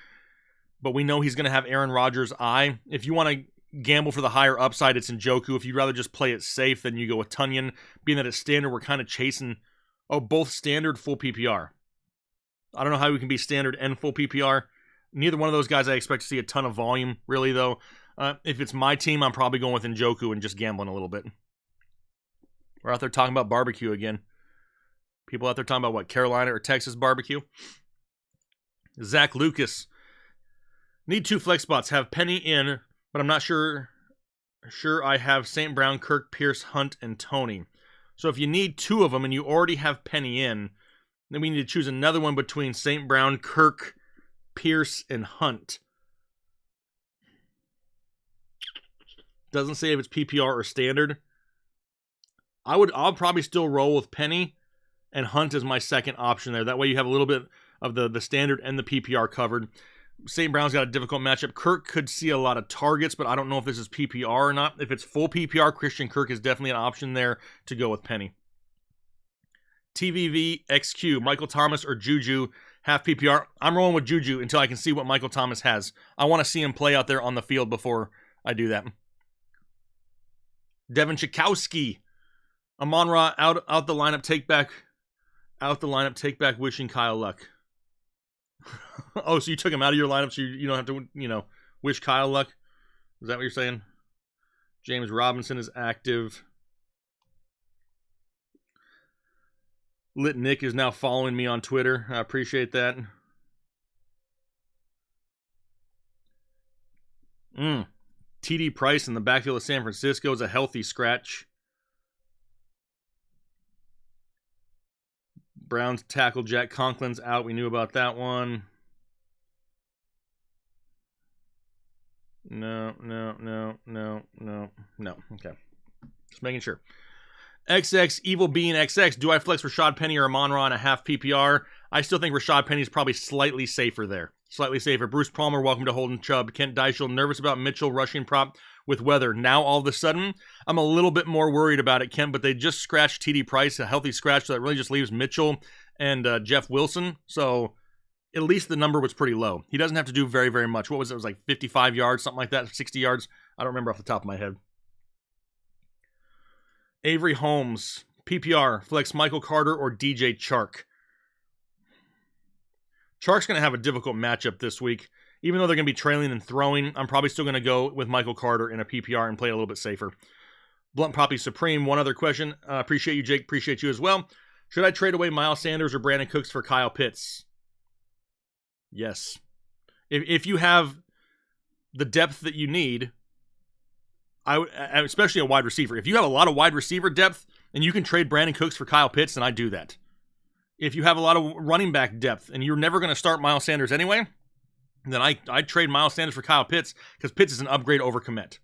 but we know he's going to have Aaron Rodgers' eye. If you want to gamble for the higher upside, it's Njoku. If you'd rather just play it safe, then you go with Tanyan. Being that it's standard, we're kind of chasing... Oh, both standard, full PPR. I don't know how we can be standard and full PPR. Neither one of those guys I expect to see a ton of volume, really, though. If it's my team, I'm probably going with Njoku and just gambling a little bit. We're out there talking about barbecue again. People out there talking about, what, Carolina or Texas barbecue? Zach Lucas. Need 2 flex spots. Have Penny in, but I'm not sure I have St. Brown, Kirk, Pierce, Hunt, and Tony. So if you need 2 of them and you already have Penny in, then we need to choose another one between St. Brown, Kirk, Pierce, and Hunt. Doesn't say if it's PPR or standard. I'll probably still roll with Penny and Hunt as my second option there. That way you have a little bit of the standard and the PPR covered. St. Brown's got a difficult matchup. Kirk could see a lot of targets, but I don't know if this is PPR or not. If it's full PPR, Christian Kirk is definitely an option there to go with Penny. TVV XQ, Michael Thomas or Juju, half PPR. I'm rolling with Juju until I can see what Michael Thomas has. I want to see him play out there on the field before I do that. Devin Chakowski, Amon-Ra out the lineup, take back, wishing Kyle luck. Oh, so you took him out of your lineup so you don't have to, wish Kyle luck? Is that what you're saying? James Robinson is active. Lit Nick is now following me on Twitter. I appreciate that. TD Price in the backfield of San Francisco is a healthy scratch. Browns tackle Jack Conklin's out. We knew about that one. No. Okay. Just making sure. XX, Evil Bean XX. Do I flex Rashad Penny or Amon-Ra on a half PPR? I still think Rashad Penny is probably slightly safer there. Slightly safer. Bruce Palmer, welcome to Holden Chubb. Kent Deichel, nervous about Mitchell rushing prop with weather. Now, all of a sudden, I'm a little bit more worried about it, Kent, but they just scratched TD Price, a healthy scratch, so that really just leaves Mitchell and Jeff Wilson. So, at least the number was pretty low. He doesn't have to do very, very much. What was it? It was like 55 yards, something like that, 60 yards. I don't remember off the top of my head. Avery Holmes, PPR, flex Michael Carter or DJ Chark. Chark's going to have a difficult matchup this week. Even though they're going to be trailing and throwing, I'm probably still going to go with Michael Carter in a PPR and play a little bit safer. Blunt Poppy Supreme, one other question. Appreciate you, Jake. Appreciate you as well. Should I trade away Miles Sanders or Brandon Cooks for Kyle Pitts? Yes. If you have the depth that you need, especially a wide receiver. If you have a lot of wide receiver depth and you can trade Brandon Cooks for Kyle Pitts, then I do that. If you have a lot of running back depth and you're never going to start Miles Sanders anyway, then I trade Miles Sanders for Kyle Pitts because Pitts is an upgrade over Kmet.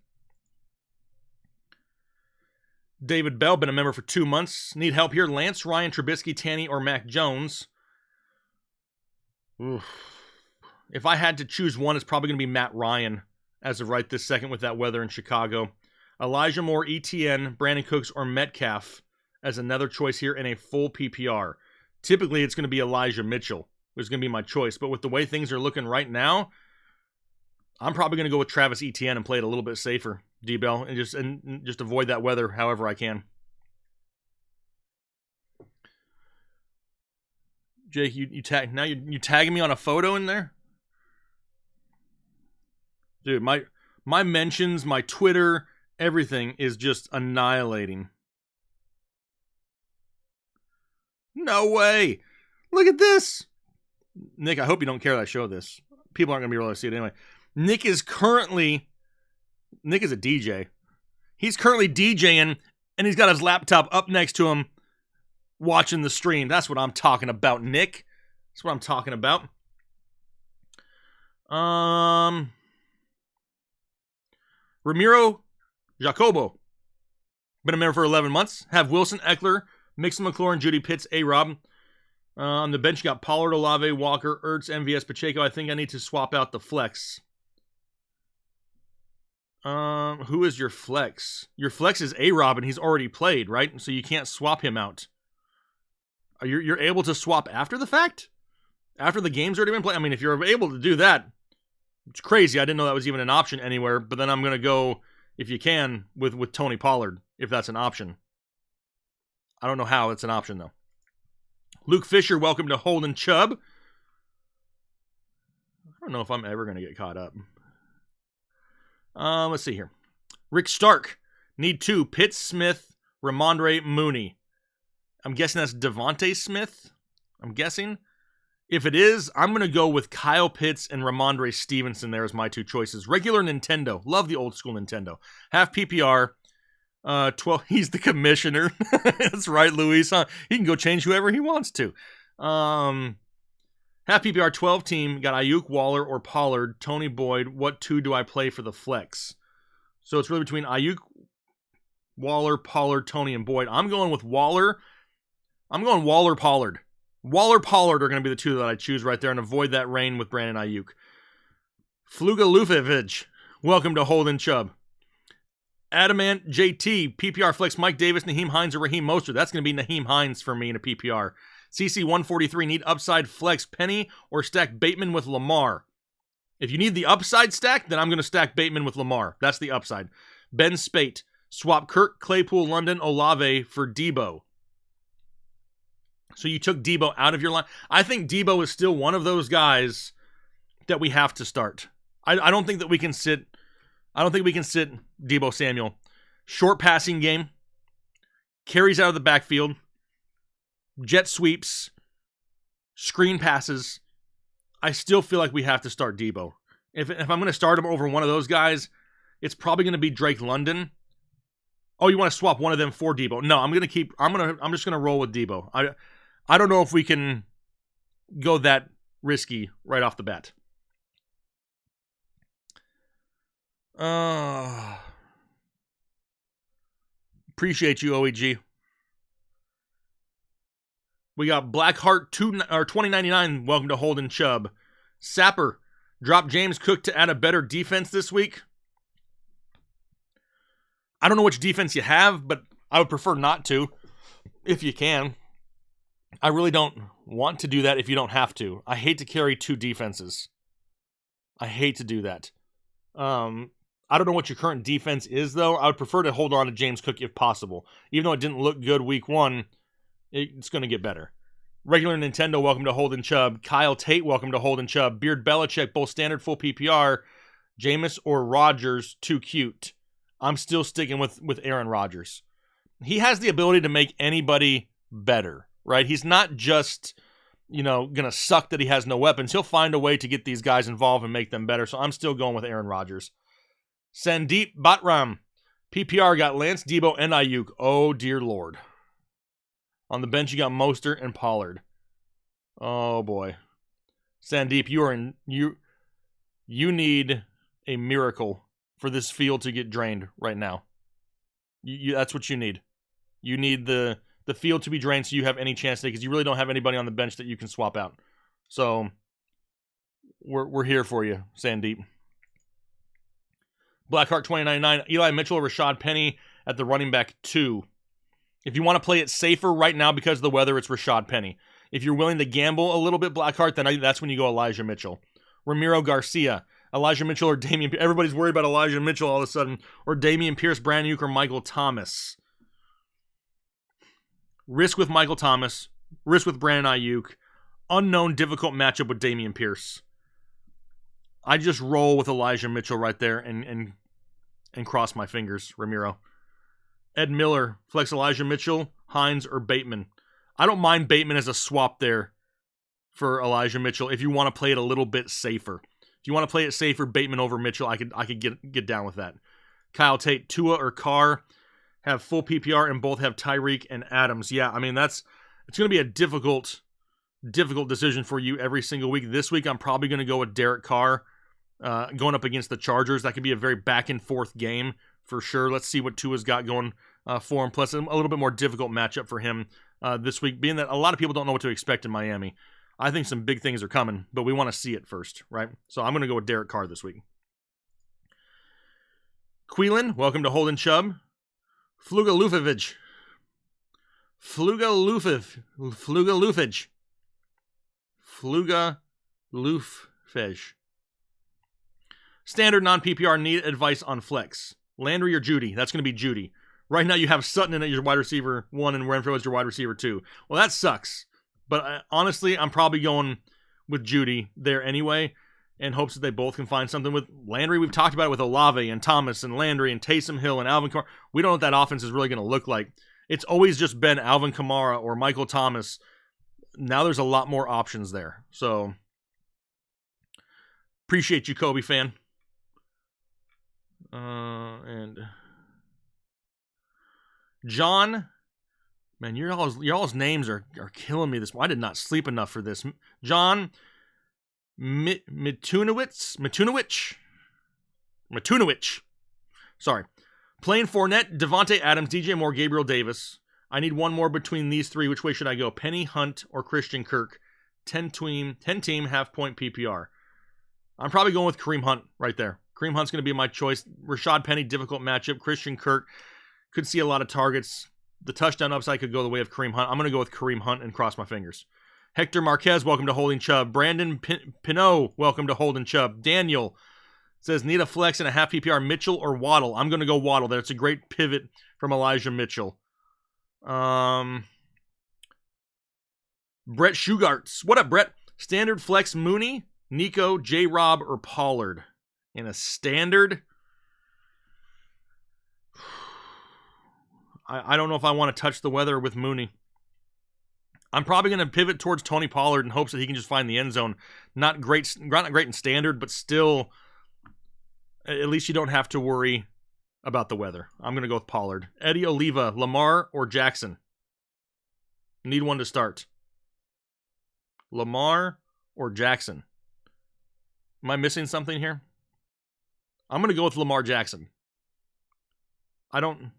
David Bell, been a member for 2 months. Need help here. Lance, Ryan, Trubisky, Tanny, or Mac Jones. Oof. If I had to choose one, it's probably going to be Matt Ryan as of right this second with that weather in Chicago. Elijah Moore, ETN, Brandon Cooks, or Metcalf as another choice here in a full PPR. Typically, it's going to be Elijah Mitchell, who's going to be my choice. But with the way things are looking right now, I'm probably going to go with Travis Etienne and play it a little bit safer, D-Bell, and just avoid that weather however I can. Jake, you tagging me on a photo in there? Dude, my mentions, my Twitter, everything is just annihilating. No way. Look at this. Nick, I hope you don't care that I show this. People aren't going to be able to see it anyway. Nick is a DJ. He's currently DJing, and he's got his laptop up next to him watching the stream. That's what I'm talking about, Nick. That's what I'm talking about. Ramiro Jacobo. Been a member for 11 months. Have Wilson, Eckler, Mixon, McLaurin, Judy, Pitts, A-Rob. On the bench, you got Pollard, Olave, Walker, Ertz, MVS, Pacheco. I think I need to swap out the flex. Who is your flex? Your flex is A-Rob, and he's already played, right? So you can't swap him out. You're able to swap after the fact? After the game's already been played? I mean, if you're able to do that, it's crazy. I didn't know that was even an option anywhere. But then I'm going to go, if you can, with Tony Pollard, if that's an option. I don't know how it's an option, though. Luke Fisher, welcome to Holden Chubb. I don't know if I'm ever going to get caught up. Let's see here. Rick Stark, need 2. Pitts, Smith, Ramondre, Mooney. I'm guessing that's Devontae Smith. I'm guessing. If it is, I'm going to go with Kyle Pitts and Ramondre Stevenson there as my 2 choices. Regular Nintendo. Love the old school Nintendo. Half PPR. 12. He's the commissioner. That's right, Luis. Huh? He can go change whoever he wants to. Half PPR 12 team. Got Ayuk, Waller, or Pollard. Tony Boyd. What 2 do I play for the flex? So it's really between Ayuk, Waller, Pollard, Tony, and Boyd. I'm going with Waller. I'm going Waller, Pollard. Waller, Pollard are going to be the 2 that I choose right there and avoid that rain with Brandon Ayuk. Fluga Lufevich, welcome to Holden Chubb. Adamant JT, PPR flex Mike Davis, Naheem Hines, or Raheem Mostert. That's going to be Naheem Hines for me in a PPR. CC 143, need upside flex Penny or stack Bateman with Lamar. If you need the upside stack, then I'm going to stack Bateman with Lamar. That's the upside. Ben Spate, swap Kirk, Claypool, London, Olave for Debo. So you took Debo out of your line. I think Debo is still one of those guys that we have to start. I don't think that we can sit. I don't think we can sit Debo Samuel. Short passing game. Carries out of the backfield. Jet sweeps. Screen passes. I still feel like we have to start Debo. If I'm going to start him over one of those guys, it's probably going to be Drake London. Oh, you want to swap one of them for Debo? No, I'm just going to roll with Debo. I don't know if we can go that risky right off the bat. Appreciate you, OEG. We got Blackheart 2099. Welcome to Holden Chubb. Sapper, drop James Cook to add a better defense this week. I don't know which defense you have, but I would prefer not to, if you can. I really don't want to do that if you don't have to. I hate to carry 2 defenses. I hate to do that. I don't know what your current defense is, though. I would prefer to hold on to James Cook if possible. Even though it didn't look good week 1, it's going to get better. Regular Nintendo, welcome to Holden Chubb. Kyle Tate, welcome to Holden Chubb. Beard Belichick, both standard full PPR. Jameis or Rodgers, too cute. I'm still sticking with Aaron Rodgers. He has the ability to make anybody better, right? He's not just, going to suck that he has no weapons. He'll find a way to get these guys involved and make them better. So I'm still going with Aaron Rodgers. Sandeep Batram. PPR got Lance, Debo, and Ayuk. Oh, dear Lord. On the bench, you got Mostert and Pollard. Oh, boy. Sandeep, you need a miracle for this field to get drained right now. That's what you need. You need the field to be drained so you have any chance today, because you really don't have anybody on the bench that you can swap out. So we're here for you, Sandeep. Blackheart 2099, Eli Mitchell or Rashad Penny at the running back 2. If you want to play it safer right now because of the weather, it's Rashad Penny. If you're willing to gamble a little bit, Blackheart, then that's when you go Elijah Mitchell. Ramiro Garcia, Elijah Mitchell or Damian Pierce. Everybody's worried about Elijah Mitchell all of a sudden. Or Damian Pierce, Brandon Ayuk, or Michael Thomas. Risk with Michael Thomas. Risk with Brandon Ayuk. Unknown, difficult matchup with Damian Pierce. I just roll with Elijah Mitchell right there and cross my fingers, Ramiro. Ed Miller, flex Elijah Mitchell, Hines, or Bateman. I don't mind Bateman as a swap there for Elijah Mitchell if you want to play it a little bit safer. If you want to play it safer, Bateman over Mitchell, I could get down with that. Kyle Tate, Tua, or Carr have full PPR and both have Tyreek and Adams. Yeah, I mean, it's going to be a difficult decision for you every single week. This week, I'm probably going to go with Derek Carr going up against the Chargers. That could be a very back and forth game for sure. Let's see what Tua's got going for him, plus a little bit more difficult matchup for him this week, being that a lot of people don't know what to expect in Miami. I think some big things are coming, but we want to see it first, right? So I'm going to go with Derek Carr this week. Queelan, welcome to Holden Chubb. Fluga Lufevich. Standard non-PPR need advice on flex. Landry or Judy? That's going to be Judy. Right now you have Sutton in at your wide receiver 1 and Renfro as your wide receiver 2. Well, that sucks. But honestly, I'm probably going with Judy there anyway, in hopes that they both can find something. With Landry, we've talked about it with Olave and Thomas and Landry and Taysom Hill and Alvin Kamara. We don't know what that offense is really going to look like. It's always just been Alvin Kamara or Michael Thomas. Now there's a lot more options there. So, appreciate you, Kobe fan. And John, man, y'all's names are killing me this. I did not sleep enough for this. John Mitunowicz. Sorry. Playing Fournette, Devontae Adams, DJ Moore, Gabriel Davis. I need one more between these three. Which way should I go? Penny, Hunt, or Christian Kirk? 10-team, half-point PPR. I'm probably going with Kareem Hunt right there. Kareem Hunt's going to be my choice. Rashad Penny, difficult matchup. Christian Kirk could see a lot of targets. The touchdown upside could go the way of Kareem Hunt. I'm going to go with Kareem Hunt and cross my fingers. Hector Marquez, welcome to Holding Chubb. Brandon Pinot, welcome to Holding Chubb. Daniel says, need a flex and a half PPR, Mitchell or Waddle. I'm going to go Waddle there. It's a great pivot from Elijah Mitchell. Brett Shugarts. What up, Brett? Standard flex, Mooney, Nico, J-Rob, or Pollard. In a standard, I don't know if I want to touch the weather with Mooney. I'm probably going to pivot towards Tony Pollard in hopes that he can just find the end zone. Not great in standard, but still, at least you don't have to worry about the weather. I'm going to go with Pollard. Eddie Oliva, Lamar or Jackson? Need one to start. Lamar or Jackson? Am I missing something here? I'm going to go with Lamar Jackson. I don't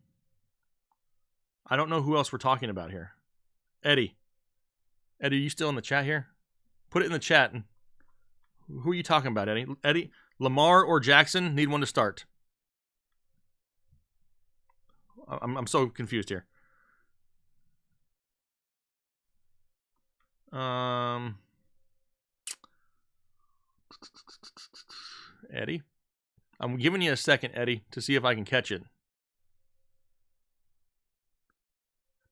know who else we're talking about here. Eddie, are you still in the chat here? Put it in the chat. Who are you talking about, Eddie? Eddie, Lamar or Jackson? Need one to start. I'm so confused here. Eddie? I'm giving you a second, Eddie, to see if I can catch it.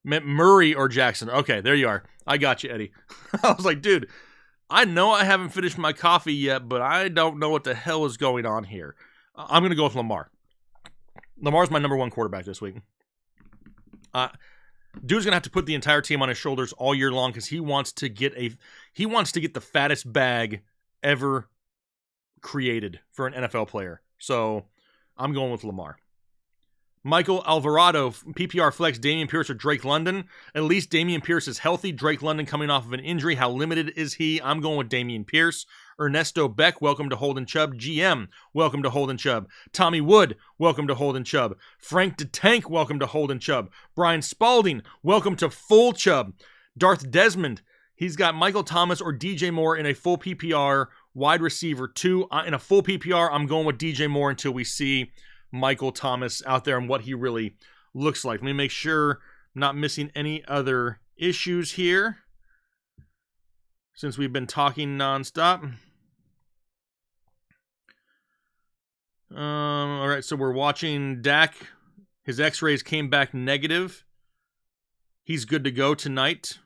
Murray or Jackson. Okay, there you are. I got you, Eddie. I was like, dude, I know I haven't finished my coffee yet, but I don't know what the hell is going on here. I'm going to go with Lamar. Lamar's my number one quarterback this week. Dude's going to have to put the entire team on his shoulders all year long because he wants to get the fattest bag ever created for an NFL player. So I'm going with Lamar. Michael Alvarado, PPR flex, Dameon Pierce or Drake London. At least Dameon Pierce is healthy. Drake London coming off of an injury. How limited is he? I'm going with Dameon Pierce. Ernesto Beck, welcome to Holden Chubb. GM, welcome to Holden Chubb. Tommy Wood, welcome to Holden Chubb. Frank DeTank, welcome to Holden Chubb. Brian Spalding, welcome to Full Chubb. Darth Desmond, he's got Michael Thomas or DJ Moore in a full PPR. Wide receiver 2. In a full PPR, I'm going with DJ Moore until we see Michael Thomas out there and what he really looks like. Let me make sure I'm not missing any other issues here since we've been talking nonstop. All right, so we're watching Dak. His x-rays came back negative. He's good to go tonight.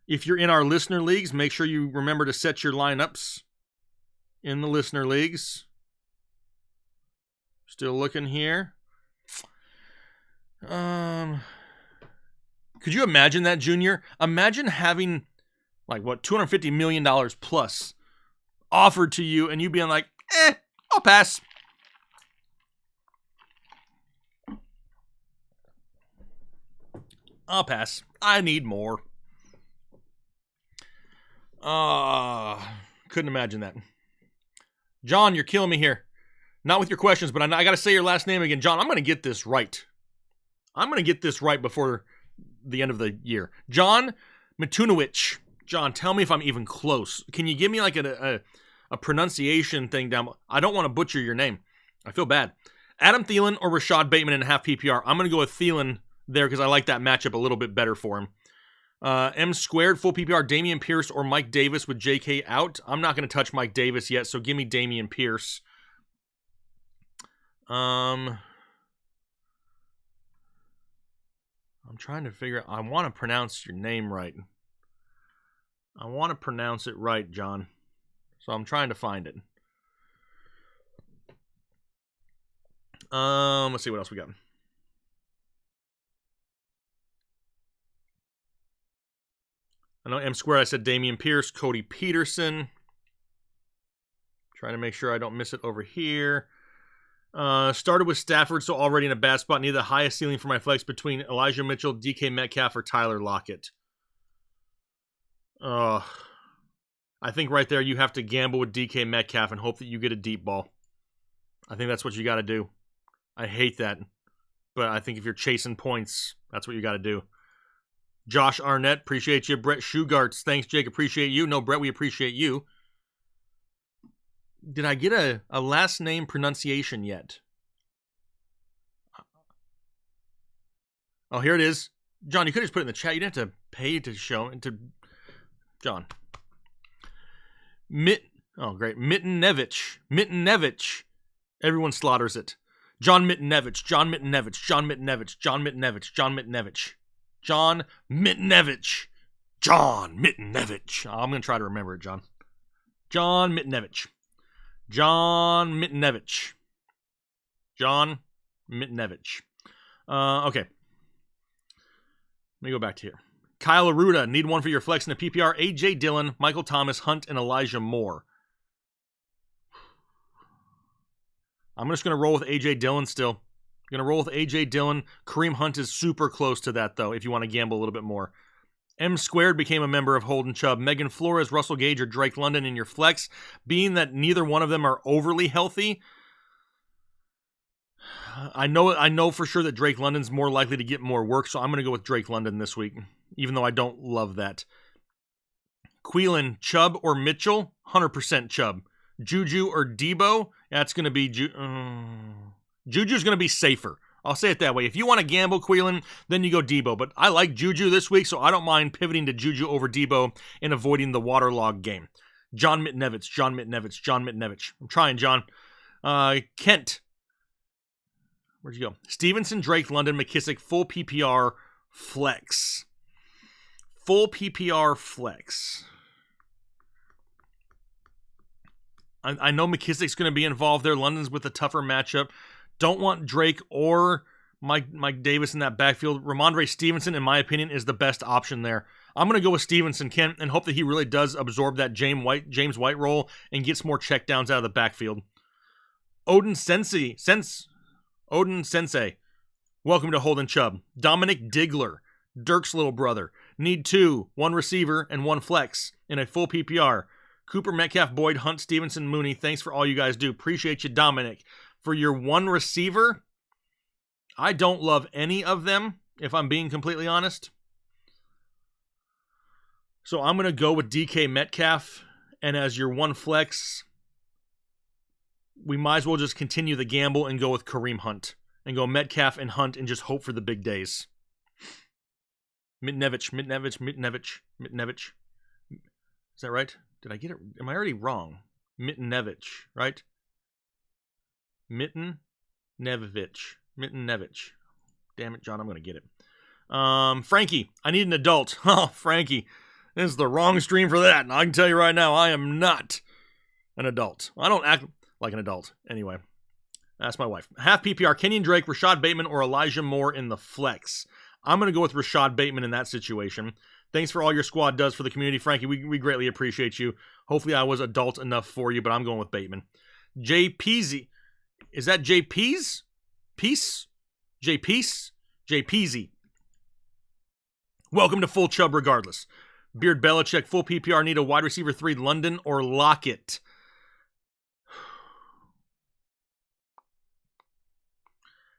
If you're in our listener leagues, make sure you remember to set your lineups in the listener leagues. Still looking here. Could you imagine that, Junior? Imagine having, $250 million plus offered to you and you being like, I'll pass. I'll pass. I need more. Couldn't imagine that. John, you're killing me here. Not with your questions, but I got to say your last name again. John, I'm going to get this right. I'm going to get this right before the end of the year. John Mitunowicz. John, tell me if I'm even close. Can you give me like a pronunciation thing down? I don't want to butcher your name. I feel bad. Adam Thielen or Rashad Bateman in half PPR? I'm going to go with Thielen there because I like that matchup a little bit better for him. M squared, full PPR, Dameon Pierce or Mike Davis with JK out. I'm not going to touch Mike Davis yet, so give me Dameon Pierce. I'm trying to figure out. I want to pronounce your name right. I want to pronounce it right, John. So I'm trying to find it. Let's see what else we got. I know M squared. I said Dameon Pierce, Cody Peterson. Trying to make sure I don't miss it over here. Started with Stafford, so already in a bad spot. Need the highest ceiling for my flex between Elijah Mitchell, DK Metcalf, or Tyler Lockett. I think right there you have to gamble with DK Metcalf and hope that you get a deep ball. I think that's what you got to do. I hate that. But I think if you're chasing points, that's what you got to do. Josh Arnett, appreciate you. Brett Shugarts, thanks, Jake, appreciate you. No, Brett, we appreciate you. Did I get a last name pronunciation yet? Oh, here it is. John, you could just put it in the chat. You didn't have to pay to show it to John. Oh, great. Mittenevich. Everyone slaughters it. John Mittenevich. John Mittenevich. John Mittenevich. John Mittenevich. John Mittenevich. John Mittenevich. John Mittenevich. I'm going to try to remember it, John. John Mittenevich. John Mittenevich. John Mittenevich. Okay. Let me go back to here. Kyle Aruda, need one for your flex in the PPR. A.J. Dillon, Michael Thomas, Hunt, and Elijah Moore. I'm just going to roll with A.J. Dillon still. I'm going to roll with A.J. Dillon. Kareem Hunt is super close to that, though, if you want to gamble a little bit more. M squared became a member of Holden Chubb. Megan Flores, Russell Gage, or Drake London in your flex. Being that neither one of them are overly healthy, I know for sure that Drake London's more likely to get more work, so I'm going to go with Drake London this week, even though I don't love that. Queelan, Chubb or Mitchell? 100% Chubb. Juju or Debo? That's going to be Juju's going to be safer. I'll say it that way. If you want to gamble, Queelan, then you go Debo. But I like Juju this week, so I don't mind pivoting to Juju over Debo and avoiding the waterlogged game. John Mittenevich, John Mittenevich, John Mittenevich. I'm trying, John. Kent. Where'd you go? Stevenson, Drake, London, McKissick, full PPR flex. Full PPR flex. I know McKissick's going to be involved there. London's with a tougher matchup. Don't want Drake or Mike Davis in that backfield. Ramondre Stevenson, in my opinion, is the best option there. I'm going to go with Stevenson, Kent, and hope that he really does absorb that James White role and gets more checkdowns out of the backfield. Odin Sensei. Welcome to Holden Chubb. Dominic Digler, Dirk's little brother. Need 2, 1 receiver, and 1 flex in a full PPR. Cooper, Metcalf, Boyd, Hunt, Stevenson, Mooney. Thanks for all you guys do. Appreciate you, Dominic. For your 1 receiver, I don't love any of them, if I'm being completely honest. So I'm going to go with DK Metcalf. And as your 1 flex, we might as well just continue the gamble and go with Kareem Hunt. And go Metcalf and Hunt and just hope for the big days. Mittenevich. Is that right? Did I get it? Am I already wrong? Mittenevich, right? Mittenevich. Damn it, John, I'm going to get it. Frankie, I need an adult. Oh, Frankie, this is the wrong stream for that. And I can tell you right now, I am not an adult. I don't act like an adult. Anyway, that's my wife. Half PPR, Kenyon Drake, Rashad Bateman, or Elijah Moore in the flex. I'm going to go with Rashad Bateman in that situation. Thanks for all your squad does for the community, Frankie. We greatly appreciate you. Hopefully I was adult enough for you, but I'm going with Bateman. Jay Peasy. Is that Jay Pease? Peace? Jay Peace? Jay Peasy. Welcome to Full Chubb regardless. Beard Belichick, full PPR, need a wide receiver 3, London or Lockett.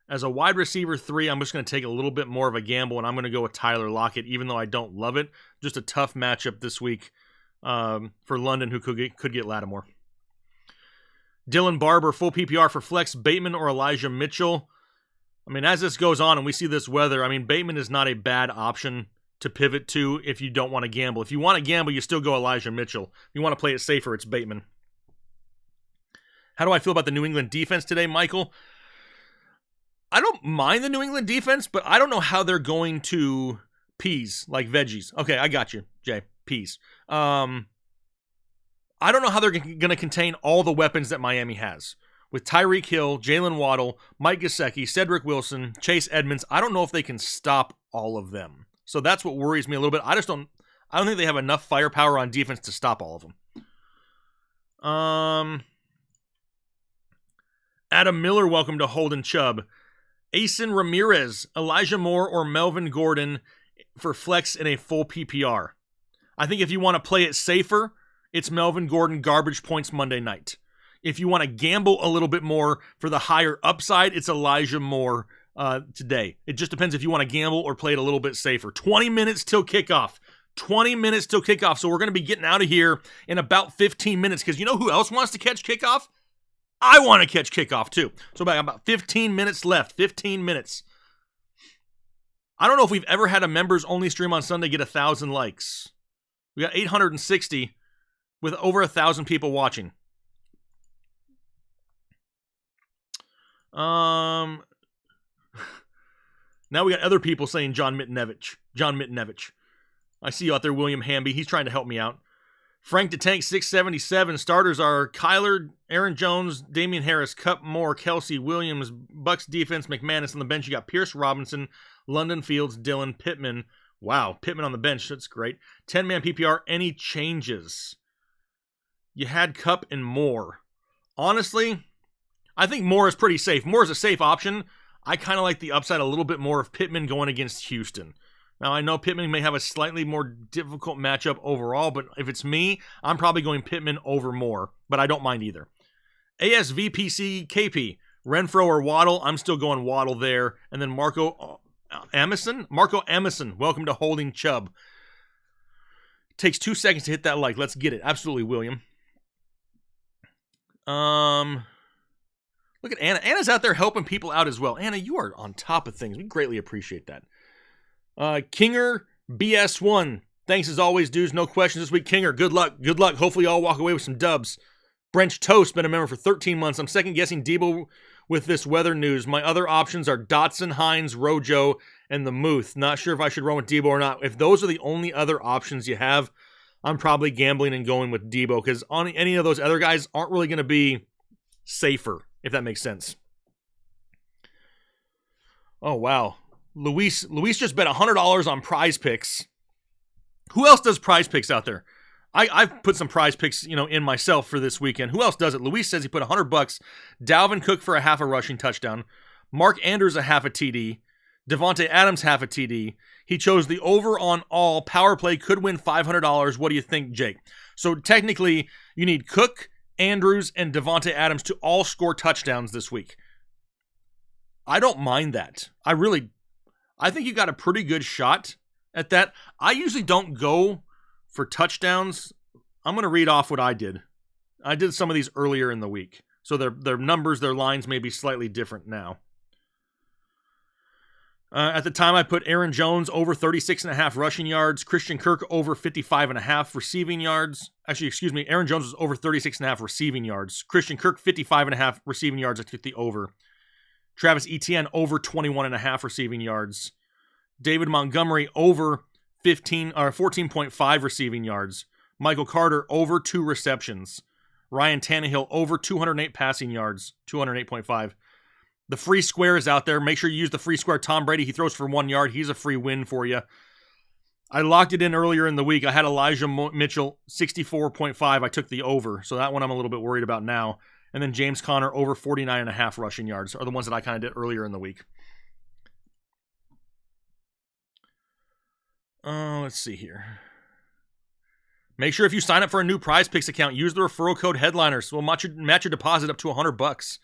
As a wide receiver 3, I'm just going to take a little bit more of a gamble, and I'm going to go with Tyler Lockett, even though I don't love it. Just a tough matchup this week for London, who could get Lattimore. Dylan Barber, full PPR for flex, Bateman or Elijah Mitchell. I mean, as this goes on and we see this weather, I mean, Bateman is not a bad option to pivot to if you don't want to gamble. If you want to gamble, you still go Elijah Mitchell. If you want to play it safer, it's Bateman. How do I feel about the New England defense today, Michael? I don't mind the New England defense, but I don't know how they're going to peas, like veggies. Okay, I got you, Jay. Peas. I don't know how they're going to contain all the weapons that Miami has. With Tyreek Hill, Jalen Waddle, Mike Gesicki, Cedric Wilson, Chase Edmonds, I don't know if they can stop all of them. So that's what worries me a little bit. I don't think they have enough firepower on defense to stop all of them. Adam Miller, welcome to Holden Chubb. Asen Ramirez, Elijah Moore, or Melvin Gordon for flex in a full PPR. I think if you want to play it safer, it's Melvin Gordon garbage points Monday night. If you want to gamble a little bit more for the higher upside, it's Elijah Moore today. It just depends if you want to gamble or play it a little bit safer. 20 minutes till kickoff. 20 minutes till kickoff. So we're going to be getting out of here in about 15 minutes because you know who else wants to catch kickoff? I want to catch kickoff too. So about 15 minutes left. 15 minutes. I don't know if we've ever had a members only stream on Sunday get 1,000 likes. We got 860 with over 1,000 people watching. Now we got other people saying John Mittenevich. John Mittenevich. I see you out there, William Hamby. He's trying to help me out. Frank the Tank 677. Starters are Kyler, Aaron Jones, Damian Harris, Kupp, Moore, Kelsey, Williams, Bucks defense, McManus on the bench. You got Pierce Robinson, London Fields, Dillon, Pittman. Wow, Pittman on the bench. That's great. 10-man PPR. Any changes? You had Kupp and Moore. Honestly, I think Moore is pretty safe. Moore is a safe option. I kind of like the upside a little bit more of Pittman going against Houston. Now, I know Pittman may have a slightly more difficult matchup overall, but if it's me, I'm probably going Pittman over Moore, but I don't mind either. ASVPC KP, Renfro or Waddle, I'm still going Waddle there. And then Marco Emerson, welcome to Holding Chubb. Takes 2 seconds to hit that like. Let's get it. Absolutely, William. Look at Anna. Anna's out there helping people out as well. Anna, you are on top of things. We greatly appreciate that. Kinger BS1. Thanks as always, dudes. No questions this week. Kinger, good luck. Good luck. Hopefully you all walk away with some dubs. Brench Toast, been a member for 13 months. I'm second guessing Debo with this weather news. My other options are Dotson, Hines, Rojo, and the Muth. Not sure if I should run with Debo or not. If those are the only other options you have, I'm probably gambling and going with Debo because on any of those other guys aren't really going to be safer, if that makes sense. Oh, wow. Luis just bet $100 on Prize Picks. Who else does Prize Picks out there? I've put some Prize Picks, in myself for this weekend. Who else does it? Luis says he put $100. Dalvin Cook for a half a rushing touchdown. Mark Andrews a half a TD. Devontae Adams half a TD. He chose the over on all. Power play could win $500. What do you think, Jake? So technically, you need Cook, Andrews, and Devontae Adams to all score touchdowns this week. I don't mind that. I think you got a pretty good shot at that. I usually don't go for touchdowns. I'm going to read off what I did. I did some of these earlier in the week. So their numbers, their lines may be slightly different now. At the time, I put Aaron Jones over 36.5 rushing yards. Christian Kirk over 55.5 receiving yards. Actually, excuse me. Aaron Jones was over 36.5 receiving yards. Christian Kirk, 55.5 receiving yards. I took the over. Travis Etienne over 21.5 receiving yards. David Montgomery over 14.5 receiving yards. Michael Carter over 2 receptions. Ryan Tannehill over 208 passing yards. 208.5. The free square is out there. Make sure you use the free square. Tom Brady, he throws for 1 yard. He's a free win for you. I locked it in earlier in the week. I had Elijah Mitchell 64.5. I took the over. So that one I'm a little bit worried about now. And then James Conner over 49.5 rushing yards are the ones that I kind of did earlier in the week. Let's see here. Make sure if you sign up for a new Prize Picks account, use the referral code Headliners. We'll match your deposit up to $100.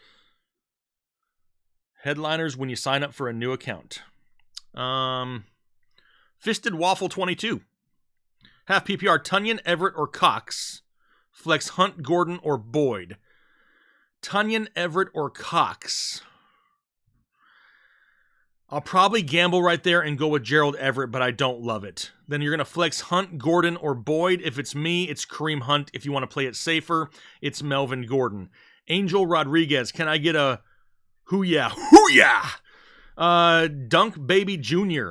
Headliners when you sign up for a new account. Fisted Waffle 22. Half PPR, Tunyon, Everett, or Cox. Flex Hunt, Gordon, or Boyd. Tunyon, Everett, or Cox. I'll probably gamble right there and go with Gerald Everett, but I don't love it. Then you're going to flex Hunt, Gordon, or Boyd. If it's me, it's Kareem Hunt. If you want to play it safer, it's Melvin Gordon. Angel Rodriguez, can I get a hoo-yeah, hoo-yeah? Dunk Baby Jr.,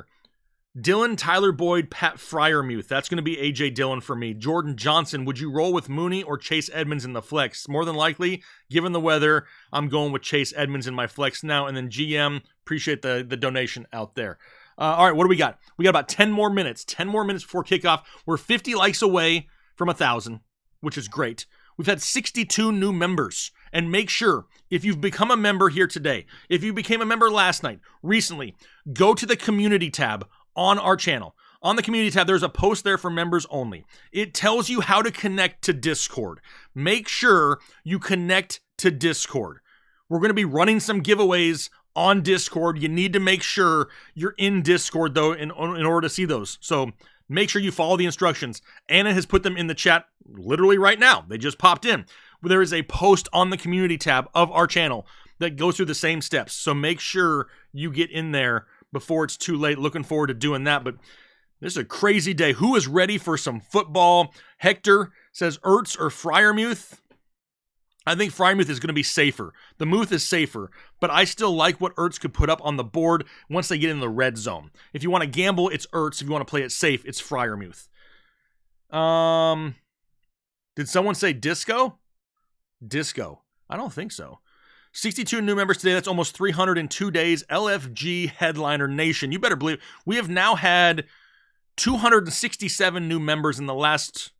Dylan, Tyler Boyd, Pat Fryermuth. That's going to be A.J. Dillon for me. Jordan Johnson, would you roll with Mooney or Chase Edmonds in the flex? More than likely, given the weather, I'm going with Chase Edmonds in my flex now. And then GM, appreciate the donation out there. All right, what do we got? We got about 10 more minutes. 10 more minutes before kickoff. We're 50 likes away from 1,000, which is great. We've had 62 new members. And make sure, if you've become a member here today, if you became a member last night, recently, go to the community tab on our channel. On the community tab, there's a post there for members only. It tells you how to connect to Discord. Make sure you connect to Discord. We're going to be running some giveaways on Discord. You need to make sure you're in Discord, though, in order to see those. So make sure you follow the instructions. Anna has put them in the chat literally right now. They just popped in. There is a post on the community tab of our channel that goes through the same steps. So make sure you get in there before it's too late. Looking forward to doing that. But this is a crazy day. Who is ready for some football? Hector says Ertz or Fryermuth. I think Fryermuth is going to be safer. The Muth is safer, but I still like what Ertz could put up on the board once they get in the red zone. If you want to gamble, it's Ertz. If you want to play it safe, it's Fryermuth. Did someone say Disco? Disco. I don't think so. 62 new members today. That's almost 300 in 2 days. LFG Headliner Nation. You better believe we have now had 267 new members in the last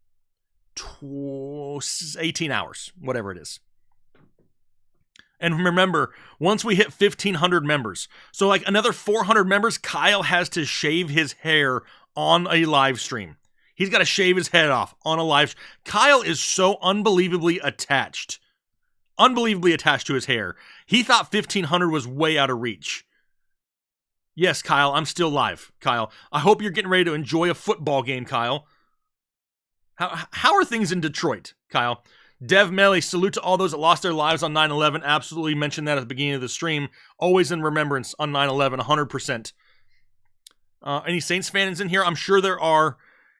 18 hours, whatever it is. And remember, once we hit 1,500 members, so like another 400 members, Kyle has to shave his hair on a live stream. He's got to shave his head off on a live stream. Kyle is so unbelievably attached to his hair. He thought 1,500 was way out of reach. Yes, Kyle, I'm still live, Kyle. I hope you're getting ready to enjoy a football game, Kyle. How are things in Detroit, Kyle? Dev Melly, salute to all those that lost their lives on 9/11. Absolutely mentioned that at the beginning of the stream. Always in remembrance on 9/11, 100%. Any Saints fans in here? I'm sure there are,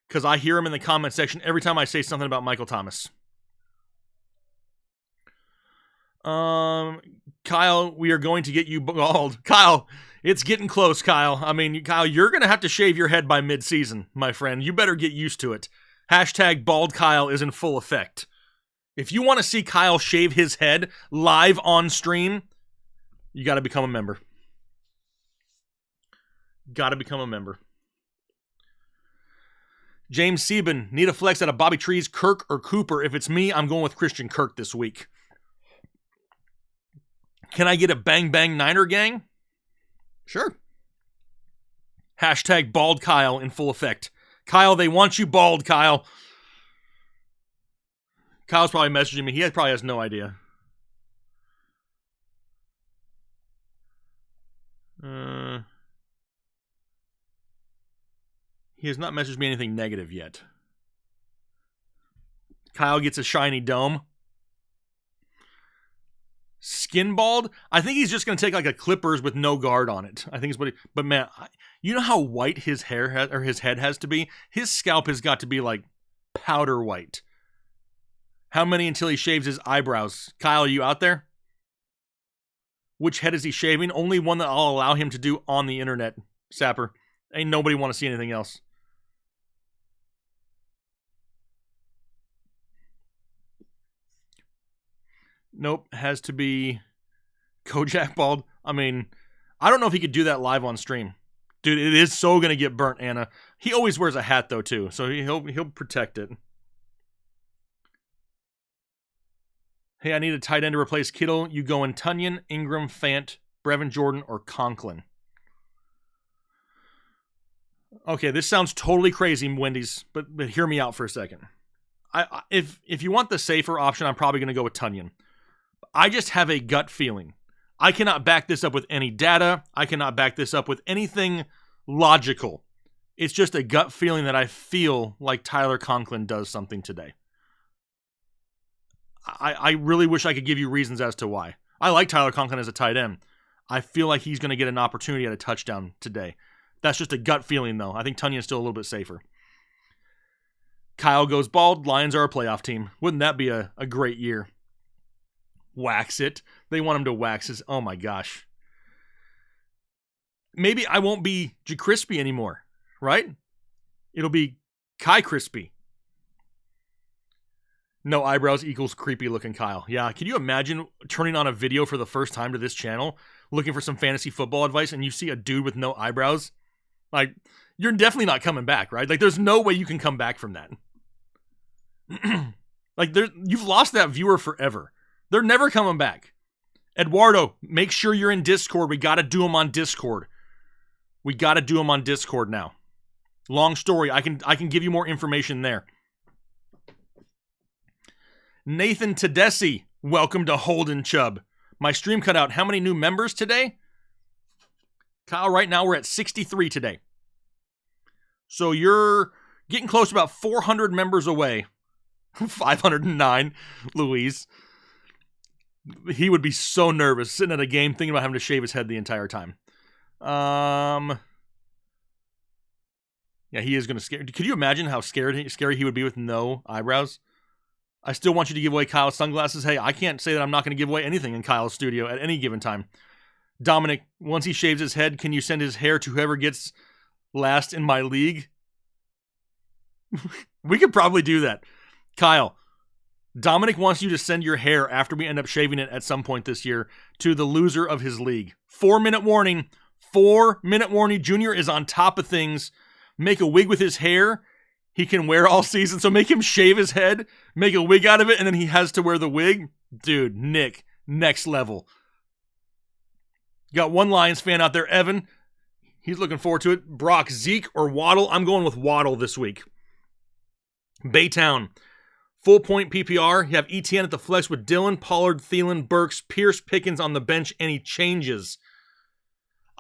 because I hear them in the comment section every time I say something about Michael Thomas. Kyle, we are going to get you bald. Kyle, it's getting close, Kyle. I mean, Kyle, you're going to have to shave your head by mid-season, my friend. You better get used to it. Hashtag bald Kyle is in full effect. If you want to see Kyle shave his head live on stream, you got to become a member. Got to become a member. James Sieben, need a flex out of Bobby Trees, Kirk, or Cooper. If it's me, I'm going with Christian Kirk this week. Can I get a bang bang Niner gang? Sure. Hashtag bald Kyle in full effect. Kyle, they want you bald, Kyle. Kyle's probably messaging me. He probably has no idea. He has not messaged me anything negative yet. Kyle gets a shiny dome. Skin bald? I think he's just going to take like a Clippers with no guard on it. I think it's what he... But man, you know how white his hair or his head has to be? His scalp has got to be like powder white. How many until he shaves his eyebrows? Kyle, are you out there? Which head is he shaving? Only one that I'll allow him to do on the internet, Sapper. Ain't nobody want to see anything else. Nope, has to be Kojak bald. I mean, I don't know if he could do that live on stream. Dude, it is so going to get burnt, Anna. He always wears a hat, though, too, so he'll protect it. Hey, I need a tight end to replace Kittle. You go in Tunyon, Ingram, Fant, Brevin Jordan, or Conklin. Okay, this sounds totally crazy, Wendy's, but hear me out for a second. If you want the safer option, I'm probably going to go with Tunyon. I just have a gut feeling. I cannot back this up with any data. I cannot back this up with anything logical. It's just a gut feeling that I feel like Tyler Conklin does something today. I really wish I could give you reasons as to why. I like Tyler Conklin as a tight end. I feel like he's going to get an opportunity at a touchdown today. That's just a gut feeling, though. I think Tunion's still a little bit safer. Kyle goes bald. Lions are a playoff team. Wouldn't that be a great year? Wax it. They want him to wax his... Oh, my gosh. Maybe I won't be J. Crispy anymore, right? It'll be Kai Crispy. No eyebrows equals creepy looking Kyle. Yeah, can you imagine turning on a video for the first time to this channel, looking for some fantasy football advice, and you see a dude with no eyebrows? Like, you're definitely not coming back, right? Like, there's no way you can come back from that. Like, you've lost that viewer forever. They're never coming back. Eduardo, make sure you're in Discord. We got to do them on Discord. We got to do them on Discord now. Long story. I can give you more information there. Nathan Tedeschi, welcome to Holden Chubb. My stream cut out. How many new members today? Kyle, right now we're at 63 today. So you're getting close to about 400 members away. 509, Louise. He would be so nervous sitting at a game thinking about having to shave his head the entire time. Yeah, he is going to scare. Could you imagine how scary he would be with no eyebrows? I still want you to give away Kyle's sunglasses. Hey, I can't say that I'm not going to give away anything in Kyle's studio at any given time. Dominic, once he shaves his head, can you send his hair to whoever gets last in my league? We could probably do that. Kyle, Dominic wants you to send your hair after we end up shaving it at some point this year to the loser of his league. 4-minute warning. 4-minute warning. Junior is on top of things. Make a wig with his hair he can wear all season. So make him shave his head, make a wig out of it, and then he has to wear the wig. Dude, Nick, next level. Got one Lions fan out there, Evan. He's looking forward to it. Brock, Zeke, or Waddle? I'm going with Waddle this week. Baytown, full point PPR. You have ETN at the flex with Dillon, Pollard, Thielen, Burks, Pierce, Pickens on the bench. Any changes?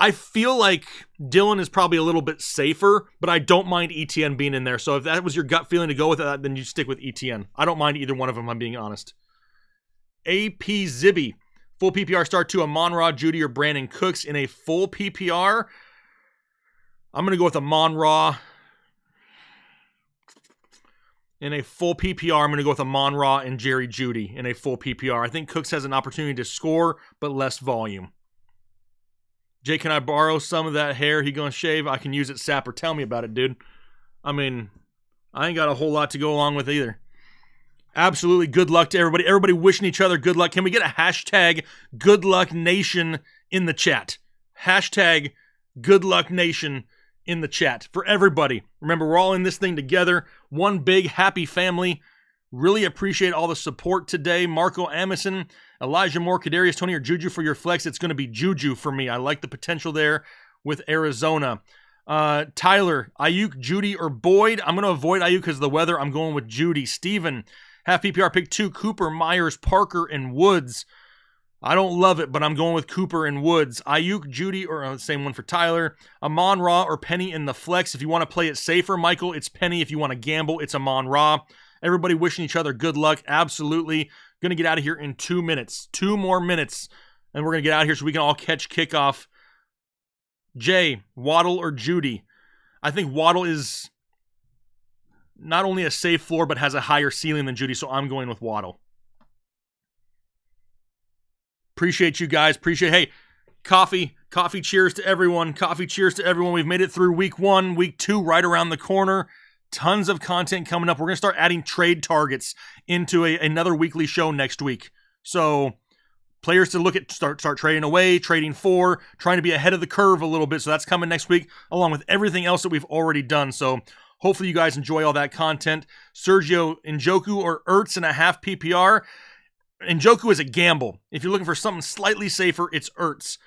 I feel like Dillon is probably a little bit safer, but I don't mind ETN being in there. So if that was your gut feeling to go with that, then you stick with ETN. I don't mind either one of them, I'm being honest. AP Zibby, full PPR start to Amon-Ra, Judy, or Brandon Cooks in a full PPR. I'm going to go with Amon-Ra. In a full PPR, I'm going to go with Amon-Ra and Jerry Judy in a full PPR. I think Cooks has an opportunity to score, but less volume. Jay, can I borrow some of that hair he gonna shave? I can use it, Sapper. Tell me about it, dude. I mean, I ain't got a whole lot to go along with either. Absolutely good luck to everybody. Everybody wishing each other good luck. Can we get a hashtag Good Luck Nation in the chat? Hashtag Good Luck Nation in the chat for everybody. Remember, we're all in this thing together. One big happy family. Really appreciate all the support today. Marco Amison, Elijah Moore, Kadarius Toney, or Juju for your flex. It's going to be Juju for me. I like the potential there with Arizona. Tyler, Ayuk, Judy, or Boyd. I'm going to avoid Ayuk because of the weather. I'm going with Judy. Steven, half PPR pick 2, Cooper, Myers, Parker, and Woods. I don't love it, but I'm going with Cooper and Woods. Ayuk, Judy, or the same one for Tyler. Amon-Ra or Penny in the flex. If you want to play it safer, Michael, it's Penny. If you want to gamble, it's Amon-Ra. Everybody wishing each other good luck. Absolutely. Going to get out of here in 2 minutes. 2 more minutes. And we're going to get out of here so we can all catch kickoff. Jay, Waddle or Judy? I think Waddle is not only a safe floor, but has a higher ceiling than Judy, so I'm going with Waddle. Appreciate you guys. Hey, coffee cheers to everyone. Coffee cheers to everyone. We've made it through week 1, week 2, right around the corner. Tons of content coming up. We're going to start adding trade targets into another weekly show next week. So players to look at, start trading away, trading for, trying to be ahead of the curve a little bit. So that's coming next week, along with everything else that we've already done. So hopefully you guys enjoy all that content. Sergio Njoku or Ertz in a half PPR. Njoku is a gamble. If you're looking for something slightly safer, it's Ertz.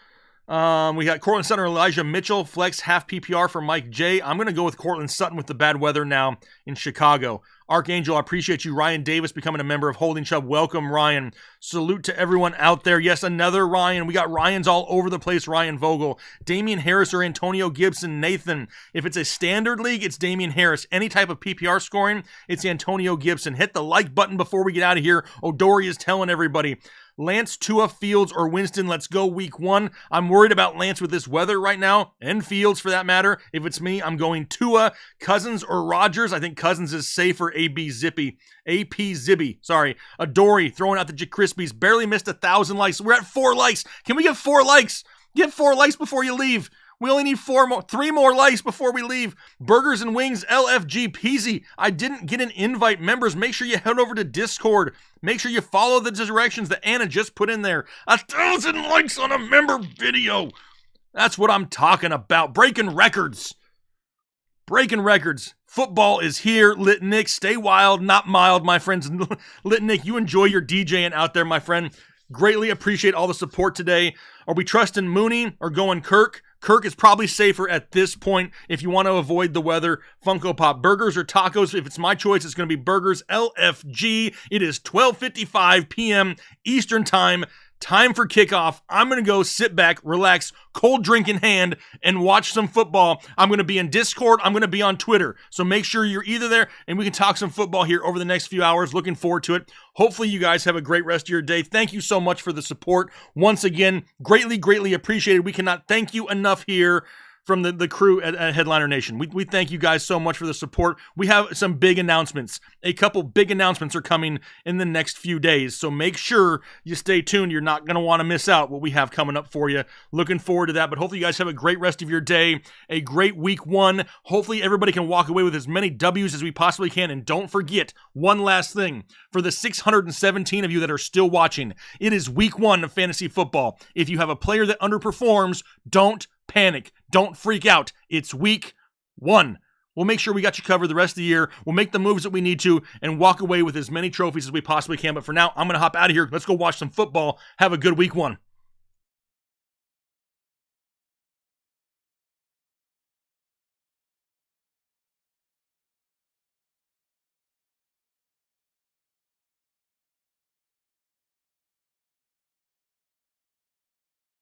We got Cortland Sutton or Elijah Mitchell, flex half PPR for Mike J. I'm going to go with Cortland Sutton with the bad weather now in Chicago. Archangel, I appreciate you. Ryan Davis becoming a member of Holding Chubb. Welcome, Ryan. Salute to everyone out there. Yes, another Ryan. We got Ryans all over the place. Ryan Vogel, Damian Harris or Antonio Gibson. Nathan, if it's a standard league, it's Damian Harris. Any type of PPR scoring, it's Antonio Gibson. Hit the like button before we get out of here. O'Dory is telling everybody. Lance, Tua, Fields, or Winston, let's go week 1. I'm worried about Lance with this weather right now, and Fields for that matter. If it's me, I'm going Tua, Cousins, or Rodgers. I think Cousins is safer. AP Zibby, sorry. Adori throwing out the Crispies, barely missed 1,000 likes. We're at 4 likes. Can we get 4 likes? Get 4 likes before you leave. We only need 3 more likes before we leave. Burgers and Wings, LFG Peasy. I didn't get an invite. Members, make sure you head over to Discord. Make sure you follow the directions that Anna just put in there. 1,000 likes on a member video. That's what I'm talking about. Breaking records. Breaking records. Football is here. Lit Nick, stay wild, not mild, my friends. Lit Nick, you enjoy your DJing out there, my friend. Greatly appreciate all the support today. Are we trusting Mooney or going Kirk? Kirk is probably safer at this point if you want to avoid the weather. Funko Pop, burgers or tacos? If it's my choice, it's going to be burgers. LFG. It is 12:55 p.m. Eastern Time. Time for kickoff. I'm going to go sit back, relax, cold drink in hand, and watch some football. I'm going to be in Discord. I'm going to be on Twitter. So make sure you're either there and we can talk some football here over the next few hours. Looking forward to it. Hopefully you guys have a great rest of your day. Thank you so much for the support. Once again, greatly, greatly appreciated. We cannot thank you enough here from the crew at Headliner Nation. We thank you guys so much for the support. We have some big announcements. A couple big announcements are coming in the next few days, so make sure you stay tuned. You're not going to want to miss out what we have coming up for you. Looking forward to that, but hopefully you guys have a great rest of your day, a great week 1. Hopefully everybody can walk away with as many W's as we possibly can, and don't forget one last thing. For the 617 of you that are still watching, it is week 1 of fantasy football. If you have a player that underperforms, don't panic. Don't freak out. It's week 1. We'll make sure we got you covered the rest of the year. We'll make the moves that we need to and walk away with as many trophies as we possibly can. But for now, I'm going to hop out of here. Let's go watch some football. Have a good week 1.